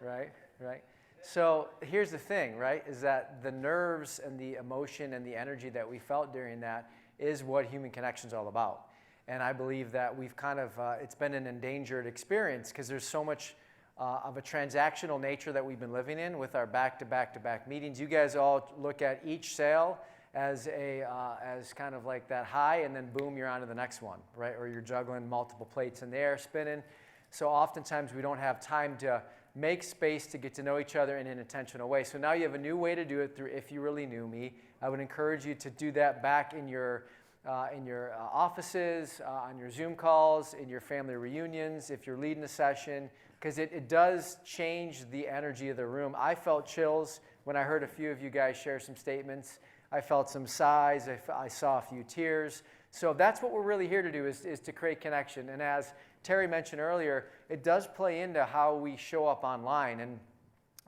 Speaker 18: everybody? Right? So here's the thing, right, is that the nerves and the emotion and the energy that we felt during that is what human connection is all about. And I believe that we've kind of, it's been an endangered experience because there's so much of a transactional nature that we've been living in with our back-to-back-to-back meetings. You guys all look at each sale as as kind of like that high, and then boom, you're on to the next one, right? Or you're juggling multiple plates in the air, spinning. So oftentimes we don't have time to make space to get to know each other in an intentional way. So now you have a new way to do it through If You Really Knew Me. I would encourage you to do that back in your offices, on your Zoom calls, in your family reunions, if you're leading a session, because it does change the energy of the room. I felt chills when I heard a few of you guys share some statements. I felt some sighs. I saw a few tears. So that's what we're really here to do, is to create connection. And as Terry mentioned earlier, it does play into how we show up online. And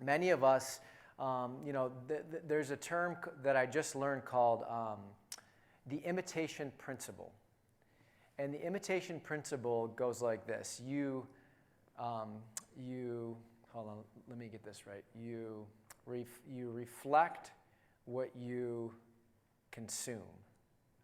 Speaker 18: many of us, there's a term that I just learned called the imitation principle. And the imitation principle goes like this. Hold on, let me get this right. You reflect what you consume.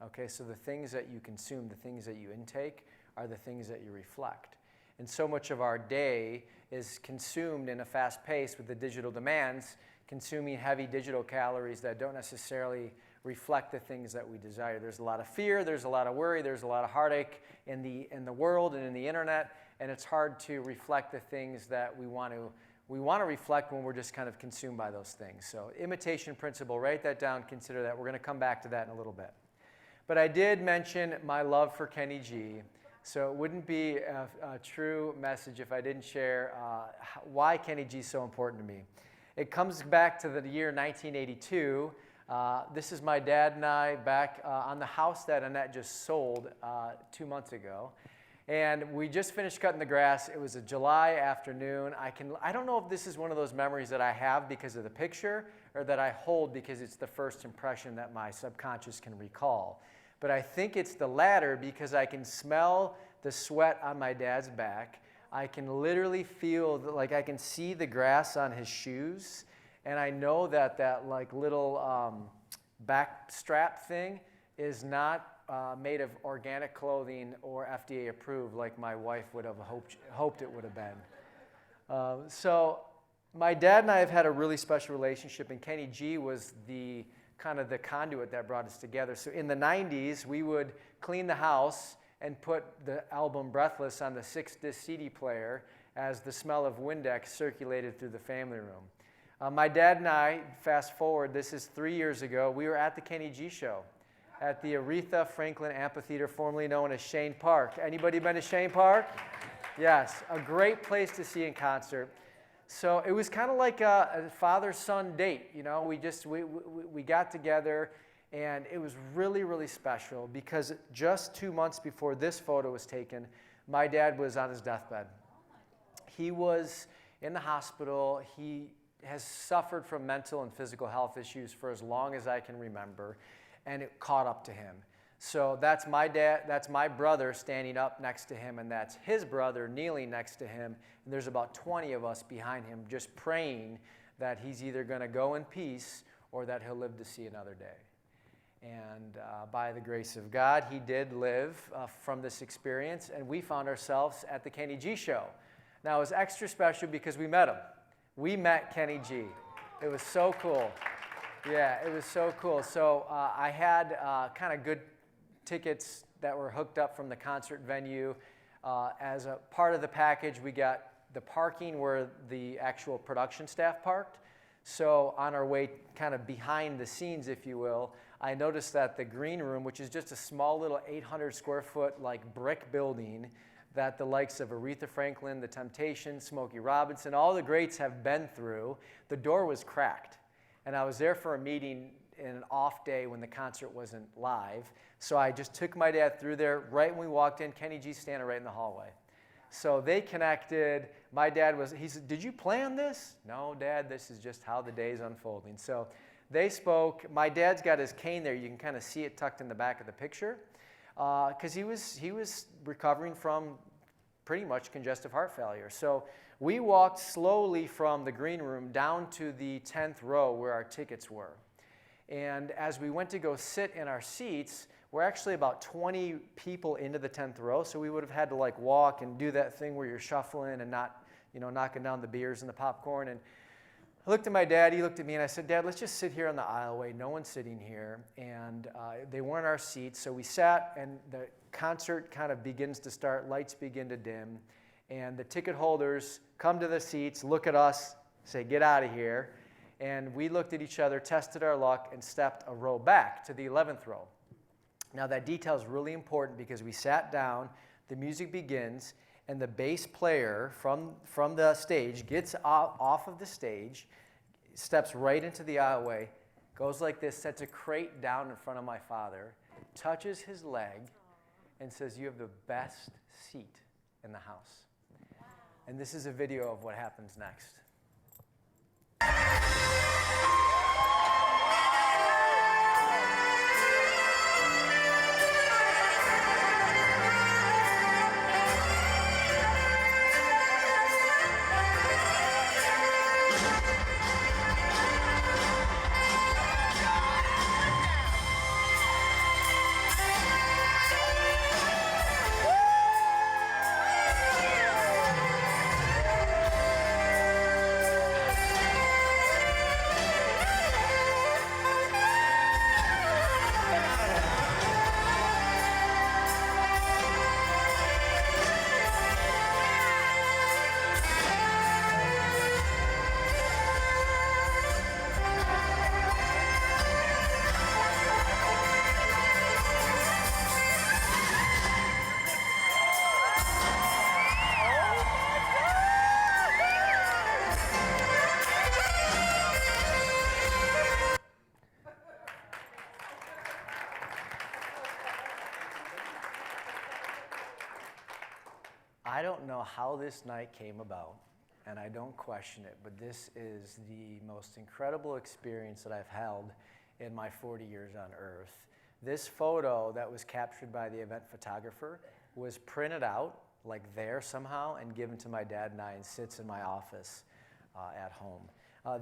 Speaker 18: Okay, so the things that you consume, the things that you intake, are the things that you reflect. And so much of our day is consumed in a fast pace with the digital demands, consuming heavy digital calories that don't necessarily reflect the things that we desire. There's a lot of fear, there's a lot of worry, there's a lot of heartache in the world and in the internet, and it's hard to reflect the things that we want to reflect when we're just kind of consumed by those things. So imitation principle, write that down, consider that. We're going to come back to that in a little bit. But I did mention my love for Kenny G, so it wouldn't be a true message if I didn't share why Kenny G is so important to me. It comes back to the year 1982. This is my dad and I back on the house that Annette just sold 2 months ago. And we just finished cutting the grass. It was a July afternoon. I don't know if this is one of those memories that I have because of the picture or that I hold because it's the first impression that my subconscious can recall. But I think it's the latter because I can smell the sweat on my dad's back. I can literally feel, like I can see the grass on his shoes. And I know that like little back strap thing is not made of organic clothing or FDA approved like my wife would have hoped it would have been. So my dad and I have had a really special relationship, and Kenny G was the kind of the conduit that brought us together. So in the 90s, we would clean the house and put the album Breathless on the 6-disc CD player as the smell of Windex circulated through the family room. My dad and I, fast forward, this is 3 years ago, we were at the Kenny G show at the Aretha Franklin Amphitheater, formerly known as Shane Park. Anybody been to Shane Park? Yes, a great place to see in concert. So it was kind of like a father-son date, you know. We got together, and it was really, really special because just 2 months before this photo was taken, my dad was on his deathbed. He was in the hospital. He has suffered from mental and physical health issues for as long as I can remember, and it caught up to him. So that's my dad, that's my brother standing up next to him, and that's his brother kneeling next to him. And there's about 20 of us behind him just praying that he's either going to go in peace or that he'll live to see another day. And by the grace of God, he did live from this experience, and we found ourselves at the Kenny G show. Now, it was extra special because we met him. We met Kenny G. It was so cool. Yeah, it was so cool. So I had kind of good tickets that were hooked up from the concert venue. As a part of the package, we got the parking where the actual production staff parked. So on our way kind of behind the scenes, if you will, I noticed that the green room, which is just a small little 800 square foot like brick building that the likes of Aretha Franklin, The Temptations, Smokey Robinson, all the greats have been through, the door was cracked. And I was there for a meeting in an off day when the concert wasn't live. So I just took my dad through there. Right when we walked in, Kenny G's standing right in the hallway. So they connected. My dad he said, "Did you plan this?" "No, Dad, this is just how the day's unfolding." So they spoke. My dad's got his cane there. You can kind of see it tucked in the back of the picture because he was recovering from pretty much congestive heart failure. So we walked slowly from the green room down to the 10th row where our tickets were. And as we went to go sit in our seats, we're actually about 20 people into the 10th row, so we would have had to like walk and do that thing where you're shuffling and not, knocking down the beers and the popcorn. And I looked at my dad, he looked at me, and I said, "Dad, let's just sit here on the aisleway. No one's sitting here." And they weren't our seats, so we sat, and the concert kind of begins to start, lights begin to dim, and the ticket holders come to the seats, look at us, say, "Get out of here." And we looked at each other, tested our luck, and stepped a row back to the 11th row. Now that detail is really important because we sat down, the music begins, and the bass player from the stage gets off of the stage, steps right into the aisleway, goes like this, sets a crate down in front of my father, touches his leg, and says, "You have the best seat in the house." And this is a video of what happens next. I don't know how this night came about, and I don't question it, but this is the most incredible experience that I've held in my 40 years on Earth. This photo that was captured by the event photographer was printed out, like there somehow, and given to my dad and I, and sits in my office at home.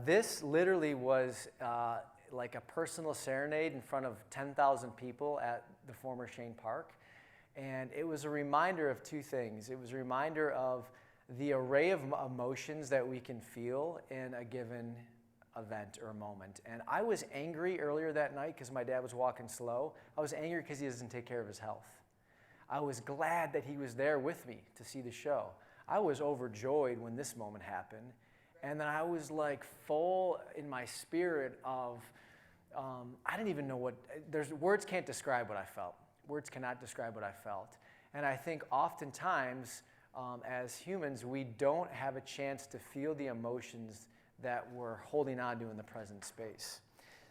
Speaker 18: This literally was like a personal serenade in front of 10,000 people at the former Shane Park. And it was a reminder of two things. It was a reminder of the array of emotions that we can feel in a given event or moment. And I was angry earlier that night because my dad was walking slow. I was angry because he doesn't take care of his health. I was glad that he was there with me to see the show. I was overjoyed when this moment happened. And then I was like full in my spirit of, I didn't even know words can't describe what I felt. Words cannot describe what I felt. And I think oftentimes, as humans, we don't have a chance to feel the emotions that we're holding on to in the present space.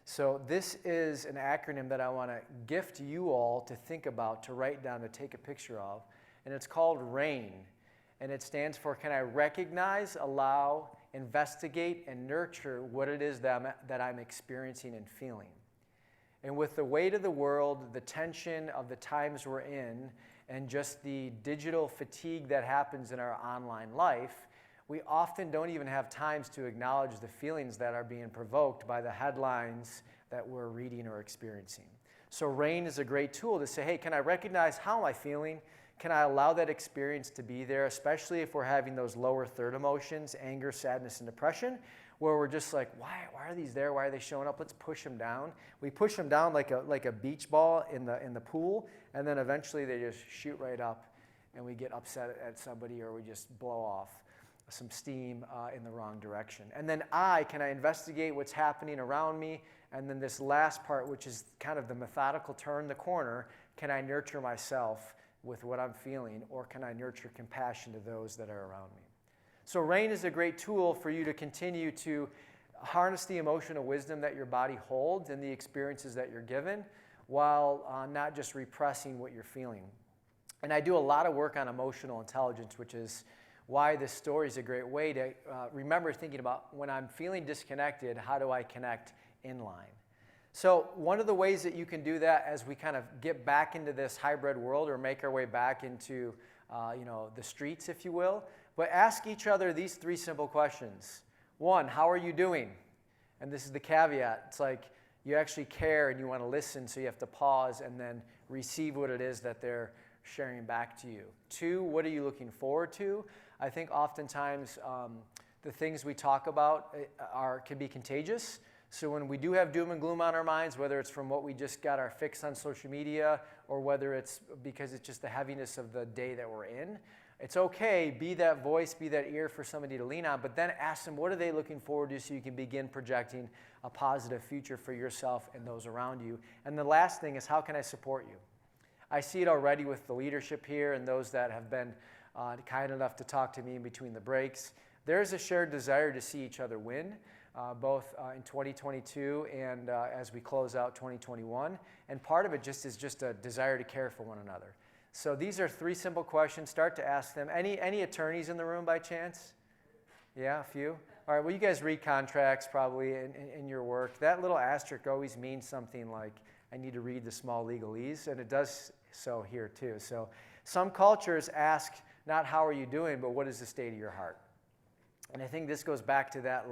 Speaker 18: So this is an acronym that I want to gift you all to think about, to write down, to take a picture of. And it's called RAIN. And it stands for, can I recognize, allow, investigate, and nurture what it is that I'm experiencing and feeling. And with the weight of the world, the tension of the times we're in, and just the digital fatigue that happens in our online life, we often don't even have times to acknowledge the feelings that are being provoked by the headlines that we're reading or experiencing. So RAIN is a great tool to say, hey, can I recognize how am I feeling? Can I allow that experience to be there, especially if we're having those lower third emotions, anger, sadness, and depression, where we're just like, why are these there? Why are they showing up? Let's push them down. We push them down like a beach ball in the pool, and then eventually they just shoot right up, and we get upset at somebody or we just blow off. some steam in the wrong direction. And then I, can I investigate what's happening around me? And then this last part, which is kind of the methodical turn the corner, can I nurture myself with what I'm feeling, or can I nurture compassion to those that are around me? So RAIN is a great tool for you to continue to harness the emotional wisdom that your body holds and the experiences that you're given, while not just repressing what you're feeling. And I do a lot of work on emotional intelligence, which is why this story is a great way to remember thinking about, when I'm feeling disconnected, how do I connect in line? So one of the ways that you can do that as we kind of get back into this hybrid world, or make our way back into the streets, if you will, but ask each other these 3 simple questions. 1, how are you doing? And this is the caveat. It's like you actually care and you want to listen, so you have to pause and then receive what it is that they're sharing back to you. 2, what are you looking forward to? I think oftentimes the things we talk about can be contagious. So when we do have doom and gloom on our minds, whether it's from what we just got our fix on social media, or whether it's because it's just the heaviness of the day that we're in, it's okay, be that voice, be that ear for somebody to lean on, but then ask them, what are they looking forward to, so you can begin projecting a positive future for yourself and those around you. And the last thing is, how can I support you? I see it already with the leadership here and those that have been kind enough to talk to me in between the breaks. There's a shared desire to see each other win, both in 2022 and as we close out 2021. And part of it is just a desire to care for one another. So these are 3 simple questions. Start to ask them. Any attorneys in the room by chance? Yeah, a few? All right, well, you guys read contracts probably in your work. That little asterisk always means something like, I need to read the small legalese, and it does so here too. So some cultures ask not how are you doing, but what is the state of your heart? And I think this goes back to that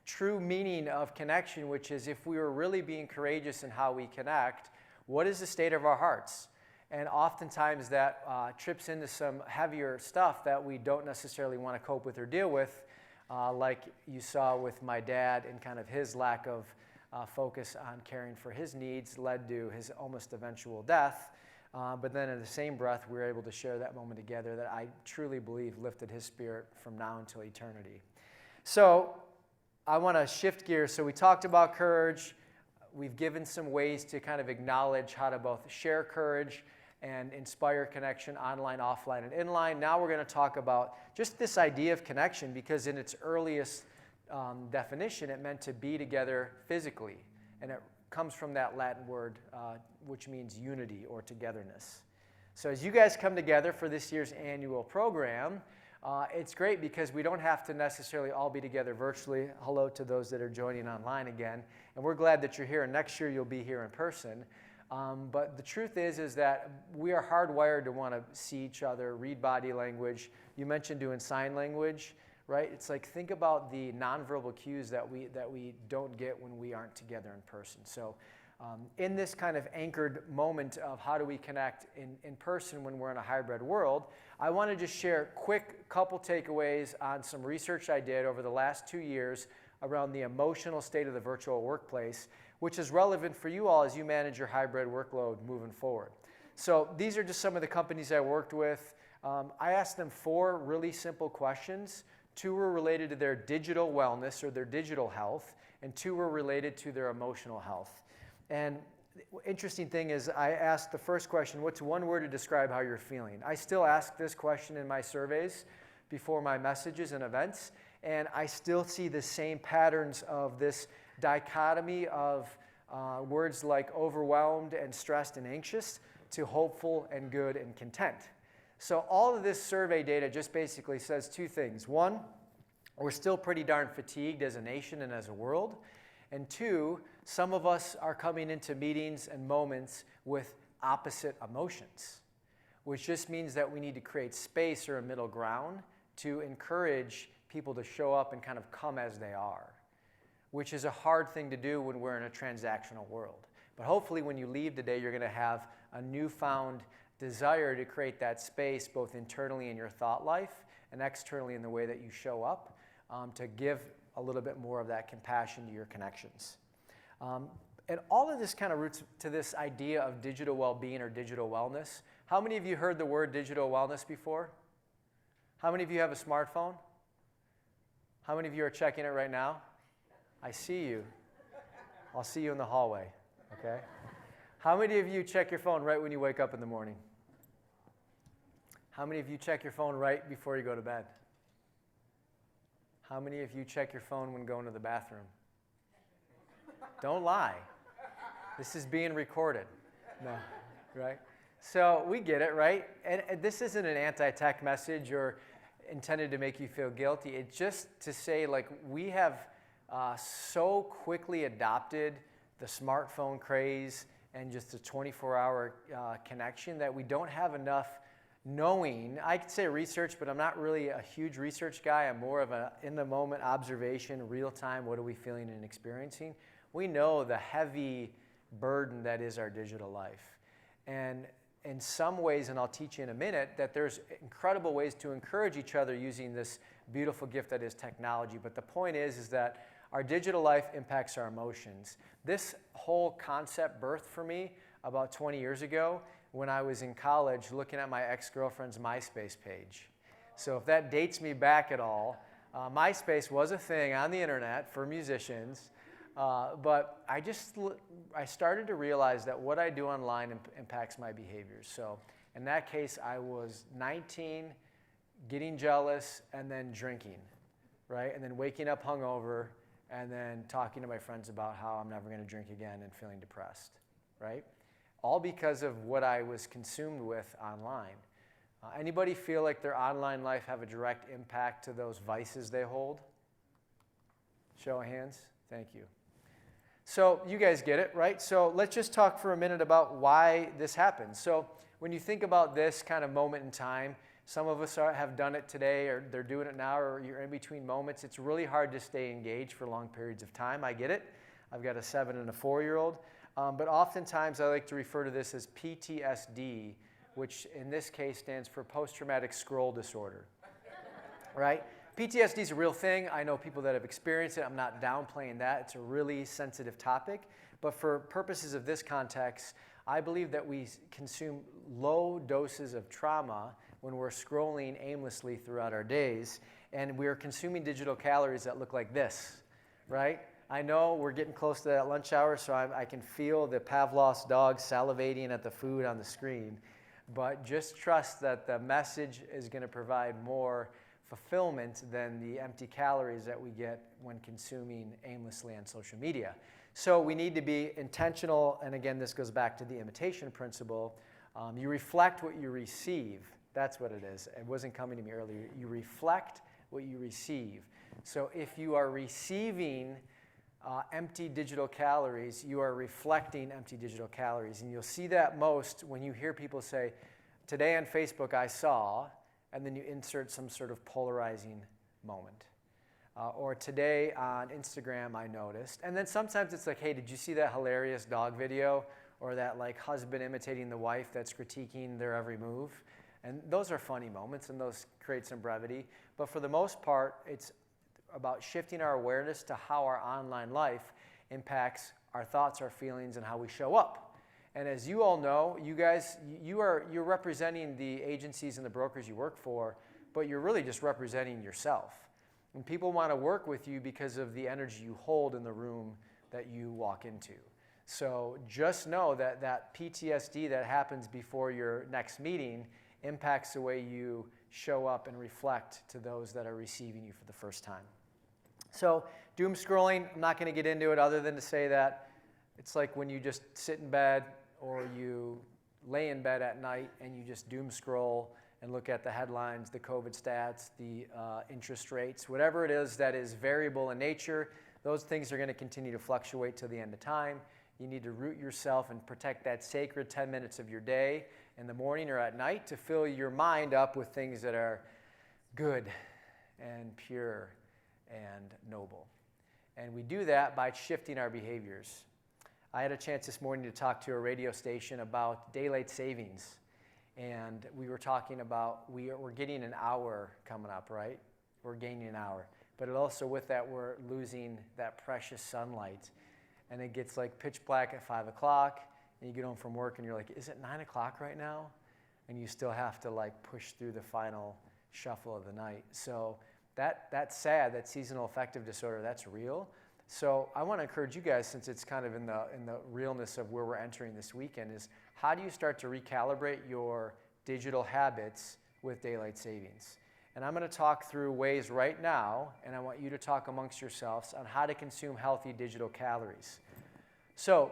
Speaker 18: true meaning of connection, which is, if we were really being courageous in how we connect, what is the state of our hearts? And oftentimes that trips into some heavier stuff that we don't necessarily want to cope with or deal with, like you saw with my dad, and kind of his lack of focus on caring for his needs led to his almost eventual death. But then in the same breath, we were able to share that moment together that I truly believe lifted his spirit from now until eternity. So I want to shift gears. So we talked about courage. We've given some ways to kind of acknowledge how to both share courage and inspire connection online, offline, and inline. Now we're going to talk about just this idea of connection, because in its earliest definition, it meant to be together physically. And it comes from that Latin word, which means unity or togetherness. So as you guys come together for this year's annual program, it's great because we don't have to necessarily all be together virtually. Hello to those that are joining online again. And we're glad that you're here. And next year you'll be here in person. But the truth is that we are hardwired to want to see each other, read body language. You mentioned doing sign language, right? It's like, think about the nonverbal cues that we don't get when we aren't together in person. So in this kind of anchored moment of how do we connect in person when we're in a hybrid world, I want to just share a quick couple takeaways on some research I did over the last 2 years around the emotional state of the virtual workplace, which is relevant for you all as you manage your hybrid workload moving forward. So these are just some of the companies I worked with. I asked them 4 really simple questions. 2 were related to their digital wellness or their digital health, and 2 were related to their emotional health. And the interesting thing is, I asked the first question, what's one word to describe how you're feeling? I still ask this question in my surveys before my messages and events, and I still see the same patterns of this dichotomy of words like overwhelmed and stressed and anxious to hopeful and good and content. So all of this survey data just basically says 2 things. 1, we're still pretty darn fatigued as a nation and as a world. And 2, some of us are coming into meetings and moments with opposite emotions, which just means that we need to create space or a middle ground to encourage people to show up and kind of come as they are, which is a hard thing to do when we're in a transactional world. But hopefully when you leave today, you're going to have a newfound desire to create that space both internally in your thought life and externally in the way that you show up, to give a little bit more of that compassion to your connections. And all of this kind of roots to this idea of digital well-being or digital wellness. How many of you heard the word digital wellness before? How many of you have a smartphone? How many of you are checking it right now? I see you. I'll see you in the hallway, okay? How many of you check your phone right when you wake up in the morning? How many of you check your phone right before you go to bed? How many of you check your phone when going to the bathroom? Don't lie. This is being recorded. No, right? So we get it, right? And this isn't an anti-tech message or intended to make you feel guilty. It's just to say, like, we have so quickly adopted the smartphone craze and just the 24-hour connection that we don't have enough knowing. I could say research, but I'm not really a huge research guy. I'm more of a in-the-moment observation, real-time, what are we feeling and experiencing? We know the heavy burden that is our digital life. And in some ways, and I'll teach you in a minute, that there's incredible ways to encourage each other using this beautiful gift that is technology. But the point is that our digital life impacts our emotions. This whole concept birthed for me about 20 years ago when I was in college looking at my ex-girlfriend's MySpace page. So if that dates me back at all, MySpace was a thing on the internet for musicians. But I started to realize that what I do online impacts my behaviors. So in that case, I was 19, getting jealous, and then drinking, right? And then waking up hungover, and then talking to my friends about how I'm never going to drink again and feeling depressed, right? All because of what I was consumed with online. Anybody feel like their online life have a direct impact to those vices they hold? Show of hands. Thank you. So you guys get it, right? So let's just talk for a minute about why this happens. So when you think about this kind of moment in time, some of us have done it today, or they're doing it now, or you're in between moments. It's really hard to stay engaged for long periods of time. I get it. I've got a 7 and a 4-year-old. But oftentimes I like to refer to this as PTSD, which in this case stands for post-traumatic scroll disorder, right? PTSD is a real thing. I know people that have experienced it. I'm not downplaying that. It's a really sensitive topic. But for purposes of this context, I believe that we consume low doses of trauma when we're scrolling aimlessly throughout our days, and we're consuming digital calories that look like this, right? I know we're getting close to that lunch hour, so I can feel the Pavlov's dog salivating at the food on the screen. But just trust that the message is going to provide more fulfillment than the empty calories that we get when consuming aimlessly on social media. So we need to be intentional, and again, this goes back to the imitation principle. You reflect what you receive. That's what it is. It wasn't coming to me earlier. You reflect what you receive. So if you are receiving empty digital calories, you are reflecting empty digital calories. And you'll see that most when you hear people say, today on Facebook I saw, and then you insert some sort of polarizing moment. Or today on Instagram I noticed. And then sometimes it's like, hey, did you see that hilarious dog video? Or that like husband imitating the wife that's critiquing their every move? And those are funny moments, and those create some brevity. But for the most part, it's about shifting our awareness to how our online life impacts our thoughts, our feelings, and how we show up. And as you all know, you guys, you're representing the agencies and the brokers you work for, but you're really just representing yourself. And people want to work with you because of the energy you hold in the room that you walk into. So just know that that PTSD that happens before your next meeting impacts the way you show up and reflect to those that are receiving you for the first time. So doom scrolling, I'm not going to get into it other than to say that it's like when you just sit in bed or you lay in bed at night and you just doom scroll and look at the headlines, the COVID stats, the interest rates, whatever it is that is variable in nature. Those things are going to continue to fluctuate till the end of time. You need to root yourself and protect that sacred 10 minutes of your day in the morning or at night to fill your mind up with things that are good and pure and noble. And we do that by shifting our behaviors. I had a chance this morning to talk to a radio station about daylight savings. And we were talking about we're getting an hour coming up, right? We're gaining an hour. But also with that, we're losing that precious sunlight. And it gets like pitch black at 5 o'clock. And you get home from work and you're like, is it 9 o'clock right now? And you still have to like push through the final shuffle of the night. So That's sad, that seasonal affective disorder, that's real. So I want to encourage you guys, since it's kind of in the realness of where we're entering this weekend, is how do you start to recalibrate your digital habits with daylight savings? And I'm going to talk through ways right now, and I want you to talk amongst yourselves on how to consume healthy digital calories. So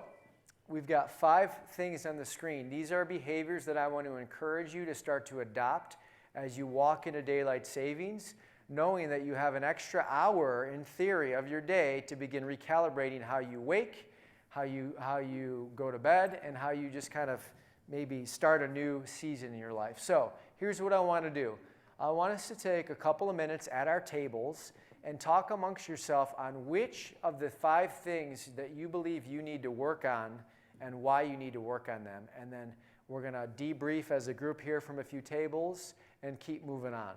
Speaker 18: we've got 5 things on the screen. These are behaviors that I want to encourage you to start to adopt as you walk into daylight savings, knowing that you have an extra hour, in theory, of your day to begin recalibrating how you wake, how you go to bed, and how you just kind of maybe start a new season in your life. So here's what I want to do. I want us to take a couple of minutes at our tables and talk amongst yourself on which of the 5 things that you believe you need to work on and why you need to work on them. And then we're going to debrief as a group here from a few tables and keep moving on.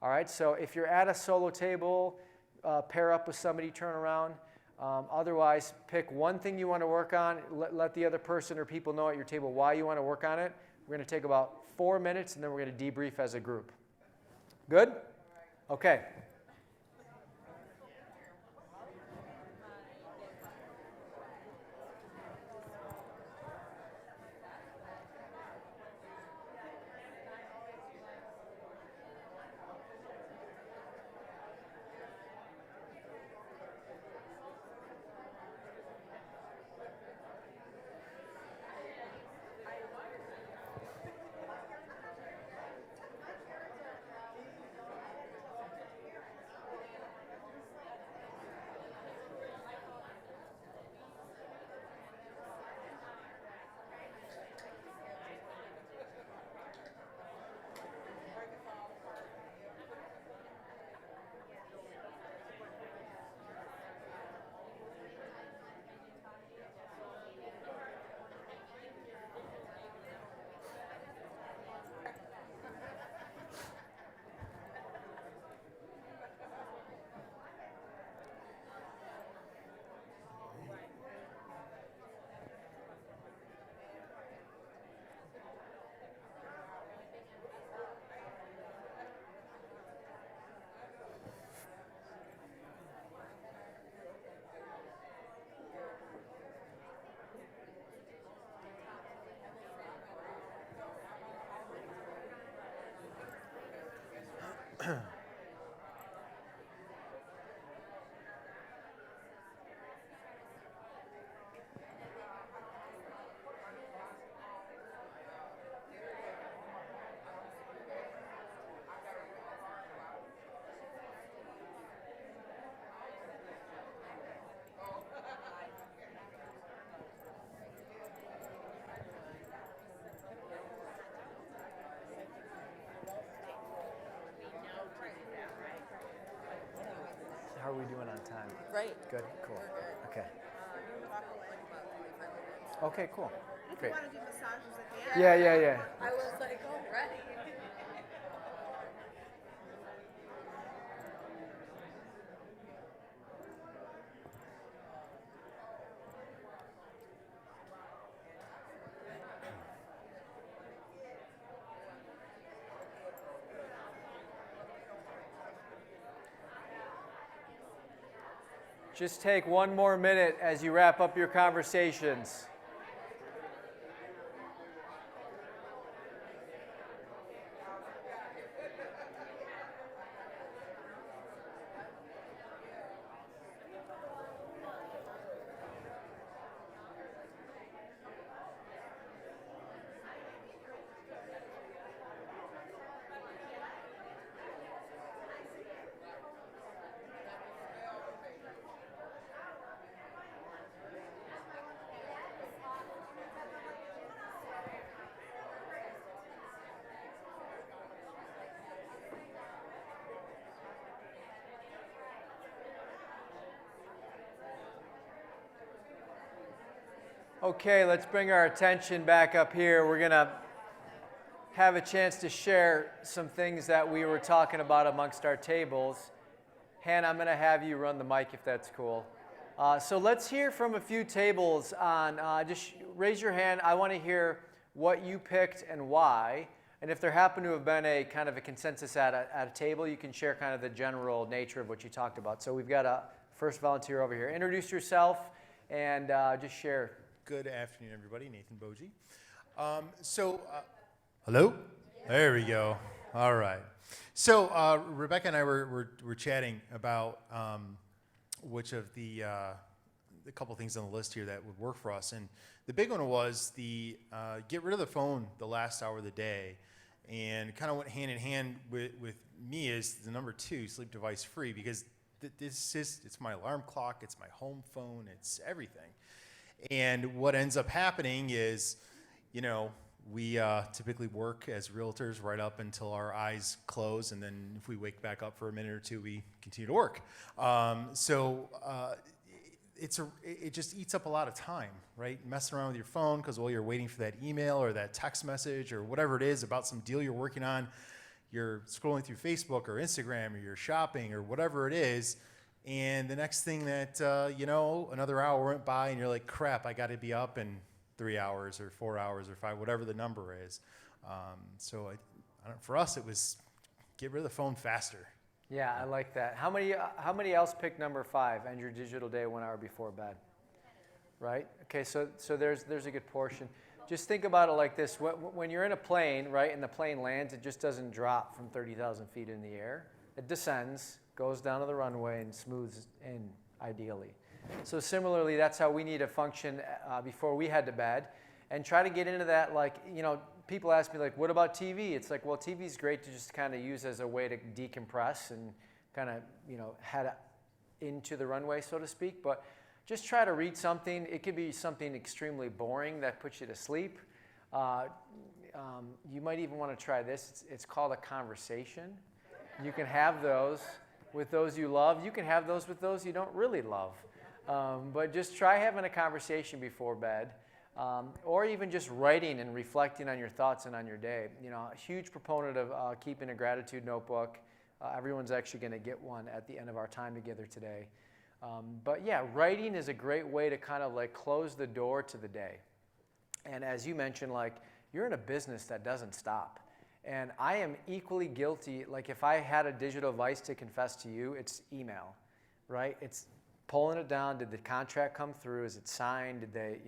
Speaker 18: All right, so if you're at a solo table, pair up with somebody, turn around. Otherwise, pick one thing you want to work on. Let the other person or people know at your table why you want to work on it. We're going to take about 4 minutes, and then we're going to debrief as a group. Good? Okay. How are we doing on time?
Speaker 8: Great.
Speaker 18: Good, cool. Okay.
Speaker 8: You
Speaker 18: Okay, cool.
Speaker 8: If
Speaker 18: Great.
Speaker 8: you want to do massages at the end.
Speaker 18: Yeah.
Speaker 8: I was like, oh, ready.
Speaker 18: Just take 1 more minute as you wrap up your conversations. Okay, let's bring our attention back up here. We're going to have a chance to share some things that we were talking about amongst our tables. Hannah, I'm going to have you run the mic if that's cool. So let's hear from a few tables on, just raise your hand. I want to hear what you picked and why. And if there happened to have been a kind of a consensus at a table, you can share kind of the general nature of what you talked about. So we've got a first volunteer over here. Introduce yourself and just share.
Speaker 7: Good afternoon, everybody. Nathan Boji. Hello? There we go. All right. So Rebecca and I were chatting about which of the couple things on the list here that would work for us. And the big one was the get rid of the phone the last hour of the day. And kind of went hand in hand with me is the number 2, sleep device free, because it's my alarm clock, it's my home phone, it's everything. And what ends up happening is, we typically work as realtors right up until our eyes close, and then if we wake back up for a minute or two, we continue to work. It just eats up a lot of time, right? Messing around with your phone because while you're waiting for that email or that text message or whatever it is about some deal you're working on, you're scrolling through Facebook or Instagram or you're shopping or whatever it is, and the next thing that, another hour went by and you're like, crap, I got to be up in 3 hours or 4 hours or 5, whatever the number is. For us, it was get rid of the phone faster.
Speaker 18: Yeah, I like that. How many else picked number 5, end your digital day 1 hour before bed? Right? Okay, so there's a good portion. Just think about it like this. When you're in a plane, right, and the plane lands, it just doesn't drop from 30,000 feet in the air. It descends, goes down to the runway, and smooths in, ideally. So similarly, that's how we need to function before we head to bed. And try to get into that, people ask me, what about TV? It's like, well, TV is great to just kind of use as a way to decompress and kind of, head into the runway, so to speak. But just try to read something. It could be something extremely boring that puts you to sleep. You might even want to try this. It's called a conversation. You can have those with those you love. You can have those with those you don't really love. But just try having a conversation before bed. Or even just writing and reflecting on your thoughts and on your day. A huge proponent of keeping a gratitude notebook. Everyone's actually going to get one at the end of our time together today. But yeah, writing is a great way to kind of close the door to the day. And as you mentioned, you're in a business that doesn't stop. And I am equally guilty. If I had a digital vice to confess to you, it's email, right? It's pulling it down. Did the contract come through? Is it signed? Did they,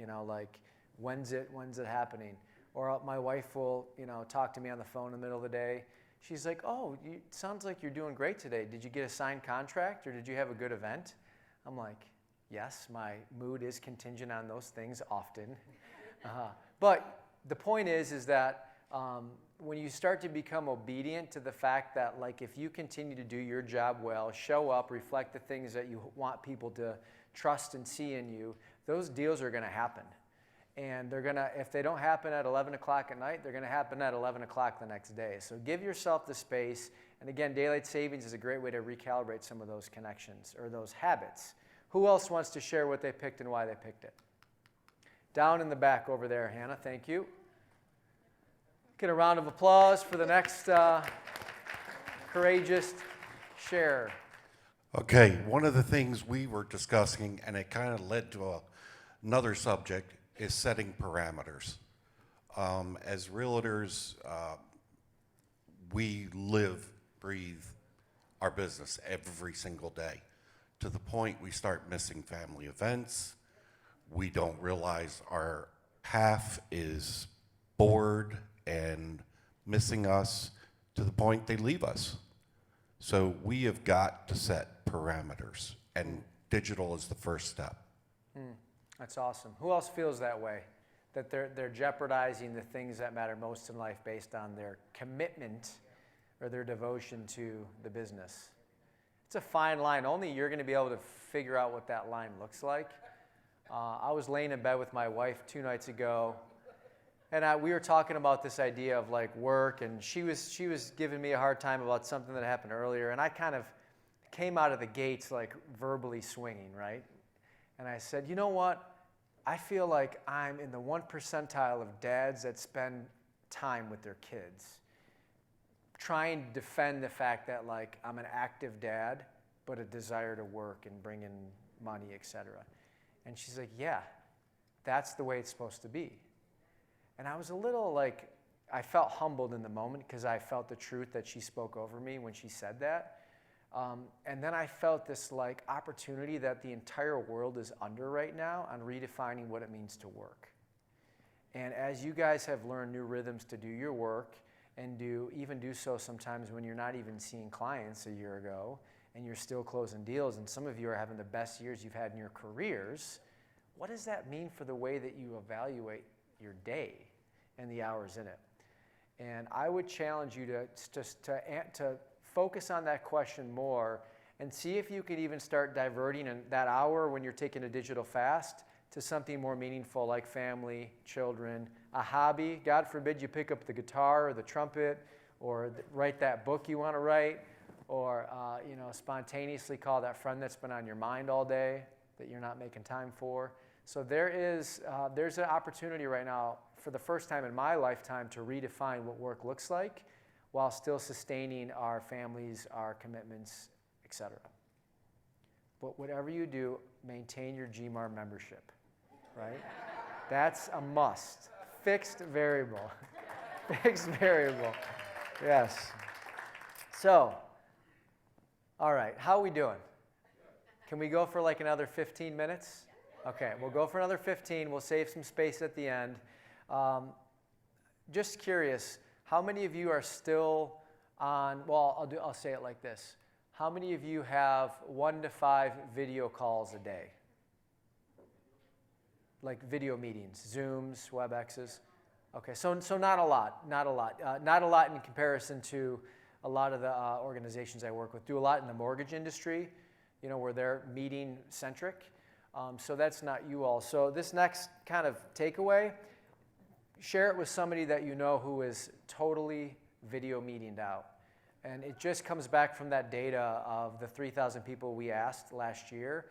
Speaker 18: when's it happening? Or my wife will, talk to me on the phone in the middle of the day. She's like, oh, sounds like you're doing great today. Did you get a signed contract or did you have a good event? I'm like, yes, my mood is contingent on those things often. But the point is that when you start to become obedient to the fact that if you continue to do your job well, show up, reflect the things that you want people to trust and see in you, those deals are going to happen. And they're going to, if they don't happen at 11 o'clock at night, they're going to happen at 11 o'clock the next day. So give yourself the space. And again, daylight savings is a great way to recalibrate some of those connections or those habits. Who else wants to share what they picked and why they picked it? Down in the back over there, Hannah, thank you. Get a round of applause for the next courageous sharer.
Speaker 9: Okay, one of the things we were discussing, and it kind of led to another subject, is setting parameters. As realtors, we live, breathe our business every single day, to the point we start missing family events. We don't realize our half is bored and missing us, to the point they leave us. So we have got to set parameters, and digital is the first step.
Speaker 18: That's awesome. Who else feels that way? That they're jeopardizing the things that matter most in life based on their commitment or their devotion to the business? It's a fine line. Only you're going to be able to figure out what that line looks like. I was laying in bed with my wife 2 nights ago, and we were talking about this idea of work, and she was giving me a hard time about something that happened earlier, and I kind of came out of the gates verbally swinging, right? And I said, you know what? I feel like I'm in the 1 percentile of dads that spend time with their kids, trying to defend the fact that I'm an active dad, but a desire to work and bring in money, etc. And she's like, yeah, that's the way it's supposed to be. And I was a little I felt humbled in the moment because I felt the truth that she spoke over me when she said that. And then I felt this like opportunity that the entire world is under right now on redefining what it means to work. And as you guys have learned new rhythms to do your work and even do so sometimes when you're not even seeing clients a year ago and you're still closing deals, and some of you are having the best years you've had in your careers, what does that mean for the way that you evaluate your day and the hours in it? And I would challenge you to focus on that question more and see if you could even start diverting in that hour when you're taking a digital fast to something more meaningful like family, children, a hobby. God forbid you pick up the guitar or the trumpet or write that book you want to write, or spontaneously call that friend that's been on your mind all day that you're not making time for. So there's an opportunity right now for the first time in my lifetime to redefine what work looks like while still sustaining our families, our commitments, etc. But whatever you do, maintain your GMAR membership, right? That's a must. Fixed variable. Fixed variable. Yes. So, all right, how are we doing? Can we go for like another 15 minutes? Okay, we'll go for another 15. We'll save some space at the end. Just curious, how many of you are still on, well, I'll say it like this. How many of you have 1 to 5 video calls a day? Like video meetings, Zooms, WebExes? Okay, so not a lot, not a lot in comparison to a lot of the organizations I work with. Do a lot in the mortgage industry, where they're meeting centric. So that's not you all. So this next kind of takeaway, share it with somebody that you know who is totally video meetinged out. And it just comes back from that data of the 3,000 people we asked last year.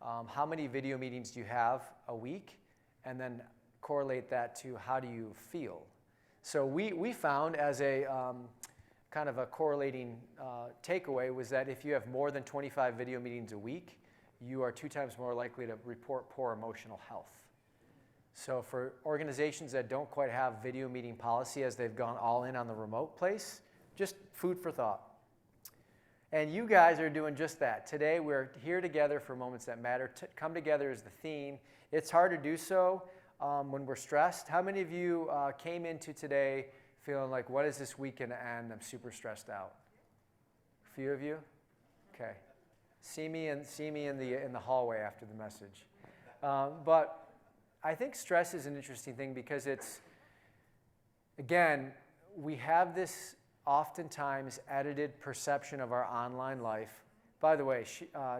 Speaker 18: How many video meetings do you have a week? And then correlate that to how do you feel? So we found as a kind of a correlating takeaway was that if you have more than 25 video meetings a week, you are 2 times more likely to report poor emotional health. So for organizations that don't quite have video meeting policy as they've gone all in on the remote place, just food for thought. And you guys are doing just that. Today we're here together for moments that matter. Come together is the theme. It's hard to do so when we're stressed. How many of you came into today feeling like, what is this weekend to end? I'm super stressed out. A few of you? Okay. See me in the hallway after the message. But I think stress is an interesting thing because it's, again, we have this oftentimes edited perception of our online life. By the way,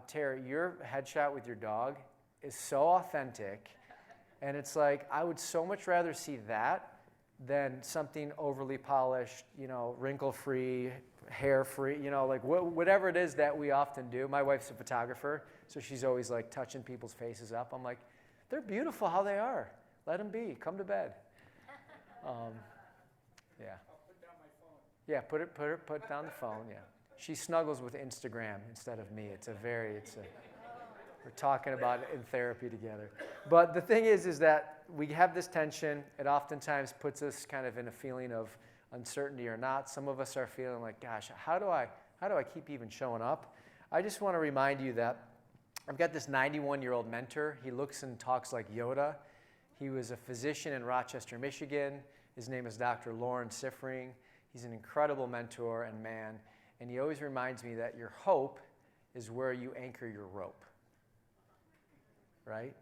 Speaker 18: Tara, your headshot with your dog is so authentic, and it's like I would so much rather see that than something overly polished, wrinkle-free, hair-free, like whatever it is that we often do. My wife's a photographer, so she's always like touching people's faces up. I'm like, they're beautiful how they are. Let them be. Come to bed. Yeah.
Speaker 16: I'll put down my phone.
Speaker 18: Yeah, put down the phone. Yeah. She snuggles with Instagram instead of me. We're talking about it in therapy together. But the thing is that we have this tension. It oftentimes puts us kind of in a feeling of uncertainty or not. Some of us are feeling like, gosh, how do I keep even showing up? I just want to remind you that I've got this 91-year-old mentor. He looks and talks like Yoda. He was a physician in Rochester, Michigan. His name is Dr. Lauren Siffring. He's an incredible mentor and man. And he always reminds me that your hope is where you anchor your rope. Right?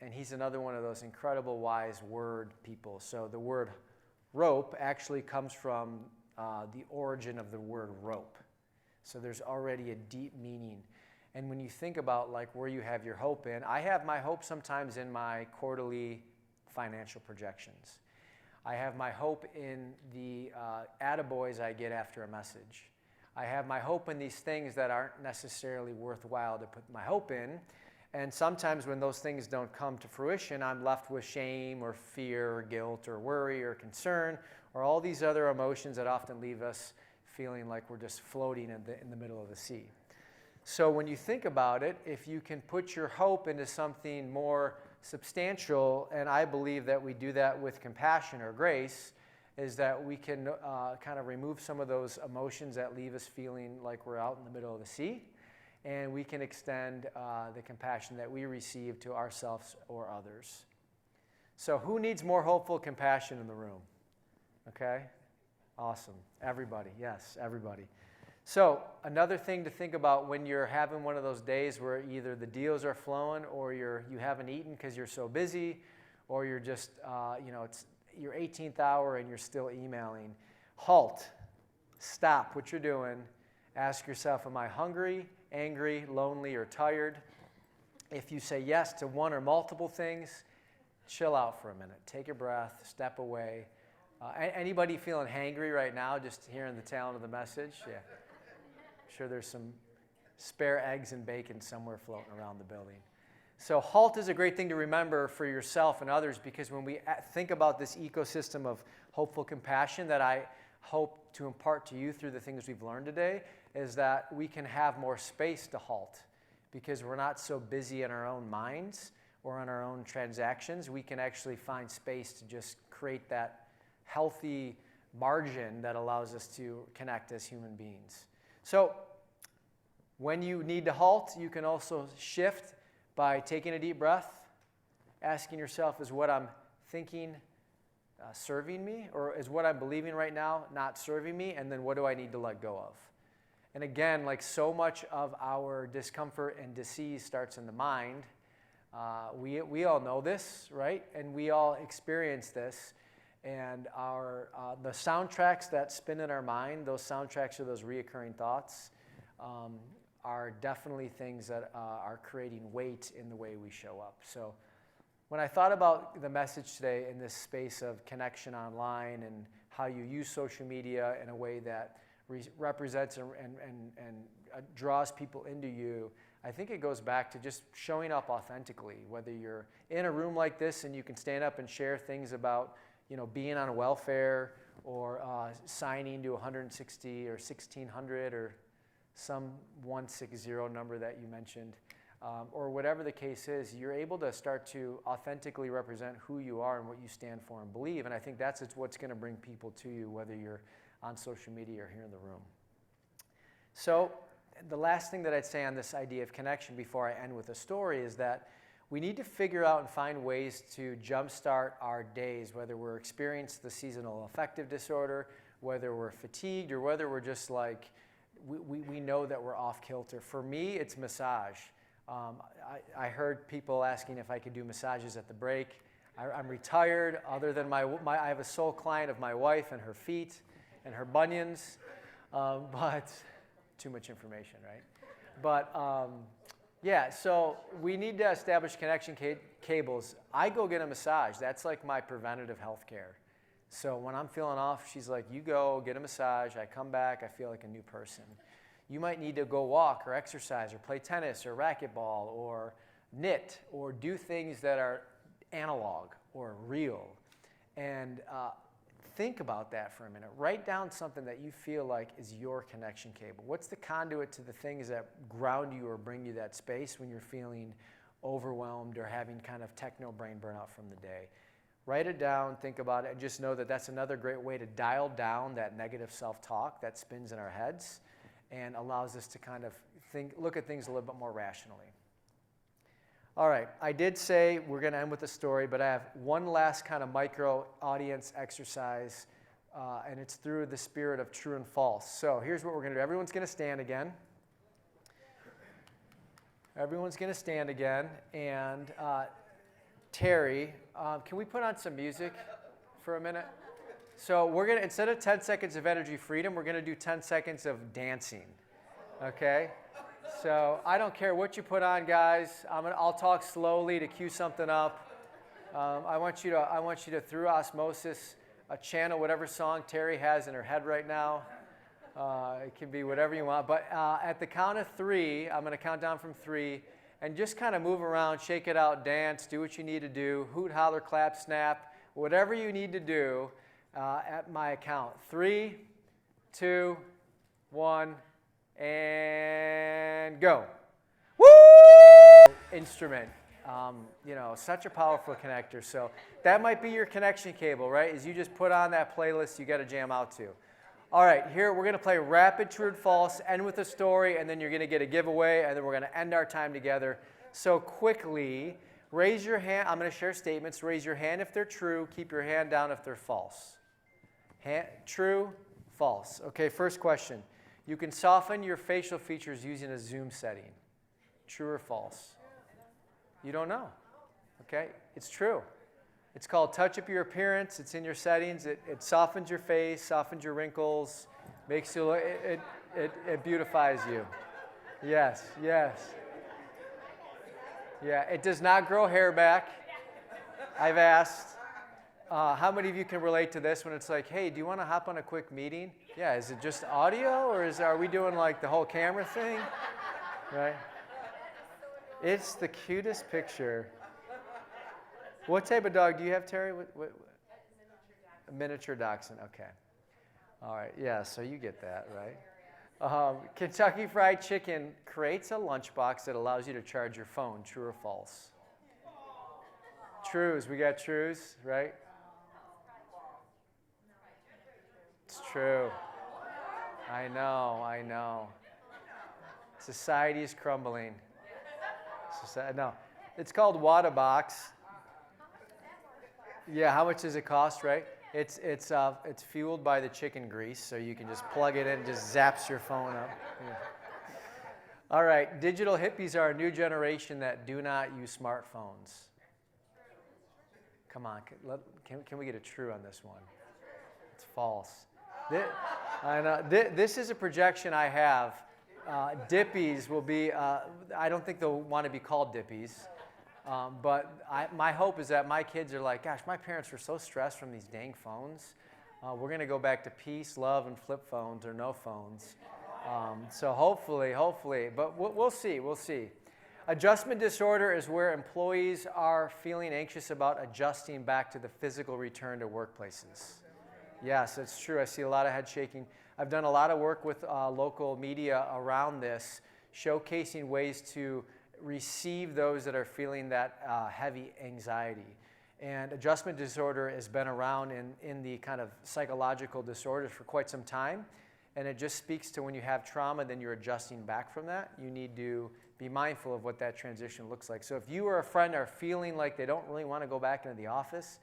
Speaker 18: And he's another one of those incredible wise word people. So the word rope actually comes from the origin of the word rope. So there's already a deep meaning. And when you think about like where you have your hope in, I have my hope sometimes in my quarterly financial projections. I have my hope in the attaboys I get after a message. I have my hope in these things that aren't necessarily worthwhile to put my hope in. And sometimes when those things don't come to fruition, I'm left with shame or fear or guilt or worry or concern or all these other emotions that often leave us feeling like we're just floating in the middle of the sea. So when you think about it, if you can put your hope into something more substantial, and I believe that we do that with compassion or grace, is that we can kind of remove some of those emotions that leave us feeling like we're out in the middle of the sea, and we can extend the compassion that we receive to ourselves or others. So who needs more hopeful compassion in the room? Okay? Awesome. Everybody. Yes, everybody. So another thing to think about when you're having one of those days where either the deals are flowing or you haven't eaten because you're so busy, or you're just, it's your 18th hour and you're still emailing. Halt. Stop what you're doing. Ask yourself, am I hungry, angry, lonely, or tired? If you say yes to one or multiple things, chill out for a minute. Take a breath, step away. Anybody feeling hangry right now, just hearing the talent of the message? Yeah. I'm sure there's some spare eggs and bacon somewhere floating around the building. So HALT is a great thing to remember for yourself and others, because when we think about this ecosystem of hopeful compassion that I hope to impart to you through the things we've learned today, is that we can have more space to halt because we're not so busy in our own minds or on our own transactions. We can actually find space to just create that healthy margin that allows us to connect as human beings. So when you need to halt, you can also shift by taking a deep breath, asking yourself, is what I'm thinking serving me, or is what I'm believing right now not serving me, and then what do I need to let go of? And again, like so much of our discomfort and disease starts in the mind. We all know this, right? And we all experience this. And the soundtracks that spin in our mind, those soundtracks are those reoccurring thoughts, are definitely things that are creating weight in the way we show up. So when I thought about the message today in this space of connection online and how you use social media in a way that represents and draws people into you, I think it goes back to just showing up authentically, whether you're in a room like this and you can stand up and share things about being on welfare, or signing to 160 or 1600 or some 160 number that you mentioned, or whatever the case is, you're able to start to authentically represent who you are and what you stand for and believe. And I think that's what's going to bring people to you, whether you're on social media or here in the room. So the last thing that I'd say on this idea of connection before I end with a story is that we need to figure out and find ways to jumpstart our days, whether we're experiencing the seasonal affective disorder, whether we're fatigued, or whether we're just like, we know that we're off kilter. For me, it's massage. I heard people asking if I could do massages at the break. I'm retired, other than I have a sole client of my wife and her feet and her bunions, but too much information, right? But yeah, so we need to establish connection cables. I go get a massage. That's like my preventative health care. So when I'm feeling off, she's like, you go get a massage. I come back, I feel like a new person. You might need to go walk or exercise or play tennis or racquetball or knit or do things that are analog or real. And think about that for a minute. Write down something that you feel like is your connection cable. What's the conduit to the things that ground you or bring you that space when you're feeling overwhelmed or having kind of techno brain burnout from the day? Write it down, think about it, and just know that that's another great way to dial down that negative self-talk that spins in our heads and allows us to kind of look at things a little bit more rationally. All right, I did say we're going to end with a story, but I have one last kind of micro audience exercise, and it's through the spirit of true and false. So here's what we're going to do. Everyone's going to stand again. Everyone's going to stand again. And Terry, can we put on some music for a minute? So we're going to, instead of 10 seconds of energy freedom, we're going to do 10 seconds of dancing, okay? So I don't care what you put on, guys. I'll talk slowly to cue something up. I want you to, through osmosis, channel whatever song Terry has in her head right now. It can be whatever you want. But at the count of 3, I'm going to count down from 3, and just kind of move around, shake it out, dance, do what you need to do, hoot, holler, clap, snap, whatever you need to do at my count. 3, 2, 1. And go. Woo! Instrument. Such a powerful connector. So that might be your connection cable, right? Is you just put on that playlist you got to jam out to. All right, here we're going to play rapid true or false, end with a story, and then you're going to get a giveaway, and then we're going to end our time together. So quickly, raise your hand. I'm going to share statements. Raise your hand if they're true. Keep your hand down if they're false. True, false. Okay, first question. You can soften your facial features using a zoom setting. True or false? You don't know. Okay, it's true. It's called Touch Up Your Appearance. It's in your settings. It softens your face, softens your wrinkles, makes you, it beautifies you. Yes, yes. Yeah, it does not grow hair back. I've asked. How many of you can relate to this when it's like, hey, do you want to hop on a quick meeting? Yeah, is it just audio or are we doing like the whole camera thing? Right? It's the cutest picture. What type of dog do you have, Terry? What? A miniature dachshund. Okay. All right. Yeah, so you get that, right? Kentucky Fried Chicken creates a lunchbox that allows you to charge your phone. True or false? Trues. We got trues, right? It's true. I know. Society is crumbling. No. It's called Wadabox. Yeah, how much does it cost, right? It's fueled by the chicken grease, so you can just plug it in and just zaps your phone up. Yeah. All right, digital hippies are a new generation that do not use smartphones. Come on, can we get a true on this one? It's false. I know. This is a projection I have. Dippies will be, I don't think they'll want to be called dippies. But my hope is that my kids are like, gosh, my parents were so stressed from these dang phones. We're going to go back to peace, love, and flip phones or no phones. So hopefully, but we'll see. Adjustment disorder is where employees are feeling anxious about adjusting back to the physical return to workplaces. Yes, it's true. I see a lot of head shaking. I've done a lot of work with local media around this, showcasing ways to receive those that are feeling that heavy anxiety. And adjustment disorder has been around in the kind of psychological disorders for quite some time. And it just speaks to when you have trauma, then you're adjusting back from that. You need to be mindful of what that transition looks like. So if you or a friend are feeling like they don't really want to go back into the office,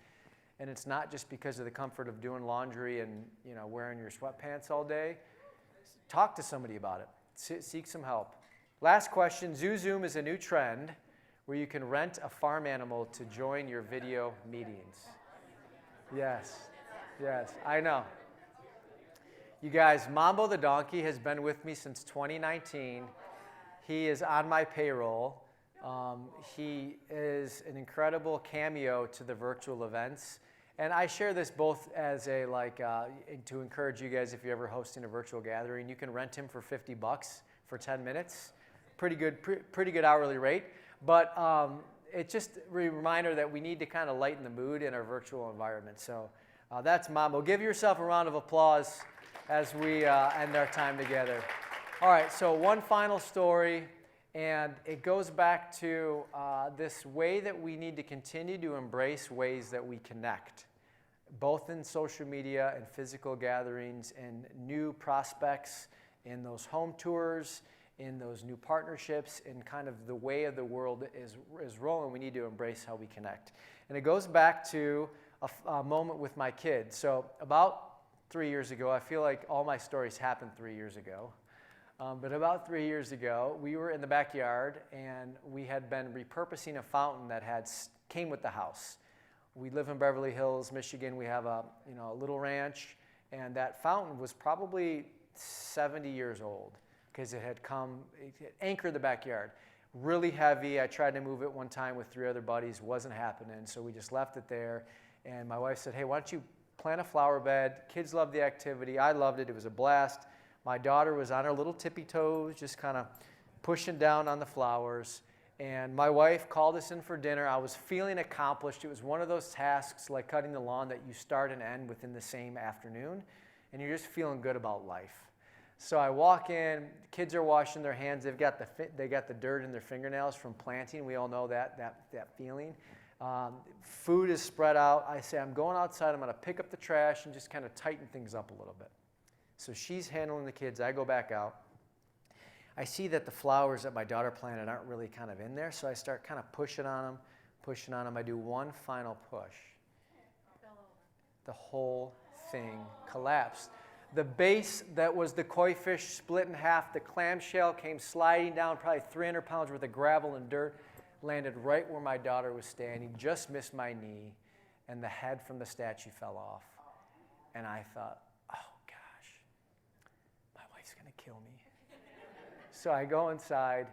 Speaker 18: and it's not just because of the comfort of doing laundry and wearing your sweatpants all day, talk to somebody about it. Seek some help. Last question. ZooZoom is a new trend where you can rent a farm animal to join your video meetings. Yes, I know. You guys, Mambo the donkey has been with me since 2019. He is on my payroll. He is an incredible cameo to the virtual events. And I share this both as a to encourage you guys, if you're ever hosting a virtual gathering, you can rent him for $50 for 10 minutes. Pretty good hourly rate. But it's just a reminder that we need to kind of lighten the mood in our virtual environment. So that's Mambo. Give yourself a round of applause as we end our time together. All right, so one final story, and it goes back to this way that we need to continue to embrace ways that we connect, both in social media and physical gatherings and new prospects, in those home tours, in those new partnerships, in kind of the way of the world is rolling. We need to embrace how we connect. And it goes back to a moment with my kids. So about 3 years ago, I feel like all my stories happened 3 years ago. But about 3 years ago, we were in the backyard and we had been repurposing a fountain that came with the house. We live in Beverly Hills, Michigan. We have a little ranch, and that fountain was probably 70 years old because it had anchored the backyard. Really heavy. I tried to move it one time with 3 other buddies. Wasn't happening, so we just left it there. And my wife said, hey, why don't you plant a flower bed? Kids loved the activity. I loved it. It was a blast. My daughter was on her little tippy toes, just kind of pushing down on the flowers. And my wife called us in for dinner. I was feeling accomplished. It was one of those tasks like cutting the lawn that you start and end within the same afternoon. And you're just feeling good about life. So I walk in, kids are washing their hands. They got the dirt in their fingernails from planting. We all know that feeling. Food is spread out. I say, I'm going outside. I'm going to pick up the trash and just kind of tighten things up a little bit. So she's handling the kids. I go back out. I see that the flowers that my daughter planted aren't really kind of in there, so I start kind of pushing on them. I do one final push. The whole thing collapsed. The base that was the koi fish split in half. The clamshell came sliding down, probably 300 pounds worth of gravel and dirt, landed right where my daughter was standing, just missed my knee, and the head from the statue fell off. And I thought, oh gosh, my wife's going to kill me. So I go inside,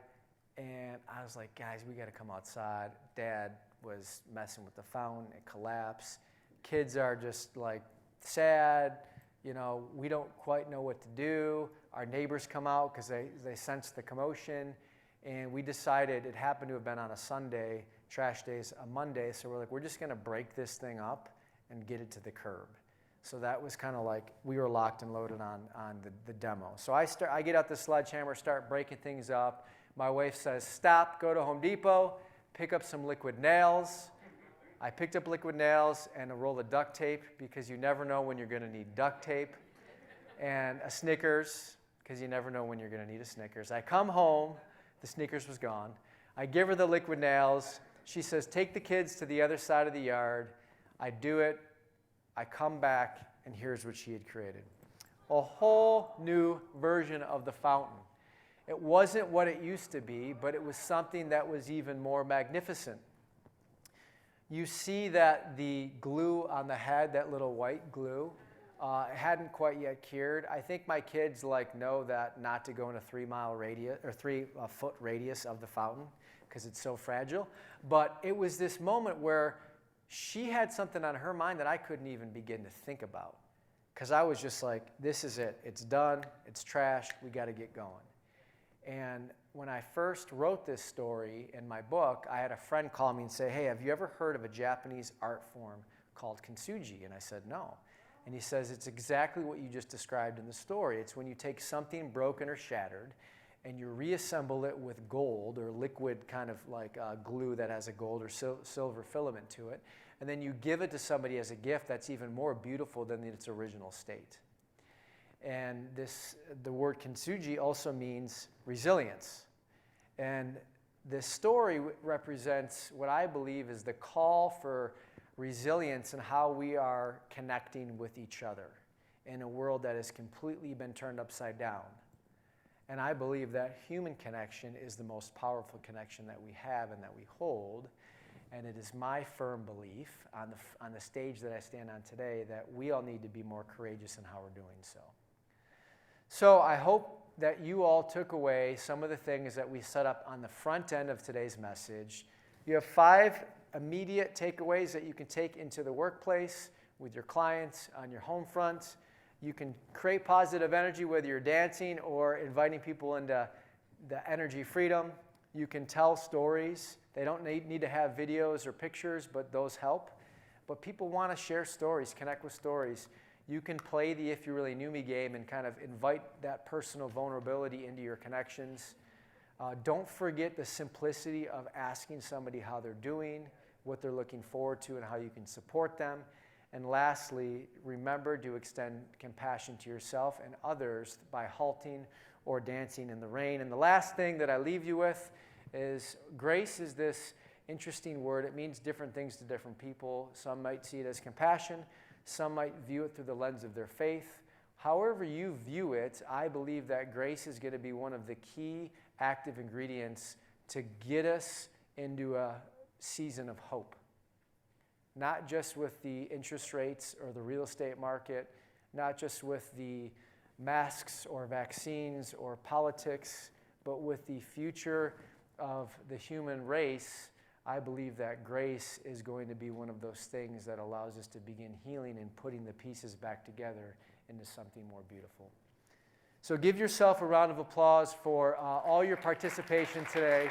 Speaker 18: and I was like, guys, we got to come outside. Dad was messing with the fountain. It collapsed. Kids are just like sad. You know, we don't quite know what to do. Our neighbors come out because they sense the commotion. And we decided, it happened to have been on a Sunday, trash day's a Monday, so we're like, we're just going to break this thing up and get it to the curb. So that was kind of like, we were locked and loaded on the demo. So I get out the sledgehammer, start breaking things up. My wife says, stop, go to Home Depot, pick up some liquid nails. I picked up liquid nails and a roll of duct tape, because you never know when you're going to need duct tape, and a Snickers, because you never know when you're going to need a Snickers. I come home, the Snickers was gone. I give her the liquid nails. She says, take the kids to the other side of the yard. I do it. I come back, and here's what she had created. A whole new version of the fountain. It wasn't what it used to be, but it was something that was even more magnificent. You see that the glue on the head, that little white glue, hadn't quite yet cured. I think my kids know that not to go in a 3-mile radius or 3-foot radius of the fountain because it's so fragile. But it was this moment where she had something on her mind that I couldn't even begin to think about, because I was just like, this is it. It's done. It's trashed. We got to get going. And when I first wrote this story in my book, I had a friend call me and say, hey, have you ever heard of a Japanese art form called kintsugi? And I said, no. And he says, it's exactly what you just described in the story. It's when you take something broken or shattered and you reassemble it with gold or liquid kind of like glue that has a gold or silver filament to it, and then you give it to somebody as a gift that's even more beautiful than its original state. And the word kintsugi also means resilience. And this story represents what I believe is the call for resilience and how we are connecting with each other in a world that has completely been turned upside down. And I believe that human connection is the most powerful connection that we have and that we hold. And it is my firm belief on the stage that I stand on today that we all need to be more courageous in how we're doing so. So I hope that you all took away some of the things that we set up on the front end of today's message. You have 5 immediate takeaways that you can take into the workplace, with your clients, on your home front. You can create positive energy whether you're dancing or inviting people into the energy freedom. You can tell stories. They don't need to have videos or pictures, but those help. But people want to share stories, connect with stories. You can play the If You Really Knew Me game and kind of invite that personal vulnerability into your connections. Don't forget the simplicity of asking somebody how they're doing, what they're looking forward to, and how you can support them. And lastly, remember to extend compassion to yourself and others by halting or dancing in the rain. And the last thing that I leave you with is grace is this interesting word. It means different things to different people. Some might see it as compassion. Some might view it through the lens of their faith. However you view it, I believe that grace is going to be one of the key active ingredients to get us into a season of hope. Not just with the interest rates or the real estate market, not just with the masks or vaccines or politics, but with the future of the human race. I believe that grace is going to be one of those things that allows us to begin healing and putting the pieces back together into something more beautiful. So give yourself a round of applause for all your participation today.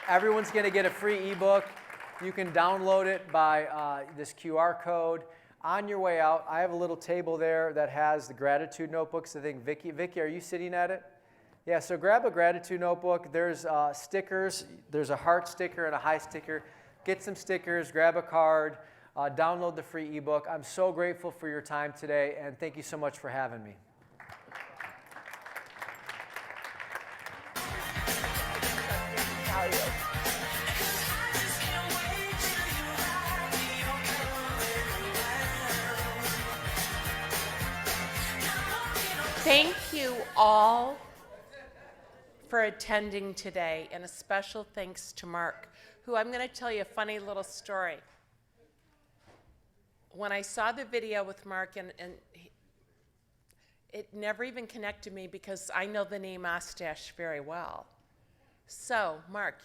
Speaker 18: Everyone's going to get a free ebook. You can download it by this QR code. on your way out, I have a little table there that has the gratitude notebooks. I think Vicky, are you sitting at it? Yeah, so grab a gratitude notebook. There's stickers. There's a heart sticker and a high sticker. Get some stickers, grab a card, download the free ebook. I'm so grateful for your time today, and thank you so much for having me.
Speaker 6: Thank you all for attending today, and a special thanks to Mark, who I'm going to tell you a funny little story. When I saw the video with Mark, it never even connected me because I know the name Ostash very well. So, Mark,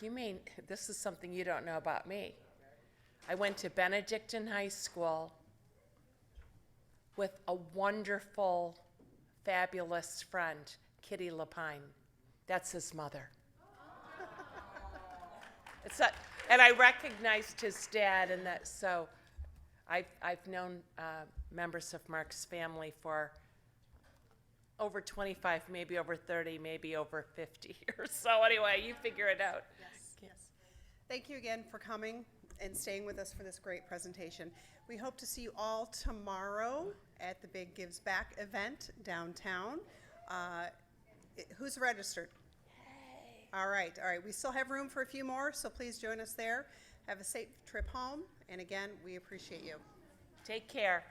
Speaker 6: this is something you don't know about me. I went to Benedictine High School with a wonderful, fabulous friend, Kitty Lapine. That's his mother. And I recognized his dad, and so I've known members of Mark's family for over 25, maybe over 30, maybe over 50 years. So anyway, you figure it out.
Speaker 4: Yes. Thank you again for coming and staying with us for this great presentation. We hope to see you all tomorrow at the Big Gives Back event downtown. Who's registered? All right. We still have room for a few more, so please join us there. Have a safe trip home, and again, we appreciate you.
Speaker 6: Take care.